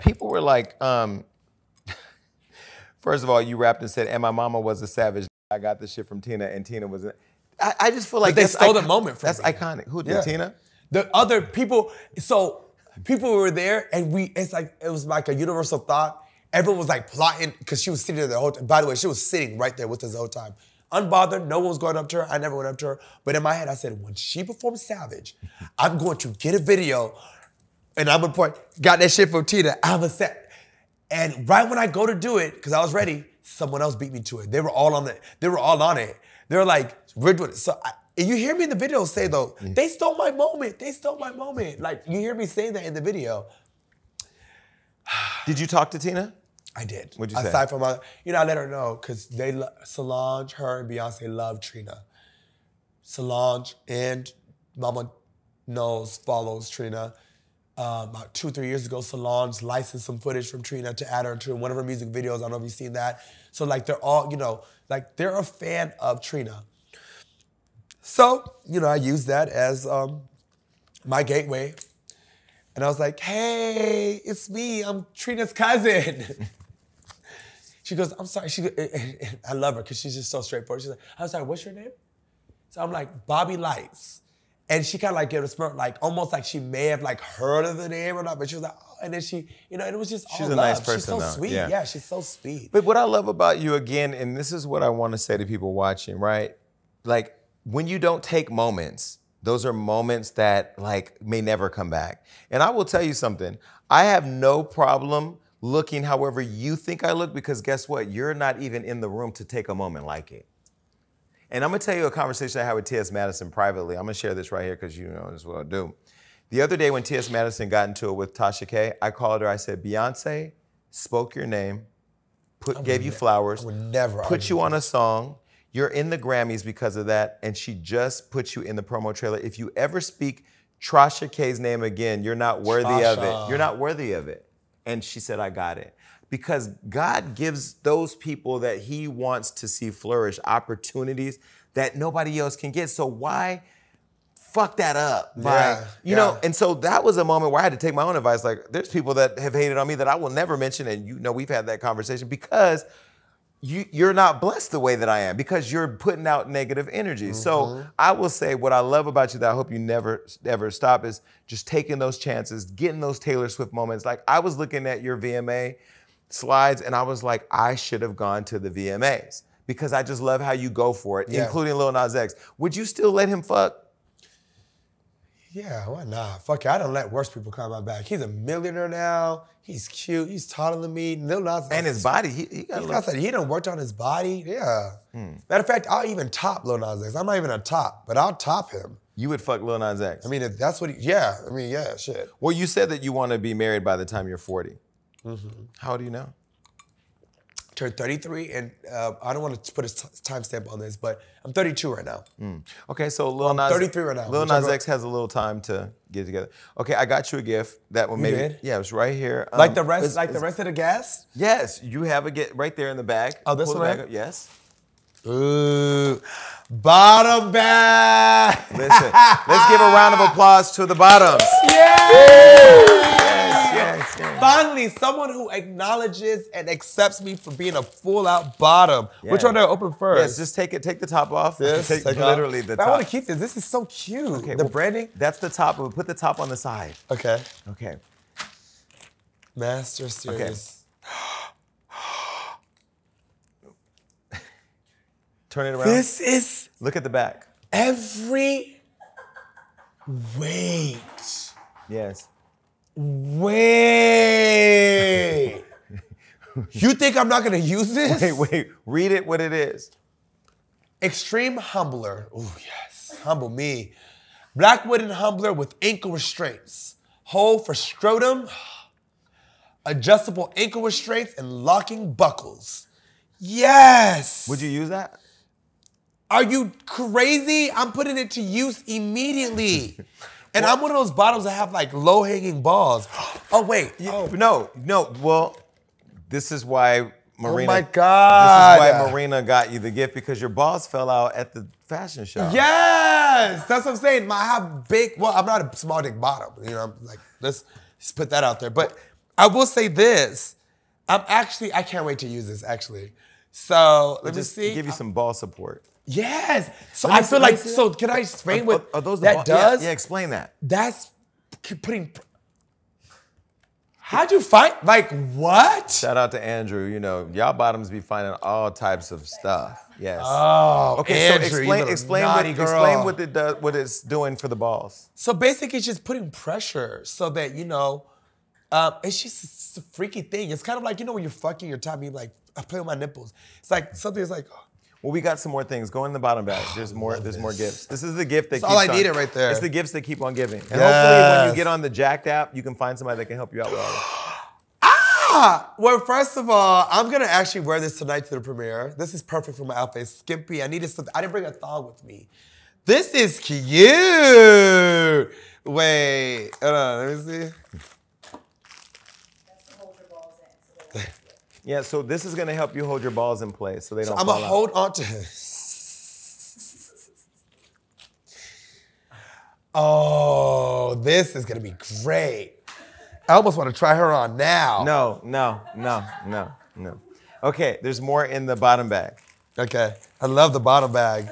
people were like, first of all, you rapped and said, "And my mama was a savage. I got this shit from Tina, and Tina was." I just feel like they stole the moment from me. That's iconic. Who did Tina? The other people. So people were there, and it was like a universal thought. Everyone was like plotting because she was sitting there the whole time. By the way, she was sitting right there with us the whole time. Unbothered, no one was going up to her. I never went up to her. But in my head, I said, when she performs Savage, I'm going to get a video and I'm going to point, got that shit from Tina, I'm a set. And right when I go to do it, because I was ready, someone else beat me to it. They were all on it. They were like, we're doing it. So you hear me in the video say, though, they stole my moment. They stole my moment. Like, you hear me saying that in the video. Did you talk to Tina? I did. What'd you say? Aside from, I let her know because Solange, her, and Beyonce love Trina. Solange and Mama follows Trina. About 2-3 years ago, Solange licensed some footage from Trina to add her into one of her music videos. I don't know if you've seen that. So like they're all, they're a fan of Trina. So, I used that as my gateway. And I was like, hey, it's me. I'm Trina's cousin. She goes, I'm sorry. I love her because she's just so straightforward. She's like, I'm sorry, what's your name? So I'm like, Bobby Lytes. And she kind of like gave a smirk, like almost like she may have like heard of the name or not, but she was like, oh, and then she, and it was just all She's a love. nice person, she's so though. sweet. Yeah, she's so sweet. But what I love about you, again, and this is what I want to say to people watching, right? Like, when you don't take moments, those are moments that like may never come back. And I will tell you something. I have no problem looking however you think I look because guess what? You're not even in the room to take a moment like it. And I'm gonna tell you a conversation I had with T.S. Madison privately. I'm gonna share this right here because this is what I do. The other day when T.S. Madison got into it with Tasha K, I called her, I said, Beyonce spoke your name, gave you flowers, put you on a song. You're in the Grammys because of that, and she just put you in the promo trailer. If you ever speak Tasha K's name again, you're not worthy of it. You're not worthy of it. And she said, I got it. Because God gives those people that he wants to see flourish opportunities that nobody else can get. So why fuck that up? And so that was a moment where I had to take my own advice. Like, there's people that have hated on me that I will never mention, and we've had that conversation because you're not blessed the way that I am because you're putting out negative energy. So I will say what I love about you that I hope you never, ever stop is just taking those chances, getting those Taylor Swift moments. Like I was looking at your VMA slides and I was like, I should have gone to the VMAs because I just love how you go for it, including Lil Nas X. Would you still let him fuck? Yeah, why not? Fuck it, I don't let worse people come my back. He's a millionaire now. He's cute. He's taller than me. Lil Nas and his body. He done worked on his body. Yeah. Matter of fact, I'll even top Lil Nas X. I'm not even a top, but I'll top him. You would fuck Lil Nas X? I mean, if that's what shit. Well, you said that you want to be married by the time you're 40. How old are you now? Turned 33, and I don't want to put a timestamp on this, but I'm 32 right now. Okay, so Lil Nas 33 right now. Lil Nas X has a little time to get together. Okay, I got you a gift that will maybe. Did? Yeah, it's right here. Like the rest of the gas? Yes, you have a gift right there in the bag. Oh, this one? Yes. Ooh, bottom bag. Listen, let's give a round of applause to the bottoms. Yes. Finally, someone who acknowledges and accepts me for being a full-out bottom. Yeah. Which one do I open first? Yes, just take the top off. Take literally the top. I want to keep this. This is so cute. Okay, the branding? That's the top. We'll put the top on the side. Okay. Okay. Master Series. Okay. Turn it around. This is... Look at the back. Wait. Yes. Wait. You think I'm not going to use this? Wait. Read it what it is. Extreme Humbler. Oh, yes. Humble me. Black wooden humbler with ankle restraints. Hole for scrotum. Adjustable ankle restraints and locking buckles. Yes. Would you use that? Are you crazy? I'm putting it to use immediately. And I'm one of those bottoms that have like low-hanging balls. Oh, wait. No. Well, this is why Marina, oh my God. this is why Marina got you the gift, because your balls fell out at the fashion show. Yes, that's what I'm saying. I have big, well, I'm not a small dick bottom. You know, I'm like, let's just put that out there. But I will say this. I can't wait to use this, actually. So, let me see. Give you some ball support. Yes. So I feel like, so can I explain what that does? Yeah, explain that. That's putting, how'd you find, like what? Shout out to Andrew. You know, y'all bottoms be finding all types of stuff. Yes. Oh, okay. Andrew, So explain what it does, what it's doing for the balls. So basically, it's just putting pressure so that, you know, it's just a freaky thing. It's kind of like, you know, when you're fucking your top, you like, I play with my nipples. It's like something is like. Oh. Well, we got some more things. Go in the bottom bag. There's more gifts. This is the gift that keeps all I needed right there. It's the gifts that keep on giving. And hopefully when you get on the Jacked app, you can find somebody that can help you out with all this. Well, first of all, I'm gonna actually wear this tonight to the premiere. This is perfect for my outfit. Skimpy. I needed something. I didn't bring a thong with me. This is cute. Wait, hold on, let me see. Yeah, so this is gonna help you hold your balls in place so they don't fall out. I'm gonna hold on to it. Oh, this is gonna be great. I almost want to try her on now. No. Okay, there's more in the bottom bag. Okay, I love the bottom bag.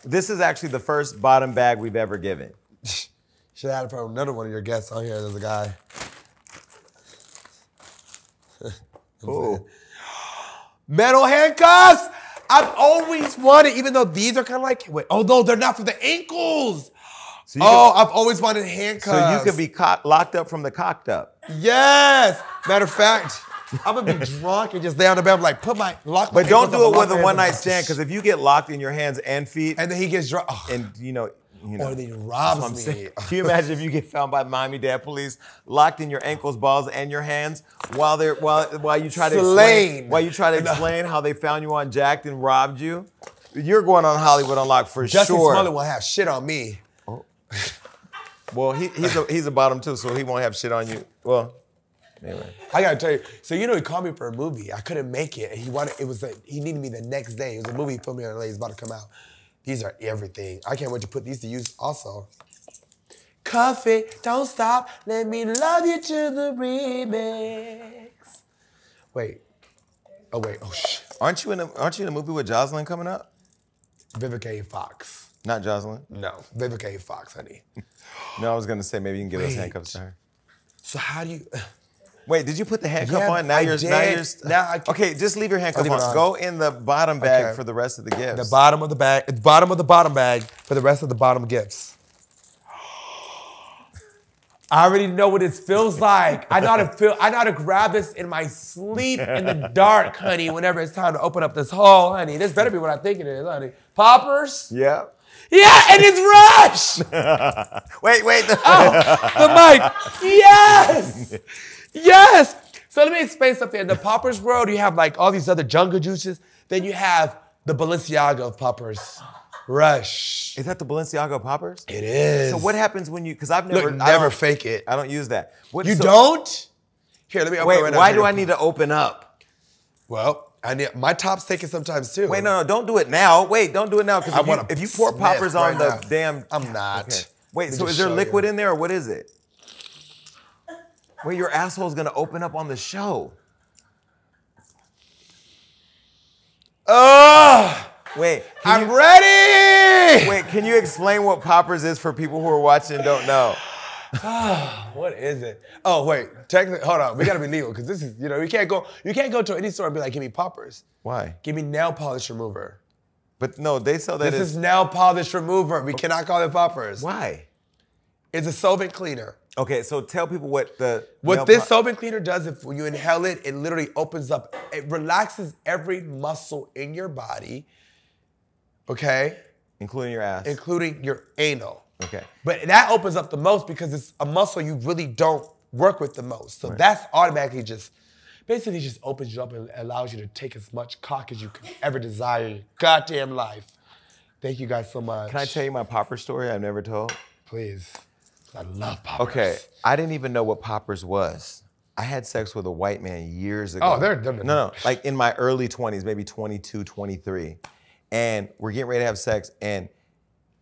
This is actually the first bottom bag we've ever given. Should have had another one of your guests on here. There's a guy. Ooh. Metal handcuffs! I've always wanted, even though these are kind of like, wait, oh no, they're not for the ankles. So I've always wanted handcuffs. So you could be locked up from the cocked up. Yes! Matter of fact, I'm gonna be drunk and just lay on the bed, I'm like, But don't do it with a one-night stand, because if you get locked in your hands and feet. And then he gets drunk. And you know. Or then he robs me. Can you imagine if you get found by Miami-Dade police, locked in your ankles, balls, and your hands, while you try to explain how they found you on Jacked and robbed you? You're going on Hollywood Unlocked for Justin sure. Smollett won't have shit on me. Oh. Well, he's a bottom too, so he won't have shit on you. Well, anyway. I gotta tell you. So you know he called me for a movie. I couldn't make it. He needed me the next day. It was a movie he filmed me in LA. It's about to come out. These are everything. I can't wait to put these to use also. Coffee, don't stop. Let me love you to the remix. Wait. Oh wait. Oh shit. Aren't you in a movie with Joseline coming up? Vivica A. Fox. Not Joseline? No. Vivica A. Fox, honey. No, I was gonna say maybe you can give those handcuffs to her. So how do you? Wait, did you put the handcuff on? Okay, just leave your handcuff on. Go in the bottom bag for the rest of the gifts. The bottom of the bag, bottom of the bottom bag for the rest of the bottom gifts. I already know what it feels like. I know how to grab this in my sleep in the dark, honey, whenever it's time to open up this hole, honey. This better be what I think it is, honey. Poppers? Yeah. Yeah, and it's Rush! Wait. The mic. Yes! Yes! So let me explain something. In the poppers world, you have like all these other jungle juices. Then you have the Balenciaga of poppers. Rush. Is that the Balenciaga poppers? It is. So what happens when you, because I've never fake it. I don't use that. You don't? Here, let me open it right now. Why do I need to open up? Well, my top's taken sometimes too. Wait, no, don't do it now. Wait, don't do it now. Because if you pour poppers on the damn. I'm not. Okay. Wait, so is there liquid in there or what is it? Wait, your asshole's gonna open up on the show. Wait, I'm ready! Wait, can you explain what poppers is for people who are watching and don't know? What is it? Oh, wait, technically, hold on, we gotta be legal, because this is, you can't go to any store and be like, give me poppers. Why? Give me nail polish remover. But no, they sell that This is nail polish remover. We cannot call it poppers. Why? It's a solvent cleaner. Okay, so tell people what this solvent cleaner does. If you inhale it, it literally opens up. It relaxes every muscle in your body. Okay? Including your ass. Including your anal. Okay. But that opens up the most because it's a muscle you really don't work with the most. So that's automatically basically just opens you up and allows you to take as much cock as you could ever desire in your goddamn life. Thank you guys so much. Can I tell you my popper story I've never told? Please. I love poppers. Okay, I didn't even know what poppers was. I had sex with a white man years ago. Oh, they're no, like in my early 20s, maybe 22, 23. And we're getting ready to have sex, and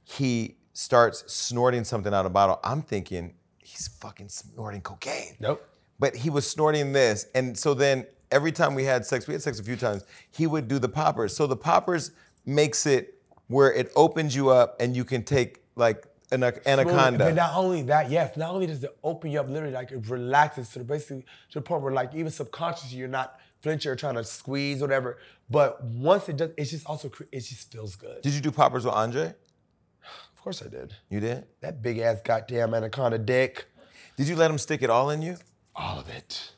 he starts snorting something out of a bottle. I'm thinking, he's fucking snorting cocaine. Nope. But he was snorting this. And so then every time we had sex a few times, he would do the poppers. So the poppers makes it where it opens you up and you can take like an anaconda. But not only that, not only does it open you up, literally, like it relaxes to basically to the point where like even subconsciously you're not flinching or trying to squeeze, whatever. But once it does, it just feels good. Did you do poppers with Andre? Of course I did. You did? That big ass goddamn anaconda dick. Did you let him stick it all in you? All of it.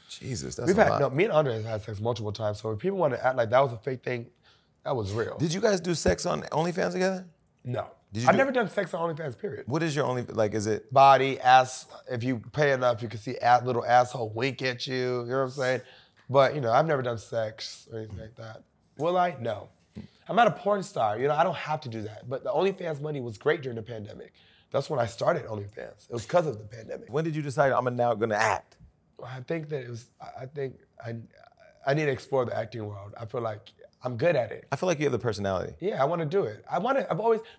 Jesus, that's a lot. No, me and Andre have had sex multiple times, so if people want to act like that was a fake thing, that was real. Did you guys do sex on OnlyFans together? No. I've never done sex on OnlyFans, period. What is your like, is it? Body, ass, if you pay enough, you can see little asshole wink at you, you know what I'm saying? But, I've never done sex or anything like that. Will I? No. I'm not a porn star, I don't have to do that. But the OnlyFans money was great during the pandemic. That's when I started OnlyFans. It was because of the pandemic. When did you decide I'm now gonna act? I think that I need to explore the acting world. I feel like I'm good at it. I feel like you have the personality. Yeah, I want to do it.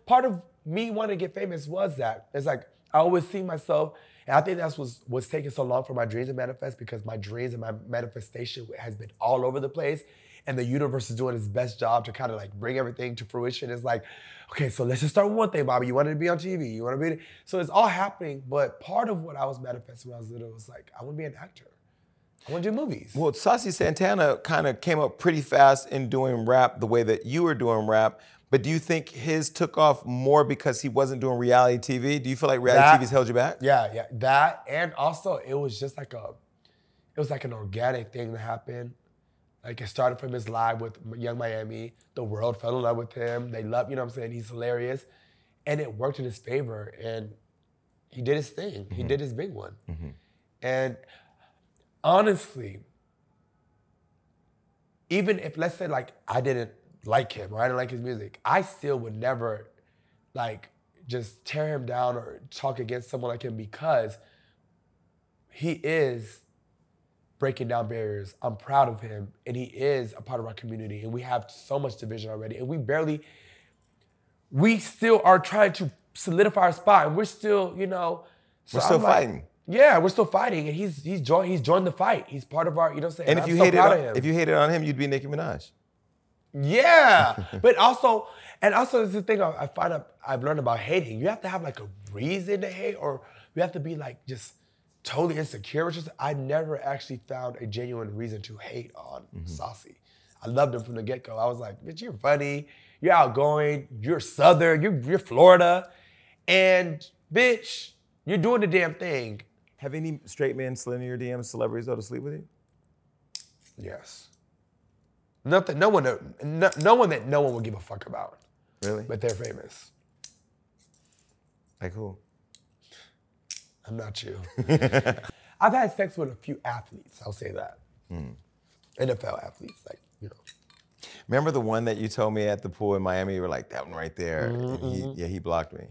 Part of me wanting to get famous was that. It's like, I always see myself, and I think that's what's taking so long for my dreams to manifest, because my dreams and my manifestation has been all over the place, and the universe is doing its best job to kind of like bring everything to fruition. It's like, okay, so let's just start with one thing, Bobby. You wanted to be on TV. You want to be, so it's all happening, but part of what I was manifesting when I was little was like, I want to be an actor. I want to do movies. Well, Saucy Santana kind of came up pretty fast in doing rap the way that you were doing rap, but do you think his took off more because he wasn't doing reality TV? Do you feel like reality TV's held you back? Yeah, that, and also it was just like an organic thing that happened. Like, it started from his live with Young Miami. The world fell in love with him. They love, you know what I'm saying? He's hilarious. And it worked in his favor, and he did his thing. He did his big one. And honestly, even if, let's say, like, I didn't like him or I didn't like his music, I still would never, like, just tear him down or talk against someone like him, because he is breaking down barriers. I'm proud of him, and he is a part of our community, and we have so much division already, and we still are trying to solidify our spot, and we're still, we're still fighting. Yeah, we're still fighting, and he's joined the fight. He's part of our, you know what I'm saying? And if you hated on him, you'd be Nicki Minaj. Yeah, but also it's the thing I've learned about hating. You have to have like a reason to hate, or you have to be like just totally insecure. I never actually found a genuine reason to hate on Saucy. I loved him from the get-go. I was like, bitch, you're funny, you're outgoing, you're Southern, you're Florida, and bitch, you're doing the damn thing. Have any straight men slid in your DMs, celebrities, though, to sleep with you? Yes. No one that no one would give a fuck about. Really? But they're famous. Like who? I'm not you. I've had sex with a few athletes, I'll say that. NFL athletes, like, Remember the one that you told me at the pool in Miami? You were like, that one right there. And he blocked me.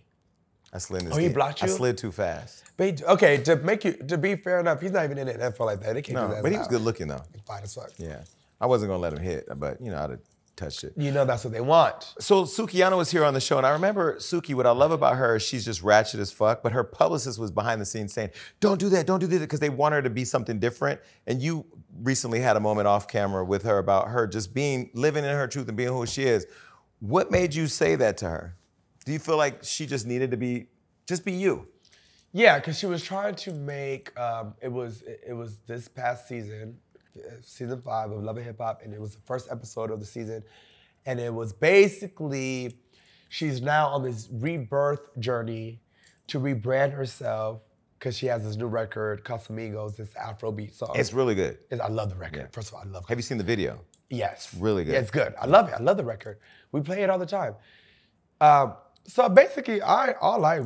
I slid in his he blocked you? I slid too fast. But okay, to be fair enough, he's not even in the NFL like that. They can't do that. But he was good looking though. He's fine as fuck. Yeah. I wasn't gonna let him hit, but I'd have touched it. That's what they want. So Sukiyana was here on the show, and I remember Suki, what I love about her is she's just ratchet as fuck, but her publicist was behind the scenes saying, don't do that, because they want her to be something different. And you recently had a moment off camera with her about her just living in her truth and being who she is. What made you say that to her? Do you feel like she just needed to be you? Yeah, because she was trying to make, it was this past season 5 of Love and Hip Hop, and it was the first episode of the season. And it was basically, she's now on this rebirth journey to rebrand herself, because she has this new record, Casamigos, this Afrobeat song. It's really good. I love the record. Yeah. First of all, I love it. Have you seen the video? Yes. It's really good. Yeah, it's good. I love it. I love the record. We play it all the time. So basically, all I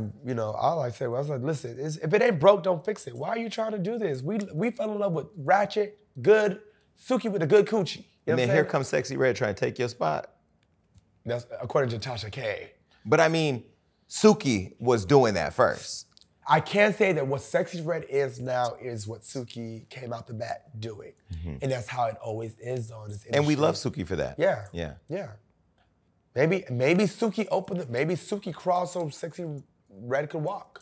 said was, I was like, listen, if it ain't broke, don't fix it. Why are you trying to do this? We fell in love with ratchet, good, Suki with a good coochie. And then here comes Sexy Red trying to take your spot. That's according to Tasha K. But I mean, Suki was doing that first. I can say that what Sexy Red is now is what Suki came out the bat doing. And that's how it always is on this industry. And we love Suki for that. Yeah. Yeah. Yeah. Maybe Suki opened it. Maybe Suki crawled so Sexy Red could walk.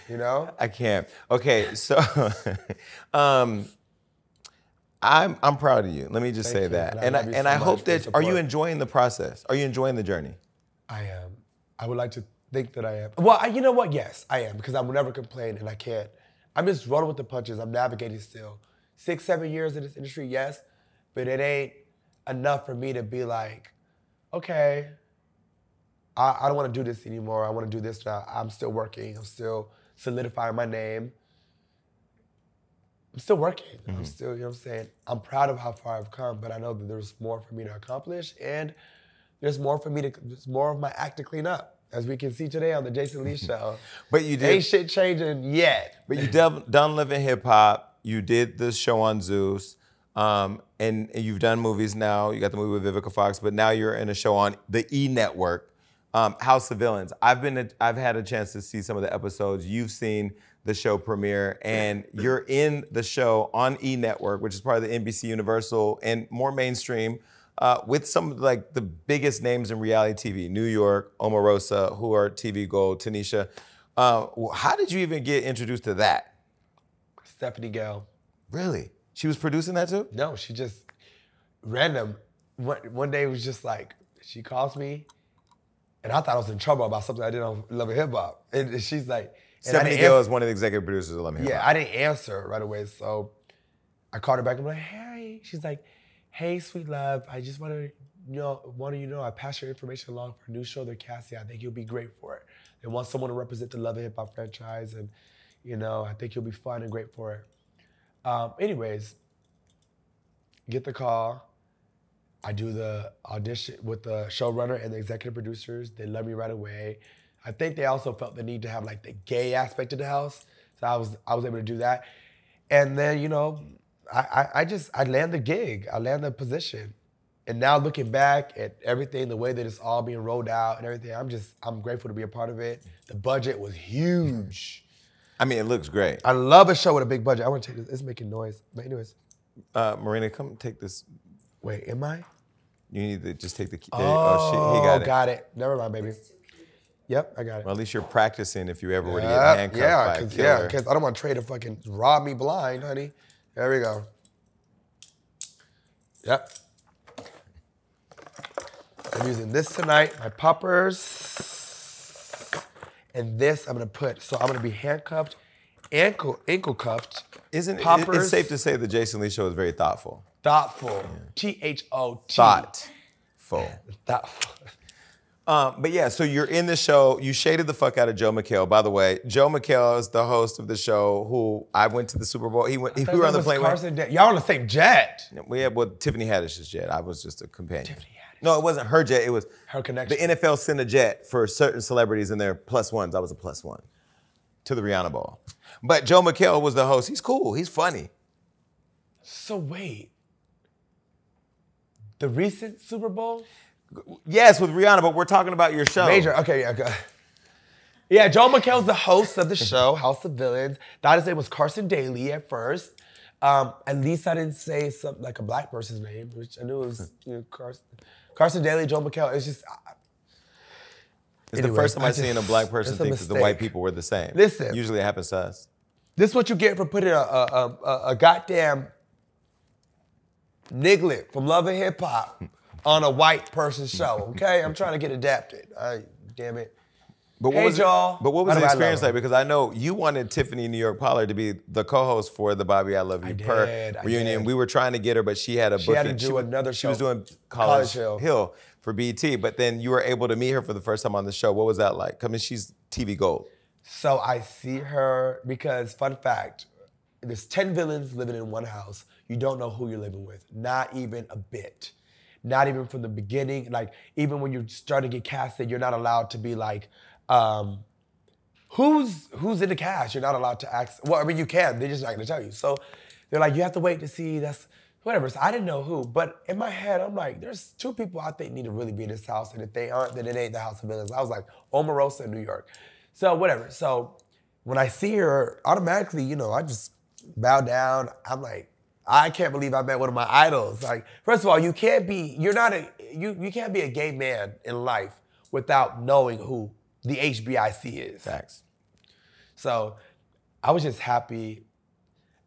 You know? I can't. Okay, so I'm proud of you. Let me just say you. that. And I love you so I much hope for that the are you support. enjoying the process? Are you enjoying the journey? I am. I would like to think that I am. Well, you know what? Yes, I am, because I will never complain, and I can't. I'm just rolling with the punches. I'm navigating still. 6, 7 years in this industry, yes, but it ain't enough for me to be like, okay, I don't want to do this anymore. I want to do this now. I'm still working. I'm still solidifying my name. I'm still working. I'm still, you know what I'm saying? I'm proud of how far I've come, but I know that there's more for me to accomplish, and there's more of my act to clean up, as we can see today on the Jason Lee show. But you did. Ain't shit changing yet. But you done Living Hip Hop. You did the show on Zeus, and you've done movies now. You got the movie with Vivica Fox, but now you're in a show on the E Network, House of Villains. I've had a chance to see some of the episodes. You've seen the show premiere, and you're in the show on E Network, which is part of the NBC Universal and more mainstream, with some of like the biggest names in reality TV: New York, Omarosa, who are TV Gold, Tanisha. How did you even get introduced to that? Stephanie Gale. Really? She was producing that too? No, she just random. One day it was just like, she calls me, and I thought I was in trouble about something I did on Love and Hip Hop. And she's like, Stephanie Gale is one of the executive producers of Love and Hip Hop. Yeah, I didn't answer right away, so I called her back. I'm like, hey. She's like, hey, sweet love. I just want you to know I passed your information along for a new show they're casting. I think you'll be great for it. They want someone to represent the Love and Hip Hop franchise, and I think you'll be fun and great for it. Anyways, get the call. I do the audition with the showrunner and the executive producers. They love me right away. I think they also felt the need to have like the gay aspect of the house. So I was able to do that. And then, I land the gig. I land the position. And now looking back at everything, the way that it's all being rolled out and everything, I'm grateful to be a part of it. The budget was huge. I mean, it looks great. I love a show with a big budget. I want to take this. It's making noise. But anyways. Marina, come take this. Wait, am I? You need to just take the key. Oh, shit, he got it. Never mind, baby. Yep, I got it. Well, at least you're practicing if you ever were to get handcuffed by a killer. Yeah, because I don't want Trey to fucking rob me blind, honey. There we go. Yep. I'm using this tonight, my poppers. And this I'm gonna put, so I'm gonna be handcuffed, ankle cuffed. Isn't poppers. It's safe to say the Jason Lee show is very thoughtful. Thoughtful. T-H-O-T. Thoughtful. Thoughtful. But yeah, so you're in the show. You shaded the fuck out of Joe McHale. By the way, Joe McHale is the host of the show who I went to the Super Bowl. We were on the plane with. Y'all on the same jet. We had Tiffany Haddish's jet. I was just a companion. Tiffany Haddish. No, it wasn't her jet. It was her connection. The NFL sent a jet for certain celebrities and their plus ones. I was a plus one to the Rihanna Ball. But Joe McHale was the host. He's cool. He's funny. So wait. The recent Super Bowl? Yes, with Rihanna, but we're talking about your show. Major, okay, yeah. Yeah, Joe McHale's the host of the show, House of Villains. Thought his name was Carson Daly at first. At least I didn't say something like a black person's name, which I knew it was Carson Daly, Joe McHale. It's just... It's the first time I've seen a black person think that the white people were the same. Listen. Usually it happens to us. This is what you get for putting a goddamn niglet from Love and Hip Hop on a white person's show, okay? I'm trying to get adapted. Damn it. But what was the experience like? Because I know you wanted Tiffany New York Pollard to be the co-host for the Bobby I Love You Perk reunion. We were trying to get her, but she had a booking. She had to do another show. She was doing College Hill for BET, but then you were able to meet her for the first time on the show. What was that like? I mean, she's TV gold. So I see her because, fun fact, there's 10 villains living in one house. You don't know who you're living with, not even a bit. Not even from the beginning. Like, even when you start to get casted, you're not allowed to be like, who's in the cast? You're not allowed to ask. Well, I mean, you can. They're just not going to tell you. So they're like, you have to wait to see. That's whatever. So I didn't know who. But in my head, I'm like, there's 2 people I think need to really be in this house. And if they aren't, then it ain't the House of Villains. I was like, Omarosa in New York. So whatever. So when I see her, automatically, you know, I just bow down. I'm like, I can't believe I met one of my idols. Like, first of all, you can't be a gay man in life without knowing who the HBIC is. Facts. So I was just happy.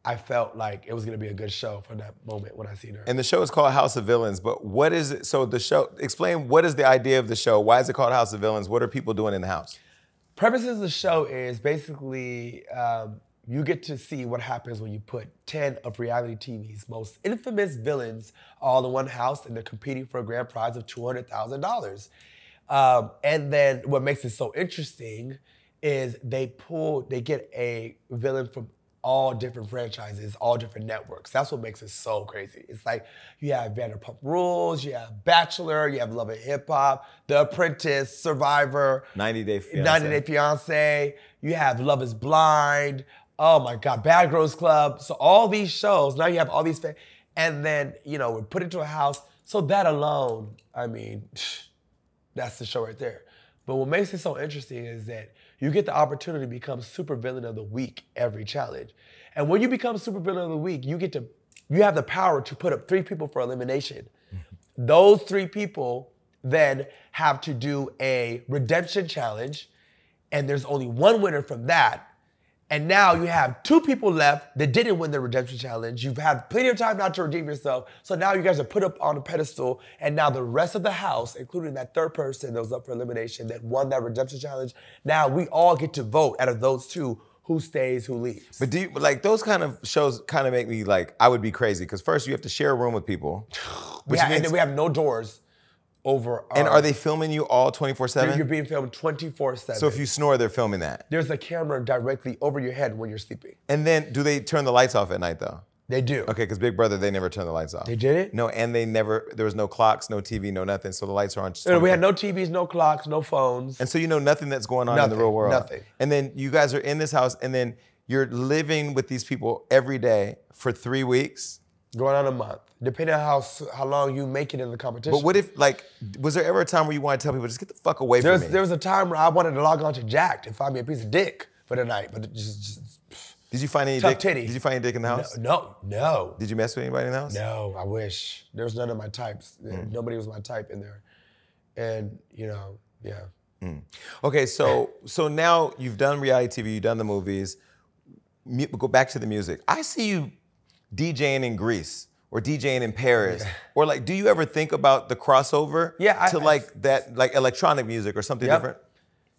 I felt like it was gonna be a good show for that moment when I seen her. And the show is called House of Villains, but what is it? So the show, explain what is the idea of the show? Why is it called House of Villains? What are people doing in the house? Purpose of the show is basically you get to see what happens when you put 10 of reality TV's most infamous villains all in one house and they're competing for a grand prize of $200,000. And then what makes it so interesting is they get a villain from all different franchises, all different networks. That's what makes it so crazy. It's like you have Vanderpump Rules, you have Bachelor, you have Love and Hip Hop, The Apprentice, Survivor, 90 Day Fiancé. 90 Day Fiancé. You have Love is Blind. Oh my God, Bad Girls Club. So all these shows, now you have all these, and then, you know, we're put into a house. So that alone, I mean, that's the show right there. But what makes it so interesting is that you get the opportunity to become super villain of the week every challenge. And when you become super villain of the week, you have the power to put up 3 people for elimination. Those 3 people then have to do a redemption challenge, and there's only one winner from that. And now you have 2 people left that didn't win the redemption challenge. You've had plenty of time now to redeem yourself. So now you guys are put up on a pedestal, and now the rest of the house, including that 3rd person that was up for elimination that won that redemption challenge, now we all get to vote out of those 2 who stays, who leaves. But do you, like, those kind of shows kind of make me like, I would be crazy, because first you have to share a room with people. And then we have no doors over And are they filming you all 24/7? You're being filmed 24/7. So if you snore, they're filming that. There's a camera directly over your head when you're sleeping. And then, do they turn the lights off at night, though? They do. Okay, because Big Brother, they never turn the lights off. They did it? No, and there was no clocks, no TV, no nothing, so the lights are on. We had no TVs, no clocks, no phones. And so you know nothing that's going on in the real world. Nothing. And then you guys are in this house, and then you're living with these people every day for 3 weeks. Going on a month, depending on how long you make it in the competition. But what if, like, was there ever a time where you wanted to tell people, just get the fuck away from me? There was a time where I wanted to log on to Jack and find me a piece of dick for the night, but it just Did you find any tough dick? titty. Did you find any dick in the house? No. Did you mess with anybody in the house? No, I wish. There was none of my types. Nobody was my type in there. And, you know, yeah. Okay, so now you've done reality TV, you've done the movies. Go back to the music. I see you DJing in Greece or DJing in Paris, or like, do you ever think about the crossover to electronic music or something different?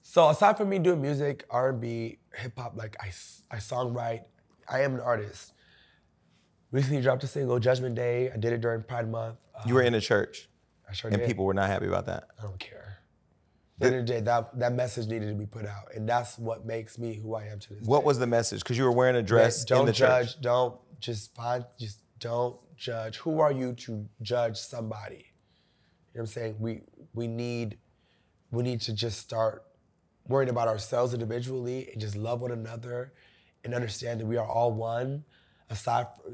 So aside from me doing music, R&B, hip hop, like I songwrite, I am an artist. Recently dropped a single, Judgment Day. I did it during Pride Month. You were in a church. I sure and did. People were not happy about that. I don't care. At the end of the day, that message needed to be put out, and that's what makes me who I am to this day. What was the message? Because you were wearing a dress in the church. Don't judge. Who are you to judge somebody? You know what I'm saying? We need to just start worrying about ourselves individually and just love one another and understand that we are all one,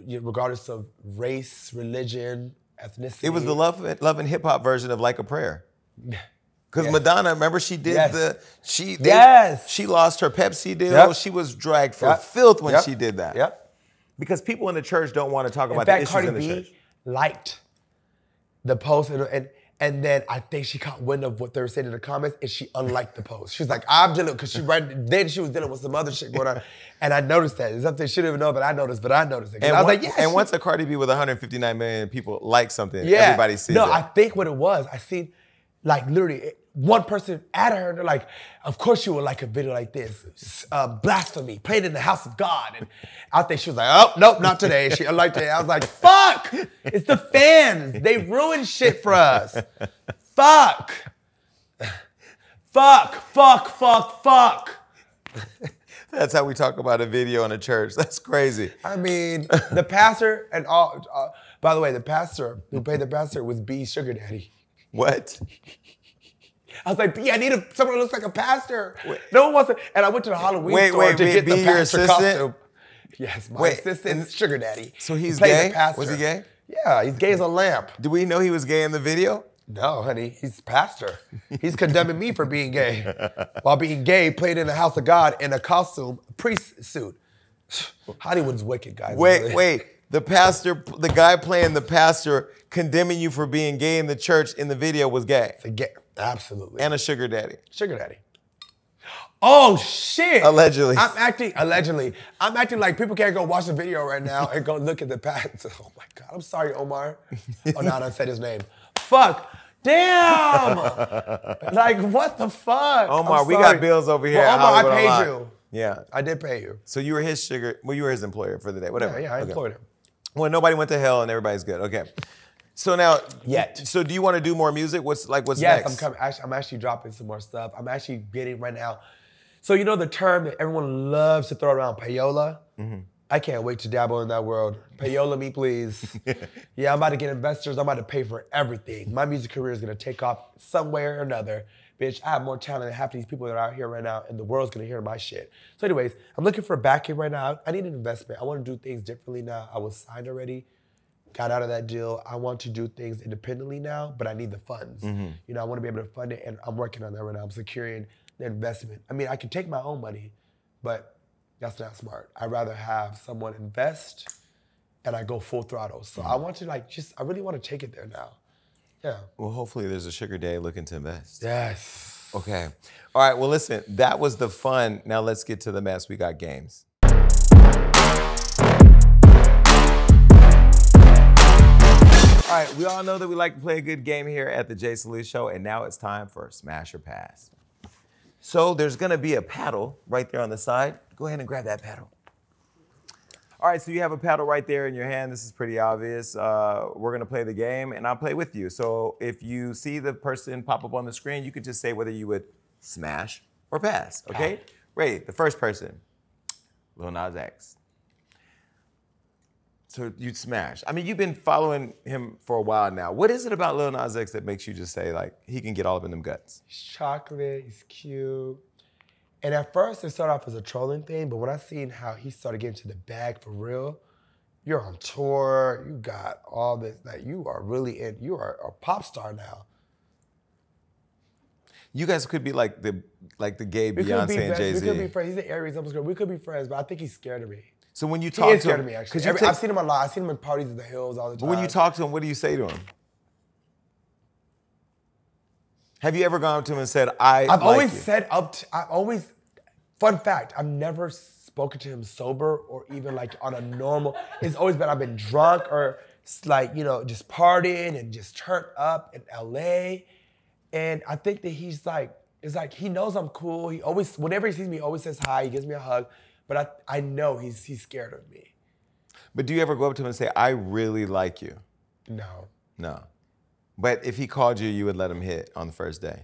regardless of race, religion, ethnicity. It was the love and hip hop version of Like a Prayer. Because Madonna, remember she did she lost her Pepsi deal. Yep. She was dragged for filth when she did that. Yep. Because people in the church don't want to talk about the issues in the church. Cardi B liked the post and then I think she caught wind of what they were saying in the comments and she unliked the post. She was like, I'm dealing, because then she was dealing with some other shit going on. And I noticed that. It's something she didn't even know, but I noticed it. And I was like, yes. And once a Cardi B with 159 million people like something, everybody sees it. No, I think what it was, I seen, like, literally, one person added her, and they're like, of course you would like a video like this. Blasphemy, played in the house of God. And I think she was like, oh, nope, not today. She unliked it. I was like, fuck! It's the fans. They ruin shit for us. Fuck. Fuck. That's how we talk about a video in a church. That's crazy. I mean, the pastor and all, by the way, the pastor who paid the pastor was B's sugar daddy. What? I was like, B, I need someone who looks like a pastor. Wait. No one wants to, and I went to the Halloween store to get the pastor costume. Yes, my assistant, sugar daddy. So he's gay? Was he gay? Yeah, he's gay as a lamp. Do we know he was gay in the video? No, honey, he's pastor. He's condemning me for being gay. While being gay, played in the house of God in a costume, priest suit. Hollywood's wicked, guys. Wait. The guy playing the pastor, condemning you for being gay in the church in the video was gay. Absolutely. And a sugar daddy. Sugar daddy. Oh, shit. Allegedly. I'm acting like people can't go watch the video right now and go look at the pastor. Oh, my God. I'm sorry, Omar. Oh, no, I done said his name. Fuck. Damn. Like, what the fuck? Omar, we got bills over here. Well, Omar, I paid you. Yeah. I did pay you. So you were his you were his employer for the day, whatever. Yeah, I employed him. Well, nobody went to hell and everybody's good. Okay. So now, so do you want to do more music? What's next? Yes, I'm coming. I'm actually dropping some more stuff. I'm actually getting right now. So you know the term that everyone loves to throw around, payola? Mm-hmm. I can't wait to dabble in that world. Payola me, please. Yeah, I'm about to get investors. I'm about to pay for everything. My music career is going to take off some way or another. Bitch, I have more talent than half of these people that are out here right now, and the world's going to hear my shit. So anyways, I'm looking for backing right now. I need an investment. I want to do things differently now. I was signed already. Got out of that deal. I want to do things independently now, but I need the funds. Mm-hmm. You know, I want to be able to fund it, and I'm working on that right now. I'm securing the investment. I mean, I can take my own money, but that's not smart. I'd rather have someone invest, and I go full throttle. So I want to I really want to take it there now. Yeah. Well, hopefully there's a sugar daddy looking to invest. Yes. Okay. All right, well, listen, that was the fun. Now let's get to the mess. We got games. All right, we all know that we like to play a good game here at the Jay Salute Show, and now it's time for Smash or Pass. So there's gonna be a paddle right there on the side. Go ahead and grab that paddle. All right, so you have a paddle right there in your hand. This is pretty obvious. We're gonna play the game, and I'll play with you. So if you see the person pop up on the screen, you could just say whether you would smash or pass, okay? Ready, the first person, Lil Nas X. So you'd smash. I mean, you've been following him for a while now. What is it about Lil Nas X that makes you just say, like, he can get all up in them guts? He's chocolate, he's cute. And at first, it started off as a trolling thing, but when I seen how he started getting to the bag for real, you're on tour, you got all this, like, you are a pop star now. You guys could be like the gay Beyonce and Jay-Z. We could be friends. He's an Aries. We could be friends, but I think he's scared of me. So when you talk to him, he is scared of me, actually. I've seen him a lot. I've seen him in parties at the Hills all the time. But when you talk to him, what do you say to him? Have you ever gone up to him and said, I've always, fun fact, I've never spoken to him sober or even like on a normal, it's always been I've been drunk or like, you know, just partying and just turned up in LA. And I think that he's like, it's like he knows I'm cool. He always, whenever he sees me, he always says hi, he gives me a hug. But I know he's scared of me. But do you ever go up to him and say, I really like you? No. No. But if he called you, you would let him hit on the first day?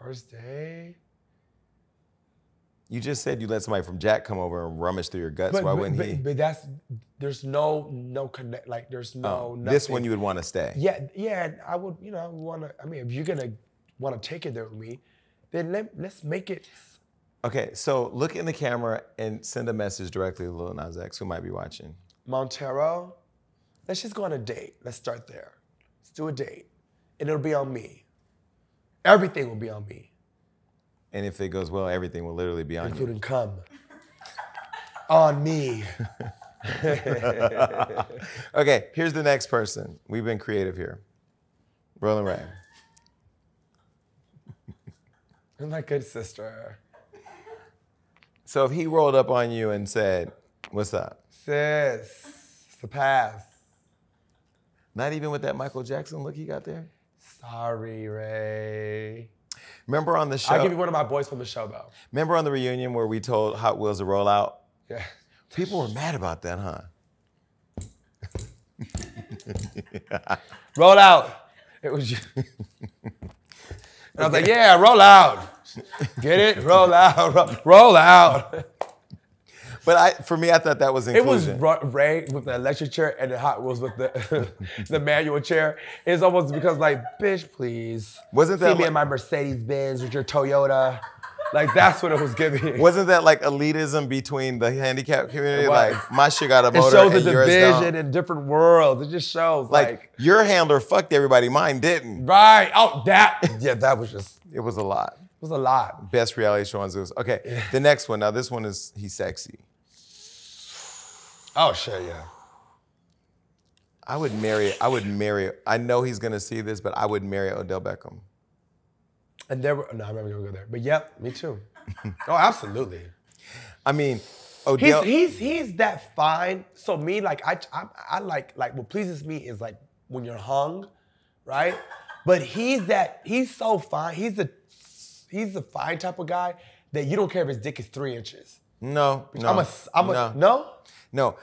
First day? You just said you let somebody from Jack come over and rummage through your guts. Why wouldn't he? But there's no connect, like there's no nothing. This one you would want to stay? Yeah, I would, you know, want to, I mean, if you're going to want to take it there with me, then let's make it. Okay, so look in the camera and send a message directly to Lil Nas X, who might be watching. Montero, let's just go on a date. Let's start there. Let's do a date. And it'll be on me. Everything will be on me. And if it goes well, everything will literally be on you. Including cum. On me. Okay, here's the next person. We've been creative here. Rolling Ray. My good sister. So if he rolled up on you and said, what's up? Sis, it's the pass. Not even with that Michael Jackson look he got there? Sorry, Ray. Remember on the show? I'll give you one of my boys from the show, though. Remember on the reunion where we told Hot Wheels to roll out? Yeah. People were mad about that, huh? Roll out. It was you. And I was like, yeah, roll out. Get it? Roll out. Roll out. But for me, I thought that was inclusion. It was Ray with the electric chair and the Hot Wheels with the the manual chair. It's almost because like, bitch, please. Wasn't that see me in my Mercedes Benz with your Toyota? Like, that's what it was giving. Wasn't that like elitism between the handicapped community? It was. Like, my shit got a motor It shows a and yours division don't. in different worlds. It just shows Like, your handler fucked everybody, mine didn't. right. Oh, that was just, It was a lot. it was a lot. Best reality show on Zeus. Okay, the next one. Now, this one is, he's sexy. Oh, shit, yeah. I would marry, I know he's gonna see this, but I would marry Odell Beckham. And there were, no, I'm never gonna go there. But yep, me too. Oh, absolutely. I mean, Odell. He's that fine. So me, like, I like what pleases me is like when you're hung, right? But he's so fine. He's the fine type of guy that you don't care if his dick is 3 inches. No. No.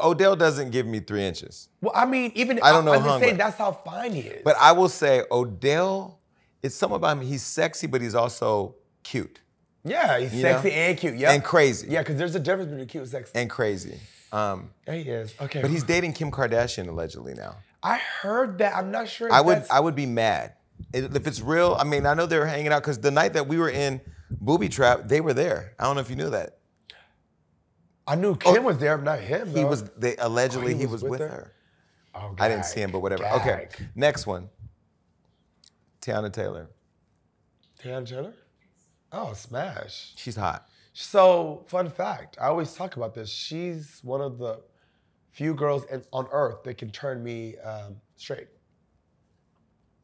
Odell doesn't give me 3 inches. Well, I mean, even I don't know I'm just hung, saying but- that's how fine he is. But I will say, Odell, it's something about him. He's sexy, but he's also cute. Yeah, he's sexy and cute. Yeah, And crazy. Yeah, because there's a difference between cute and sexy. And crazy. Yeah, he is. Okay. But he's dating Kim Kardashian allegedly now. I heard that. I'm not sure. If I would be mad if it's real. I mean, I know they were hanging out because the night that we were in Booby Trap, they were there. I don't know if you knew that. I knew Kim was there, but not him. He though. was. Allegedly he was with her. Oh, I didn't see him, but whatever. Gag. Okay, next one. Tiana Taylor. Tiana Taylor? Oh, smash. She's hot. So, fun fact, I always talk about this. She's one of the few girls on earth that can turn me straight.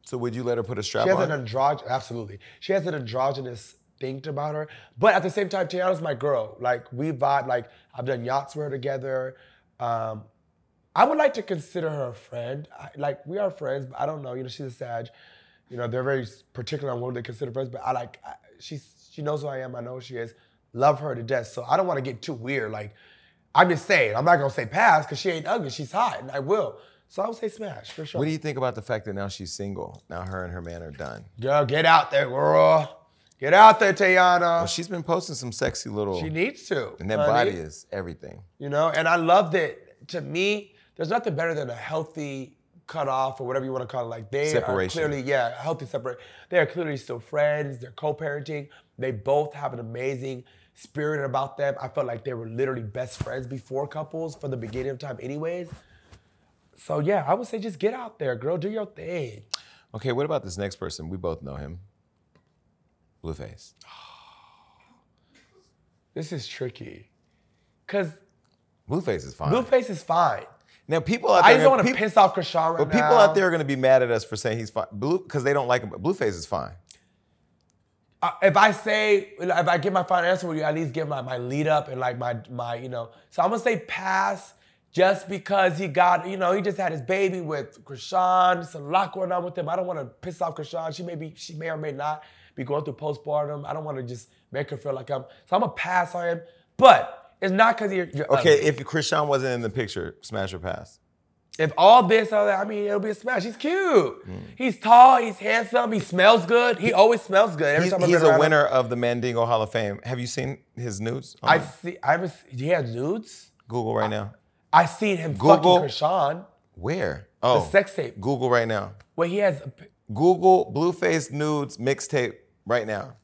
So would you let her put a strap She has on? absolutely. She has an androgynous thing about her. But at the same time, Tiana's my girl. Like, we vibe, like, I've done yachts with her together. I would like to consider her a friend. We are friends, but I don't know. You know, she's a Sag. You know, they're very particular on what they consider friends, but she knows who I am. I know who she is. Love her to death. So I don't want to get too weird. Like, I'm just saying, I'm not going to say pass because she ain't ugly. She's hot, and I will. So I would say smash, for sure. What do you think about the fact that now she's single? Now her and her man are done. Girl, get out there, girl. Get out there, Tiana. Well, she's been posting some sexy little... She needs to. And that body is everything. You know, and I love that, to me, there's nothing better than a healthy cutoff or whatever you want to call it. Like, they Separation. are clearly, a healthy separation. They are clearly still friends. They're co-parenting. They both have an amazing spirit about them. I felt like they were literally best friends before couples from the beginning of time anyways. So yeah, I would say just get out there, girl. Do your thing. Okay, what about this next person? We both know him. Blueface. This is tricky. Because Blueface is fine. Blueface is fine. Now, people out there... I just don't want to piss off Krishan right now. But people out there are going to be mad at us for saying he's fine. Because they don't like him. But Blueface is fine. If I give my final answer, will you at least give my lead up and like my you know. So I'm going to say pass just because he got, you know, he just had his baby with Krishan. There's a lot going on with him. I don't want to piss off Krishan. She may or may not be going through postpartum. I don't want to just make her feel like so I'm going to pass on him. But it's not because you're Okay, ugly. if Krishan wasn't in the picture, smash or pass? If all this, all that, I mean, it'll be a smash. He's cute. He's tall. He's handsome. He smells good. He always smells good. Every time I've He's been a around him. winner of the Mandingo Hall of Fame. Have you seen his nudes? He has nudes? Google right now. I seen him Google. fucking Krishan. Where? The Oh, sex tape. Google right now. Where he has Google Blueface nudes mixtape right now.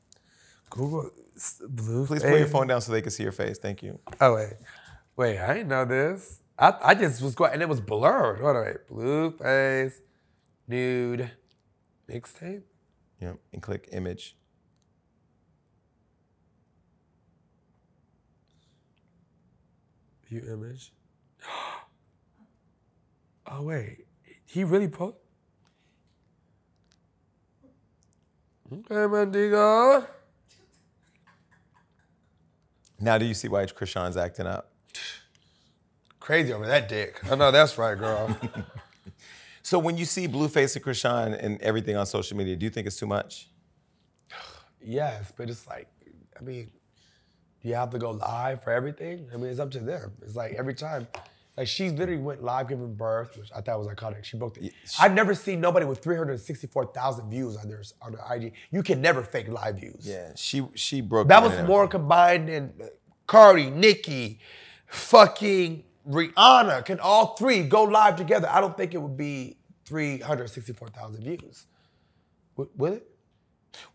Google Blueface. Please put your phone down so they can see your face. Thank you. Oh wait, I didn't know this. I just was going and it was blurred. Hold on, wait. Blueface nude mixtape. Yep. And click image. View image. Oh wait, he really posted. Okay, Mandingo. Now, do you see why Krishan's acting up? Crazy over that dick. I know that's right, girl. So when you see Blueface and Krishan and everything on social media, do you think it's too much? Yes, but it's like, I mean, you have to go live for everything. I mean, it's up to them. It's like every time. Like she literally went live giving birth, which I thought was iconic. She broke the. I've never seen nobody with 364,000 views on their IG. You can never fake live views. Yeah, she broke. That was more combined than Cardi, Nicki, fucking Rihanna. Can all three go live together? I don't think it would be 364,000 views. Will it?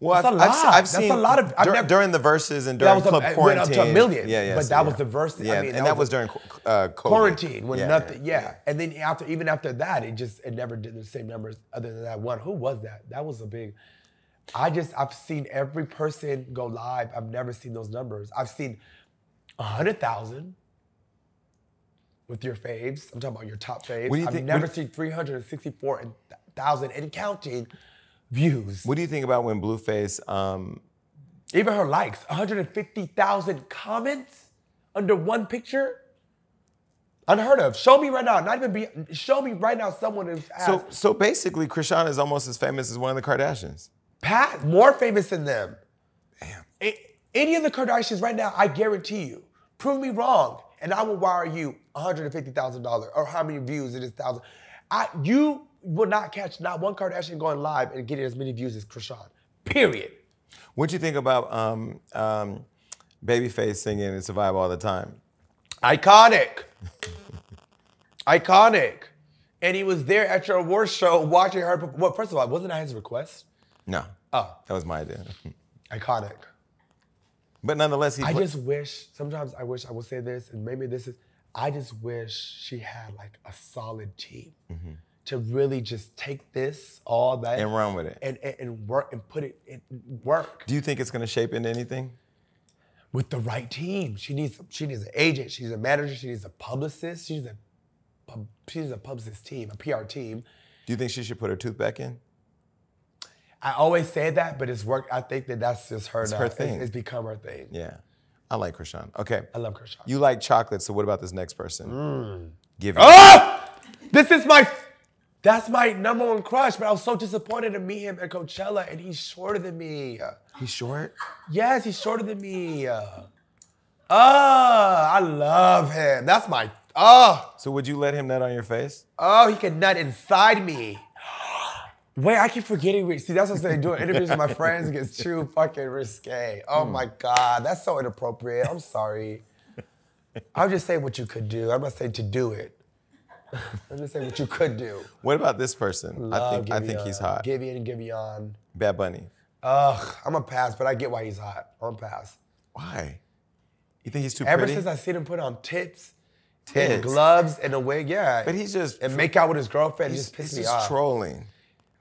Well, I've seen a lot of during the verses and during Club Quarantine. Went up to 1 million. Yeah, but that was the verse. Yeah, and that was during COVID. Quarantine when nothing. Yeah. And then even after that, it never did the same numbers other than that one. Who was that? That was a big. I've seen every person go live. I've never seen those numbers. I've seen 100,000 with your faves. I'm talking about your top faves. I've never seen 364,000 and counting views. What do you think about when Blueface, even her likes, 150,000 comments under one picture? Unheard of. Show me right now. Show me right now someone who's asked. So basically, Chrisean is almost as famous as one of the Kardashians. Pat, more famous than them. Damn. Any of the Kardashians right now, I guarantee you, prove me wrong, and I will wire you $150,000 or how many views it is, 1,000. You will not catch not one Kardashian going live and getting as many views as Chrisean. Period. What'd you think about Babyface singing "It's a Vibe All the Time"? Iconic. Iconic. And he was there at your awards show watching her. Well, first of all, wasn't that his request? No. Oh. That was my idea. Iconic. But nonetheless, I just wish, sometimes I wish I would say this, and maybe this is, I just wish she had like a solid team to really just take this, all that. And run with it. And work and put it in work. Do you think it's going to shape into anything? With the right team. She needs an agent, she needs a manager, she needs a publicist, she needs a publicist team, a PR team. Do you think she should put her tooth back in? I always say that, but it's work. I think that's just her. It's her thing. It's become her thing. Yeah. I like Chrisean. Okay. I love Chrisean. You like chocolate, so what about this next person? Give That's my number one crush, but I was so disappointed to meet him at Coachella, and he's shorter than me. He's short? Yes, he's shorter than me. I love him. That's my, So would you let him nut on your face? He can nut inside me. Wait, I keep forgetting. See, that's what I'm saying. Doing interviews with my friends gets too fucking risque. Oh my God, that's so inappropriate. I'm sorry. I'll just say what you could do. I'm not saying to do it. I'm just saying what you could do. What about this person? I think he's hot. Giveon. Bad Bunny. I'm gonna pass, but I get why he's hot. I'm gonna pass. Why? You think he's too Ever pretty? since I seen him put on tits, and gloves, and a wig, yeah. But he's just... And make out with his girlfriend, he just pissed me off. He's just trolling.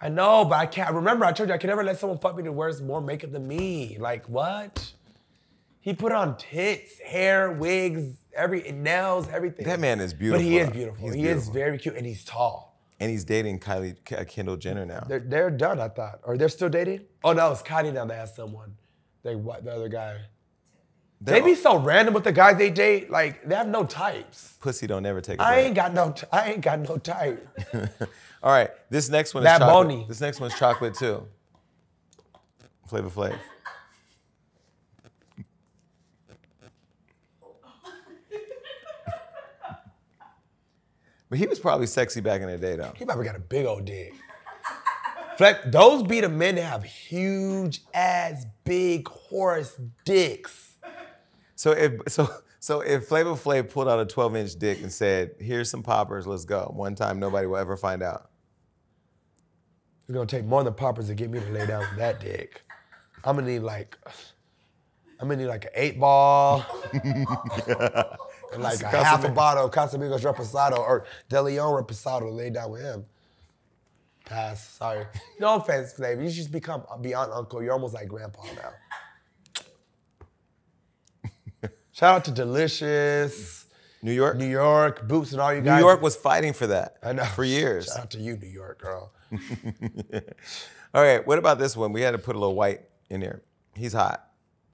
I know, but I can't. Remember, I told you I can never let someone fuck me that wears more makeup than me. Like, what? He put on tits, hair, wigs, nails, everything. That man is beautiful. But he is beautiful. He is very cute, and he's tall. And he's dating Kendall Jenner now. They're done, I thought. Or they're still dating? Oh, no, it's Kylie now that has someone. The other guy. They be so random with the guys they date. Like, they have no types. Pussy don't ever take a I ain't got no type. All right, this next one is chocolate. Bony. This next one's chocolate too. Flavor Flav. But he was probably sexy back in the day, though. He probably got a big old dick. Those be the men that have huge ass, big horse dicks. So if Flavor Flav pulled out a 12-inch dick and said, "Here's some poppers, let's go," one time nobody will ever find out. It's gonna take more than poppers to get me to lay down with that dick. I'm gonna need like an 8-ball. And like a half a bottle of Casamigos Reposado or De Leon Reposado to lay down with him. Pass, sorry. No offense, Flavor. You just become beyond uncle. You're almost like grandpa now. Shout out to Delicious. New York, Boots and all you guys. New York was fighting for that. I know. For years. Shout out to you, New York, girl. All right, what about this one? We had to put a little white in there. He's hot.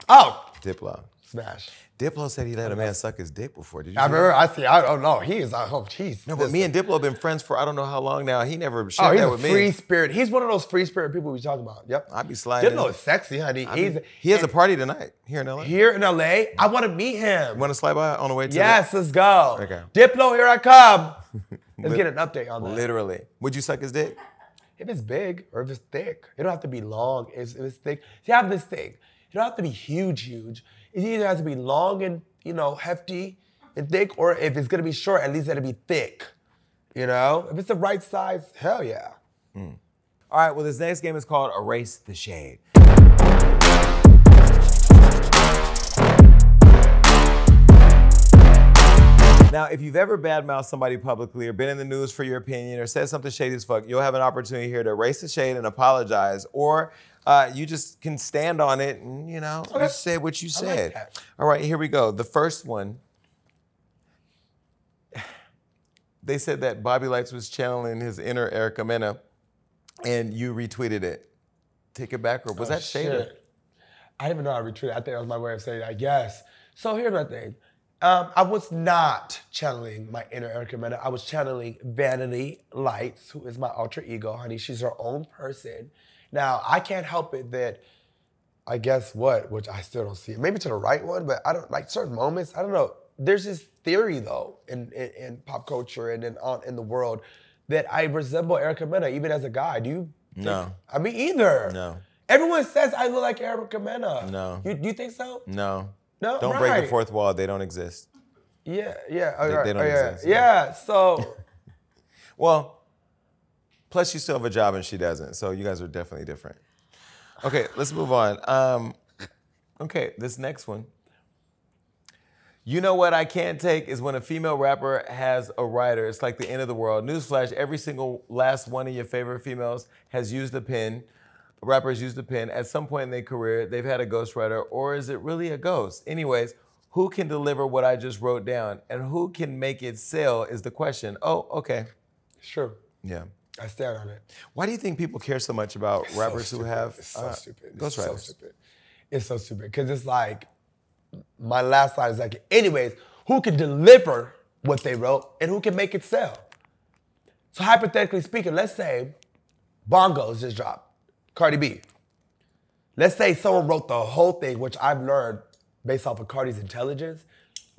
Oh! Diplo. Smash. Diplo said he let a man suck his dick before. Did you? I remember. I don't know. He is. I hope he's. No, but me and Diplo have been friends for I don't know how long now. He never shared that with me. He's a free spirit. He's one of those free spirit people we talking about. Yep. I'd be sliding. Diplo is sexy, honey. He has a party tonight here in LA. Here in LA, I want to meet him. You want to slide by on the way to? Yes, let's go. Okay. Diplo, here I come. Let's get an update on that. Literally. Would you suck his dick? If it's big or if it's thick, it don't have to be long. If it's thick, see, I have this thing. It don't have to be huge. It either has to be long and, hefty and thick, or if it's gonna be short, at least it'll be thick. If it's the right size, hell yeah. All right, well, this next game is called Erase the Shade. Now, if you've ever badmouthed somebody publicly or been in the news for your opinion or said something shady as fuck, you'll have an opportunity here to erase the shade and apologize, or you just can stand on it and, you know, just say what you said. Like that. All right, here we go. The first one. They said that Bobby Lytes was channeling his inner Erica Mena, and you retweeted it. Take it back, or was that shade? I didn't even know I retweeted. I think that was my way of saying that. Yes. So here's my thing. I was not channeling my inner Erica Mena. I was channeling Vanity Lytes, who is my alter ego, honey. She's her own person. Now, I can't help it that I guess what, which I still don't see it. Maybe to the right one, but I don't, like certain moments, I don't know. There's this theory though in pop culture and in the world that I resemble Erica Mena, even as a guy. Do you? No. I mean, either. No. Everyone says I look like Erica Mena. No. You think so? No. No. Don't break the fourth wall. They don't exist. Yeah. They don't exist. Yeah. So. Well, plus you still have a job and she doesn't. So you guys are definitely different. Okay, let's move on. Okay, this next one. You know what I can't take is when a female rapper has a writer. It's like the end of the world. Newsflash, every single last one of your favorite females has used a pen. Rappers used a pen. At some point in their career, they've had a ghostwriter, or is it really a ghost? Anyways, who can deliver what I just wrote down? And who can make it sell is the question. Oh, okay. Sure. Yeah. I stand on it. Why do you think people care so much about rappers who have ghostwriters? It's so stupid. It's so stupid. Because it's like, my last line is like, anyways, who can deliver what they wrote and who can make it sell? So hypothetically speaking, let's say Bongos just dropped, Cardi B. Let's say someone wrote the whole thing, which I've learned based off of Cardi's intelligence,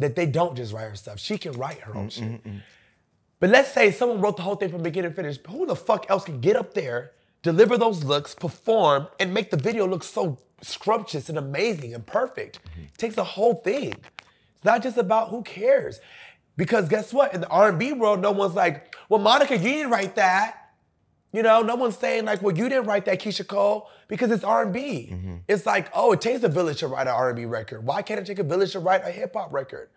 that they don't just write her stuff. She can write her own shit. But let's say someone wrote the whole thing from beginning to finish. Who the fuck else can get up there, deliver those looks, perform, and make the video look so scrumptious and amazing and perfect? It takes a whole thing. It's not just about who cares. Because guess what? In the R&B world, no one's like, well, Monica, you didn't write that. You know, no one's saying like, well, you didn't write that, Keisha Cole, because it's R&B. It's like, oh, it takes a village to write an R&B record. Why can't it take a village to write a hip hop record?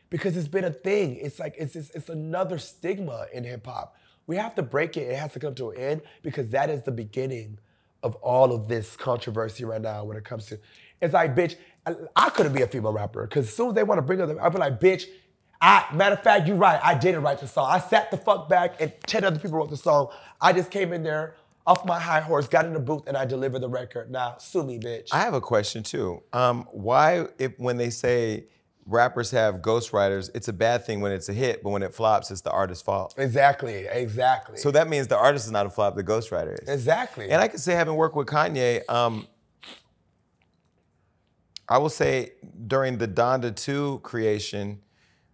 Because it's been a thing. It's like, it's another stigma in hip hop. We have to break it. It has to come to an end because that is the beginning of all of this controversy right now when it comes to, it's like, bitch, I couldn't be a female rapper because as soon as they want to bring up, I'll be like, bitch, matter of fact, you're right, I didn't write the song. I sat the fuck back and 10 other people wrote the song. I just came in there off my high horse, got in the booth, and I delivered the record. Now, sue me, bitch. I have a question too. Why, when they say rappers have ghostwriters, it's a bad thing when it's a hit, but when it flops, it's the artist's fault? Exactly. So that means the artist is not a flop, the ghostwriter is. Exactly. And I can say, having worked with Kanye, I will say during the Donda 2 creation,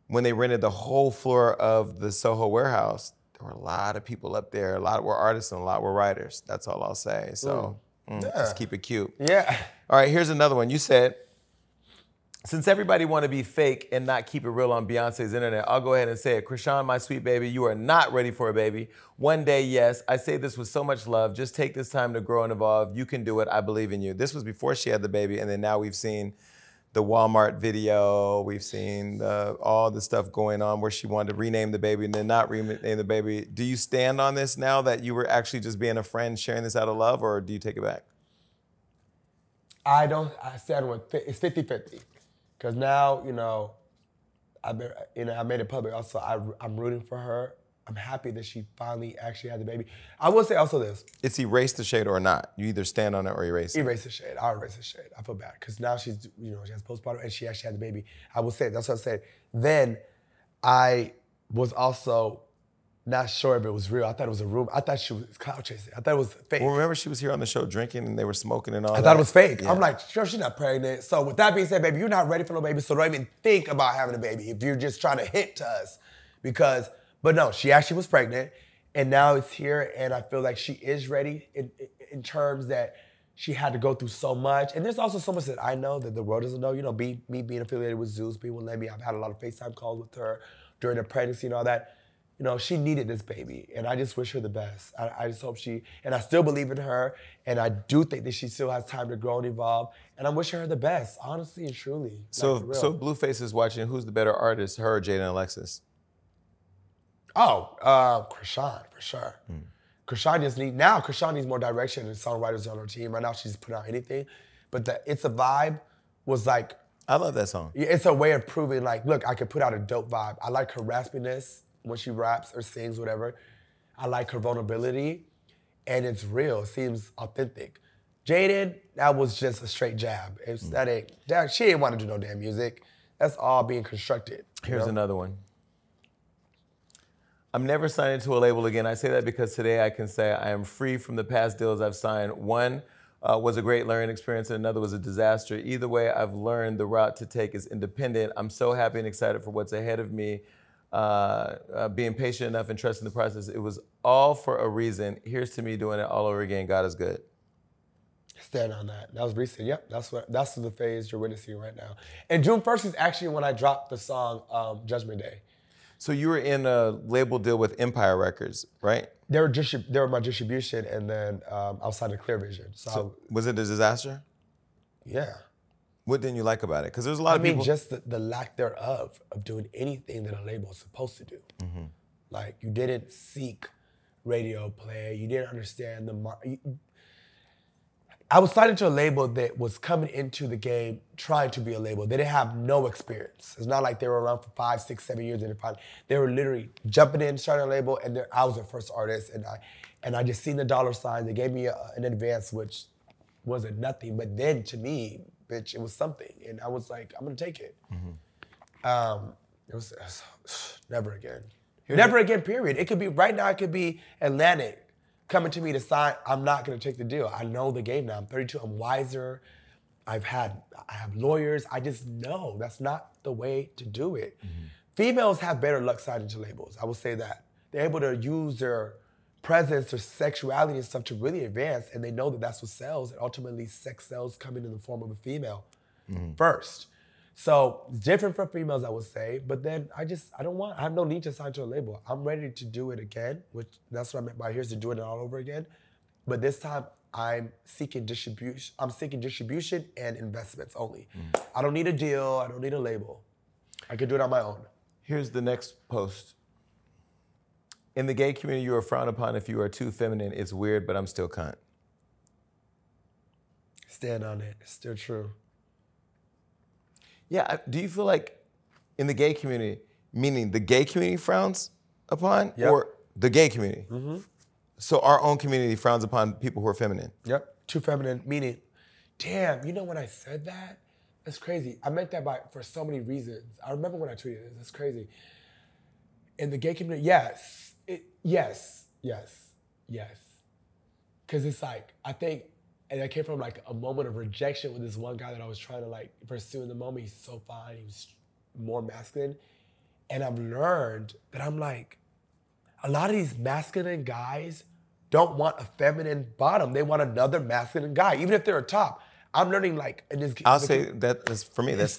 when they rented the whole floor of the Soho warehouse, there were a lot of people up there. A lot were artists and a lot were writers. That's all I'll say. So just keep it cute. Yeah. All right, here's another one. You said, since everybody want to be fake and not keep it real on Beyonce's internet, I'll go ahead and say it. Krishan, my sweet baby, you are not ready for a baby. One day, yes. I say this with so much love. Just take this time to grow and evolve. You can do it. I believe in you. This was before she had the baby, and then now we've seen the Walmart video. We've seen all the stuff going on where she wanted to rename the baby and then not rename the baby. Do you stand on this now that you were actually just being a friend sharing this out of love, or do you take it back? I stand with, it's 50-50. Because now, I made it public also. I'm rooting for her. I'm happy that she finally actually had the baby. I will say also this. It's erase the shade or not. You either stand on it or erase it. Erase the shade. I'll erase the shade. I feel bad. Because now she's, she has postpartum and she actually had the baby. I will say, that's what I said. Then I was also not sure if it was real. I thought it was a rumor. I thought she was cloud chasing. I thought it was fake. Well, remember she was here on the show drinking and they were smoking and all that? I thought it was fake. Yeah. I'm like, sure, she's not pregnant. So with that being said, baby, you're not ready for no baby, so don't even think about having a baby if you're just trying to hint to us. But no, she actually was pregnant and now it's here and I feel like she is ready in terms that she had to go through so much. And there's also so much that I know that the world doesn't know. Me being affiliated with Zeus, people let me, I've had a lot of FaceTime calls with her during the pregnancy and all that. She needed this baby, and I just wish her the best. I just hope and I still believe in her, and I do think that she still has time to grow and evolve, and I'm wishing her the best, honestly and truly. So Blueface is watching, who's the better artist, her or Jada and Alexis? Krishan, for sure. Krishan needs more direction and songwriters on her team. Right now, she's putting out anything. But the It's a Vibe was like... I love that song. It's a way of proving, like, look, I could put out a dope vibe. I like her raspiness when she raps or sings, whatever. I like her vulnerability, and it's real. It seems authentic. Jaden, that was just a straight jab. She didn't want to do no damn music. That's all being constructed. Here's another one. I'm never signing to a label again. I say that because today I can say I am free from the past deals I've signed. One was a great learning experience and another was a disaster. Either way, I've learned the route to take is independent. I'm so happy and excited for what's ahead of me. Being patient enough and trusting the process. It was all for a reason. Here's to me doing it all over again. God is good. Stand on that. That was recent. Yep, that's the phase you're witnessing right now. And June 1st is actually when I dropped the song Judgment Day. So you were in a label deal with Empire Records, right? They were my distribution, and then outside of Clear Vision. So was it a disaster? Yeah. What didn't you like about it? Because there's a lot of people... just the lack thereof of doing anything that a label is supposed to do. Mm-hmm. Like, you didn't seek radio play. You didn't understand the... I was signed into a label that was coming into the game trying to be a label. They didn't have no experience. It's not like they were around for 5, 6, 7 years and they were literally jumping in, starting a label, and I was their first artist, and I just seen the dollar sign. They gave me an advance, which wasn't nothing, but then to me, bitch, it was something, and I was like, I'm gonna take it. Mm-hmm. It was never again. Never again, period. It could be, right now it could be Atlantic coming to me to sign. I'm not gonna take the deal. I know the game now. I'm 32, I'm wiser. I have lawyers. I just know that's not the way to do it. Mm-hmm. Females have better luck signing to labels, I will say that. They're able to use their presence, their sexuality and stuff to really advance, and they know that that's what sells, and ultimately sex sells coming in the form of a female first. So it's different for females, I would say, but then I have no need to sign to a label. I'm ready to do it again, which that's what I meant by here's to do it all over again. But this time I'm seeking distribution. I'm seeking distribution and investments only. I don't need a deal, I don't need a label. I can do it on my own. Here's the next post. In the gay community, you are frowned upon if you are too feminine. It's weird, but I'm still cunt. Stand on it, it's still true. Yeah, do you feel like in the gay community, meaning the gay community frowns upon, or the gay community? Mm-hmm. So our own community frowns upon people who are feminine? Yep, too feminine, meaning, damn, you know when I said that? That's crazy. I meant that for so many reasons. I remember when I tweeted this, that's crazy. In the gay community, yes. Because it's like, I think, and I came from like a moment of rejection with this one guy that I was trying to like pursue in the moment. He's so fine, he was more masculine. And I've learned that I'm like, a lot of these masculine guys don't want a feminine bottom. They want another masculine guy, even if they're a top. I'm learning like, in this, I'll say that is, for me, that's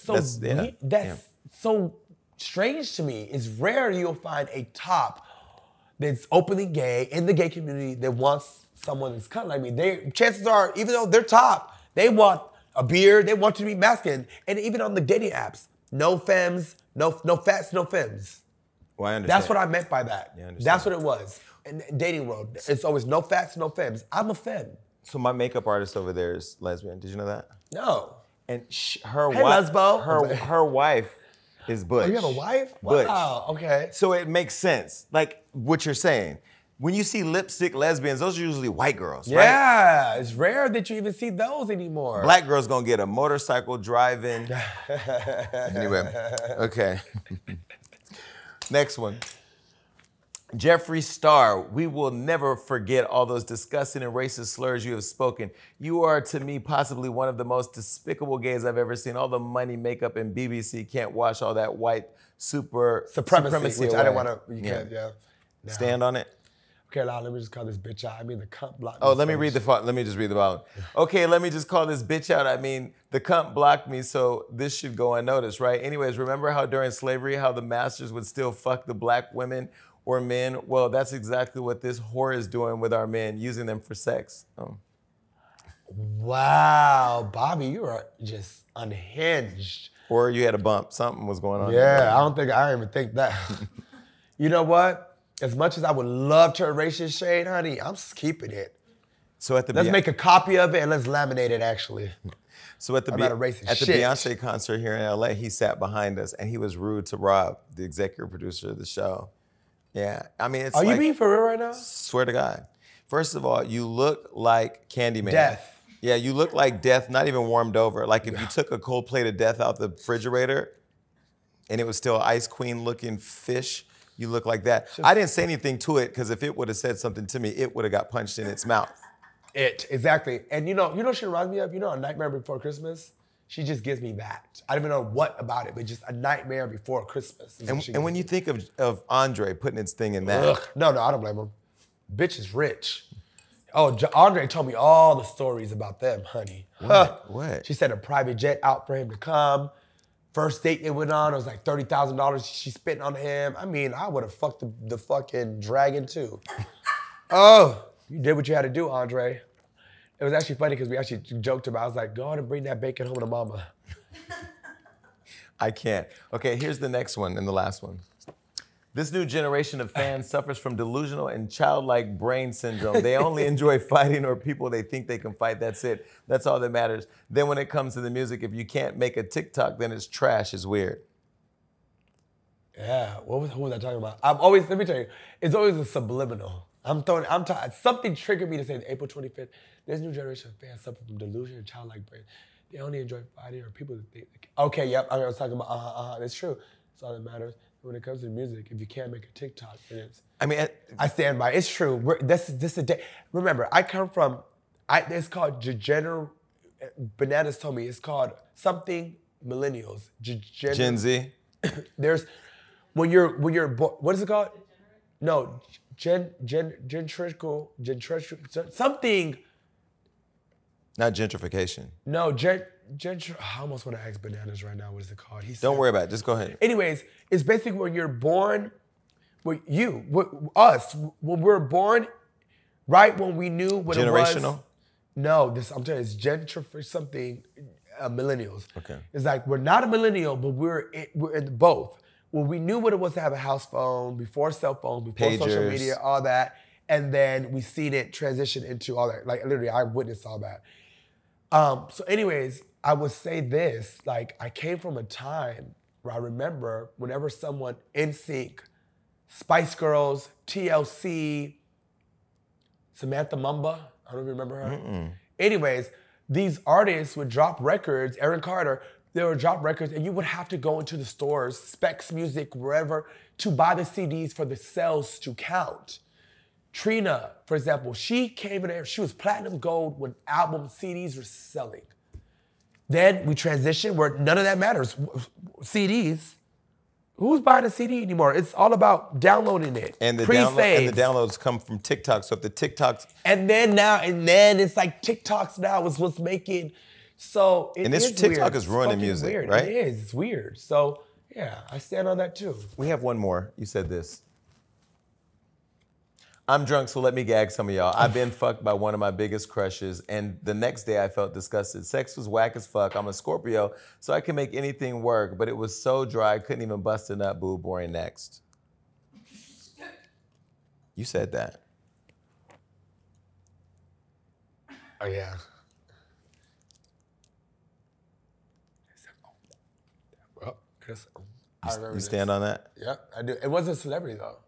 so strange to me. It's rare you'll find a top that's openly gay in the gay community that wants someone that's kind of like me. Chances are, even though they're top, they want a beard, they want to be masculine. And even on the dating apps, no femmes, no fats, no femmes. Well, I understand. That's what I meant by that. Yeah, that's what it was. In the dating world, it's always no fats, no femmes. I'm a femme. So my makeup artist over there is lesbian. Did you know that? No. And her wife is butch. Oh, you have a wife? Butch. Wow, okay. So it makes sense, like what you're saying. When you see lipstick lesbians, those are usually white girls, right? Yeah, it's rare that you even see those anymore. Black girls gonna get a motorcycle driving. Anyway, okay. Next one. Jeffree Star, we will never forget all those disgusting and racist slurs you have spoken. You are, to me, possibly one of the most despicable gays I've ever seen. All the money, makeup, and BBC can't wash all that white supremacy which away. I didn't want to, you can't, yeah. No. Stand on it? Okay, now let me just call this bitch out. I mean, the cunt blocked me. Oh, let me just read the bottom. Okay, let me just call this bitch out. I mean, the cunt blocked me, so this should go unnoticed, right? Anyways, remember how during slavery, how the masters would still fuck the black women or men? Well, that's exactly what this whore is doing with our men, using them for sex. Oh. Wow, Bobby, you are just unhinged. Or you had a bump. Something was going on. Yeah, I don't even think that. You know what? As much as I would love to erase your shade, honey, I'm keeping it. So at the let's make a copy of it and let's laminate it, actually. So at the Beyonce concert here in LA, he sat behind us and he was rude to Rob, the executive producer of the show. Yeah, I mean, it's Are you being for real right now? Swear to God. First of all, you look like Candyman. Death. Yeah, you look like death, not even warmed over. Like if you took a cold plate of death out the refrigerator and it was still Ice Queen looking fish, you look like that. I didn't say anything to it because if it would have said something to me, it would have got punched in its mouth. Exactly. And you know she reminds me of? You know A Nightmare Before Christmas? She just gives me that. I don't even know what about it, but just A Nightmare Before Christmas. And when you think of Andre putting his thing in that. No, I don't blame him. Bitch is rich. Oh, Andre told me all the stories about them, honey. What? She said a private jet out for him to come. First date they went on, it was like $30,000 she spent on him. I mean, I would have fucked the fucking dragon too. Oh, you did what you had to do, Andre. It was actually funny because we actually joked about it. I was like, go on and bring that bacon home to mama. I can't. Okay, here's the next one and the last one. This new generation of fans suffers from delusional and childlike brain syndrome. They only enjoy fighting or people they think they can fight. That's it. That's all that matters. Then when it comes to the music, if you can't make a TikTok, then it's trash. It's weird. Yeah, who was I talking about? Let me tell you, it's always a subliminal. Something triggered me to say April 25th, this new generation of fans suffer from delusion and childlike brain. They only enjoy fighting or people that think, okay, yep, I was talking about, that's true. That's all that matters. When it comes to music, if you can't make a TikTok, then it's. I mean, I stand by. It's true. This is a day. Remember, I come from. It's called degenerate. Bananas told me it's called something millennials. Gen Z. There's when you're what is it called? No, gentrifical something. Not gentrification. No, I almost want to ask Bananas right now. What is it called? Don't worry about it. Just go ahead. Anyways, it's basically when you're born, us, when we're born, right when we knew what it was. Generational? No, I'm telling you, it's gentrification something, millennials. Okay. It's like we're not a millennial, but we're in both. When we knew what it was to have a house phone, before cell phone, before Pagers. Social media, all that, and then we seen it transition into all that. Like literally, I witnessed all that. So anyways, I would say this, like I came from a time where I remember whenever someone NSYNC, Spice Girls, TLC, Samantha Mumba, I don't remember her. Anyways, these artists would drop records, Aaron Carter, they would drop records and you would have to go into the stores, Specs Music, wherever, to buy the CDs for the sales to count. Trina, for example, she came in there, she was platinum gold when album CDs were selling. Then we transitioned where none of that matters. CDs, who's buying a CD anymore? It's all about downloading it. And the downloads come from TikTok. So if the TikToks. And then it's like TikToks now is what's making, so it and this is TikTok weird. is ruining music, weird. right? It is, it's weird. So yeah, I stand on that too. We have one more. You said this. I'm drunk, so let me gag some of y'all. I've been fucked by one of my biggest crushes, and the next day I felt disgusted. Sex was whack as fuck. I'm a Scorpio, so I can make anything work, but it was so dry I couldn't even bust a nut. Boo, boring, next. You said that. Oh, yeah. Well, you stand on that? Yeah, I do. It wasn't a celebrity, though.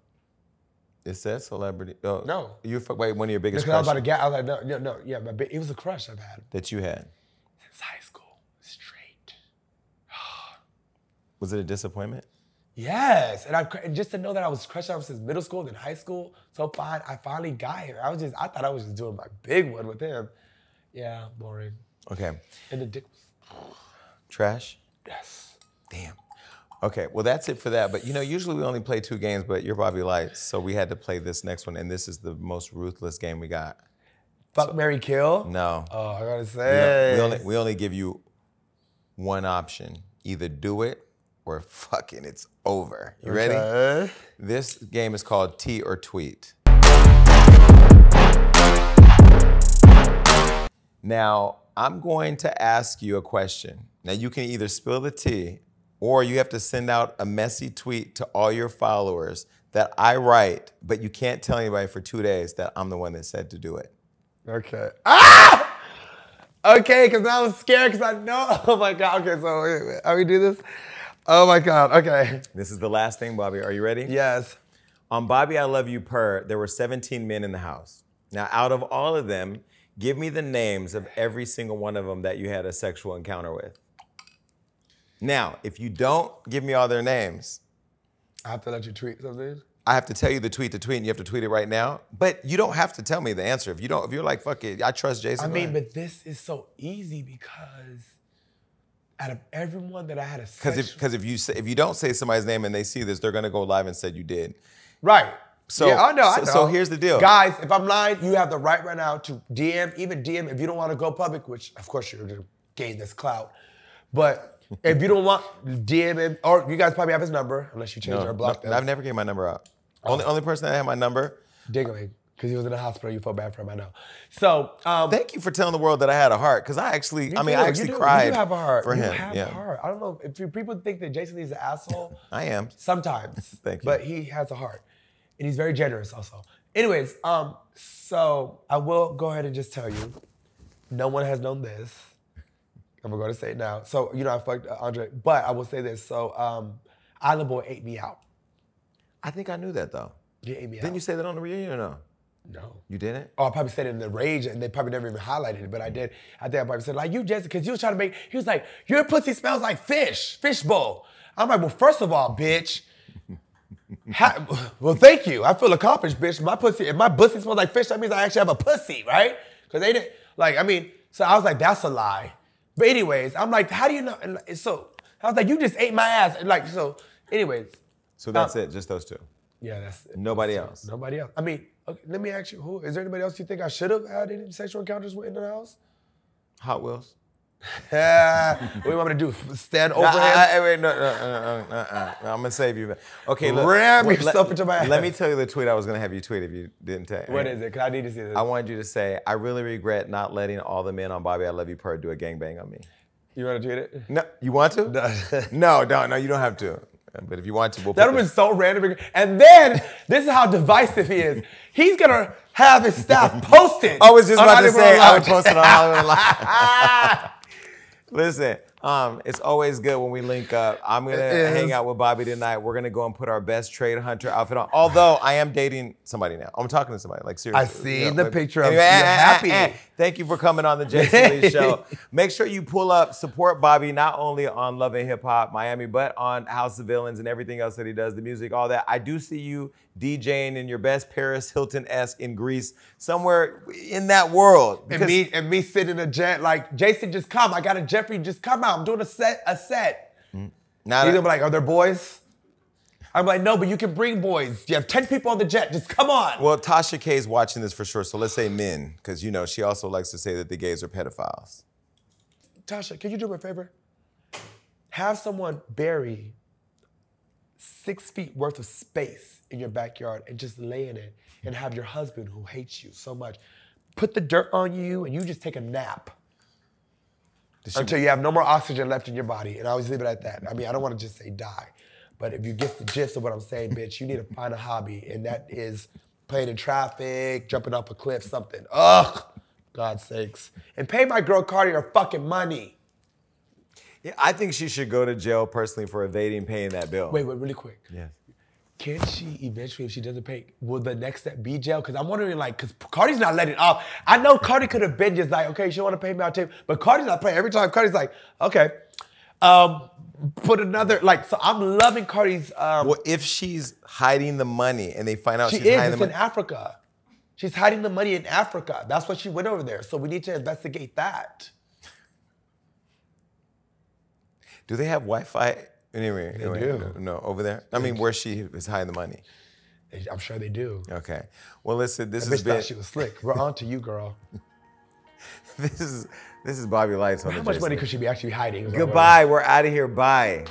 It said celebrity. Oh, no. You fucked by one of your biggest crushes. crushes? I was like, no, yeah, it was a crush I've had. That you had? Since high school, straight. Was it a disappointment? Yes, and just to know that I was crushed on since middle school, then high school, so fine, I finally got him. I thought I was just doing my big one with him. Yeah, boring. Okay. And the dick was... Trash? Yes. Damn. Okay, well that's it for that. But usually we only play 2 games, but you're Bobby Lytes, so we had to play this next one, and this is the most ruthless game we got. Fuck, marry, kill? No. Oh, I gotta say. We only give you one option. Either do it or fucking it's over. You ready? This game is called T or Tweet. Now, I'm going to ask you a question. Now you can either spill the tea or you have to send out a messy tweet to all your followers that I write, but you can't tell anybody for 2 days that I'm the one that said to do it. Okay. Ah! Okay, because I was scared because I know. Oh my God. Okay, so wait. How we do this? Oh my God. Okay. This is the last thing, Bobby. Are you ready? Yes. On Bobby, I Love You Per, there were 17 men in the house. Now, out of all of them, give me the names of every single one of them that you had a sexual encounter with. Now, if you don't give me all their names, I have to let you tweet something? I have to tell you the tweet, and you have to tweet it right now. But you don't have to tell me the answer. If you're like, fuck it, I trust Jason. I mean, but this is so easy because out of everyone that I had a sexual... Because if you don't say somebody's name and they see this, they're gonna go live and say you did. Right. So, yeah, I know. So here's the deal. Guys, if I'm lying, you have the right now to DM, even DM if you don't want to go public, which of course you're gonna gain this clout. But if you don't want, DM him, or you guys probably have his number, unless you change or block them. I've never gave my number out. Only person that had my number. Diggling, because he was in the hospital. You felt bad for him, I know. So thank you for telling the world that I had a heart, because I actually cried. You do have a heart. For him. You have a heart. I don't know if people think that Jason is an asshole. I am sometimes. Thank you. But he has a heart, and he's very generous also. Anyways, so I will go ahead and just tell you, no one has known this. I'm gonna say it now. So I fucked Andre, but I will say this. So Island Boy ate me out. I think I knew that though. He ate me out. Didn't you say that on the reunion or no? No. You didn't? Oh, I probably said it in the rage, and they probably never even highlighted it, but I did. I think I probably said, like, you Jesse, because you was trying to he was like, your pussy smells like fish bowl. I'm like, well, first of all, bitch, well, thank you. I feel accomplished, bitch. If my pussy smells like fish, that means I actually have a pussy, right? Because they didn't, so I was like, that's a lie. But anyways, I'm like, how do you know? And so I was like, you just ate my ass. And anyways. So that's it, just those two? Yeah, that's it. Nobody else? Nobody else. I mean, okay, let me ask you, is there anybody else you think I should have had any sexual encounters with in the house? Hot Wheels? What do you want me to do? Stand over him? No, I'm gonna save you. Okay, look. Ram yourself into my ass. Let me tell you the tweet I was gonna have you tweet if you didn't tell. What is it? Because I need to see this. I wanted you to say, I really regret not letting all the men on Bobby I Love You Per do a gangbang on me. You want to tweet it? No, you want to? No, you don't have to. But if you want to, we'll that would have been so random. And then, this is how divisive he is. He's going to have his staff post it. I was just about to say, I would post it on Hollywood Live. Listen, it's always good when we link up. I'm going to hang out with Bobby tonight. We're going to go and put our best trade hunter outfit on. Although, I am dating somebody now. I'm talking to somebody, like seriously. I see the picture of you happy. Thank you for coming on the Jason Lee Show. Make sure you pull up, support Bobby, not only on Love and Hip Hop Miami, but on House of Villains and everything else that he does, the music, all that. I do see you DJing in your best Paris Hilton-esque in Greece, somewhere in that world. And me sitting in a jet like, Jason, just come. I got a Jeffree, just come out. I'm doing a set. He's gonna be like, are there boys? I'm like, no, but you can bring boys. You have 10 people on the jet. Just come on. Well, Tasha K is watching this for sure, so let's say men, because she also likes to say that the gays are pedophiles. Tasha, can you do me a favor? Have someone bury 6 feet worth of space in your backyard and just lay in it, and have your husband, who hates you so much, put the dirt on you and you just take a nap until you have no more oxygen left in your body. And I always leave it at that. I mean, I don't want to just say die, but if you get the gist of what I'm saying, bitch, you need to find a hobby, and that is playing in traffic, jumping off a cliff, something. Ugh, God's sakes. And pay my girl Cardi her fucking money. Yeah, I think she should go to jail personally for evading paying that bill. Wait, really quick. Yes. Can she eventually, if she doesn't pay, will the next step be jail? Because I'm wondering, because Cardi's not letting off. I know Cardi could have been just like, okay, she don't want to pay me, I'll take, but Cardi's not paying. Every time Cardi's like, okay, put another, so I'm loving Cardi's. Well, if she's hiding the money and they find out she's hiding the money. It's in Africa. She's hiding the money in Africa. That's why she went over there. So we need to investigate that. Do they have Wi-Fi? Anyway, they do. No, over there? I mean, where she is hiding the money. I'm sure they do. Okay. Well, listen, this has been... thought she was slick. We're on to you, girl. This is Bobby Lytes on the How much money could she be actually hiding? Goodbye. We're out of here. Bye.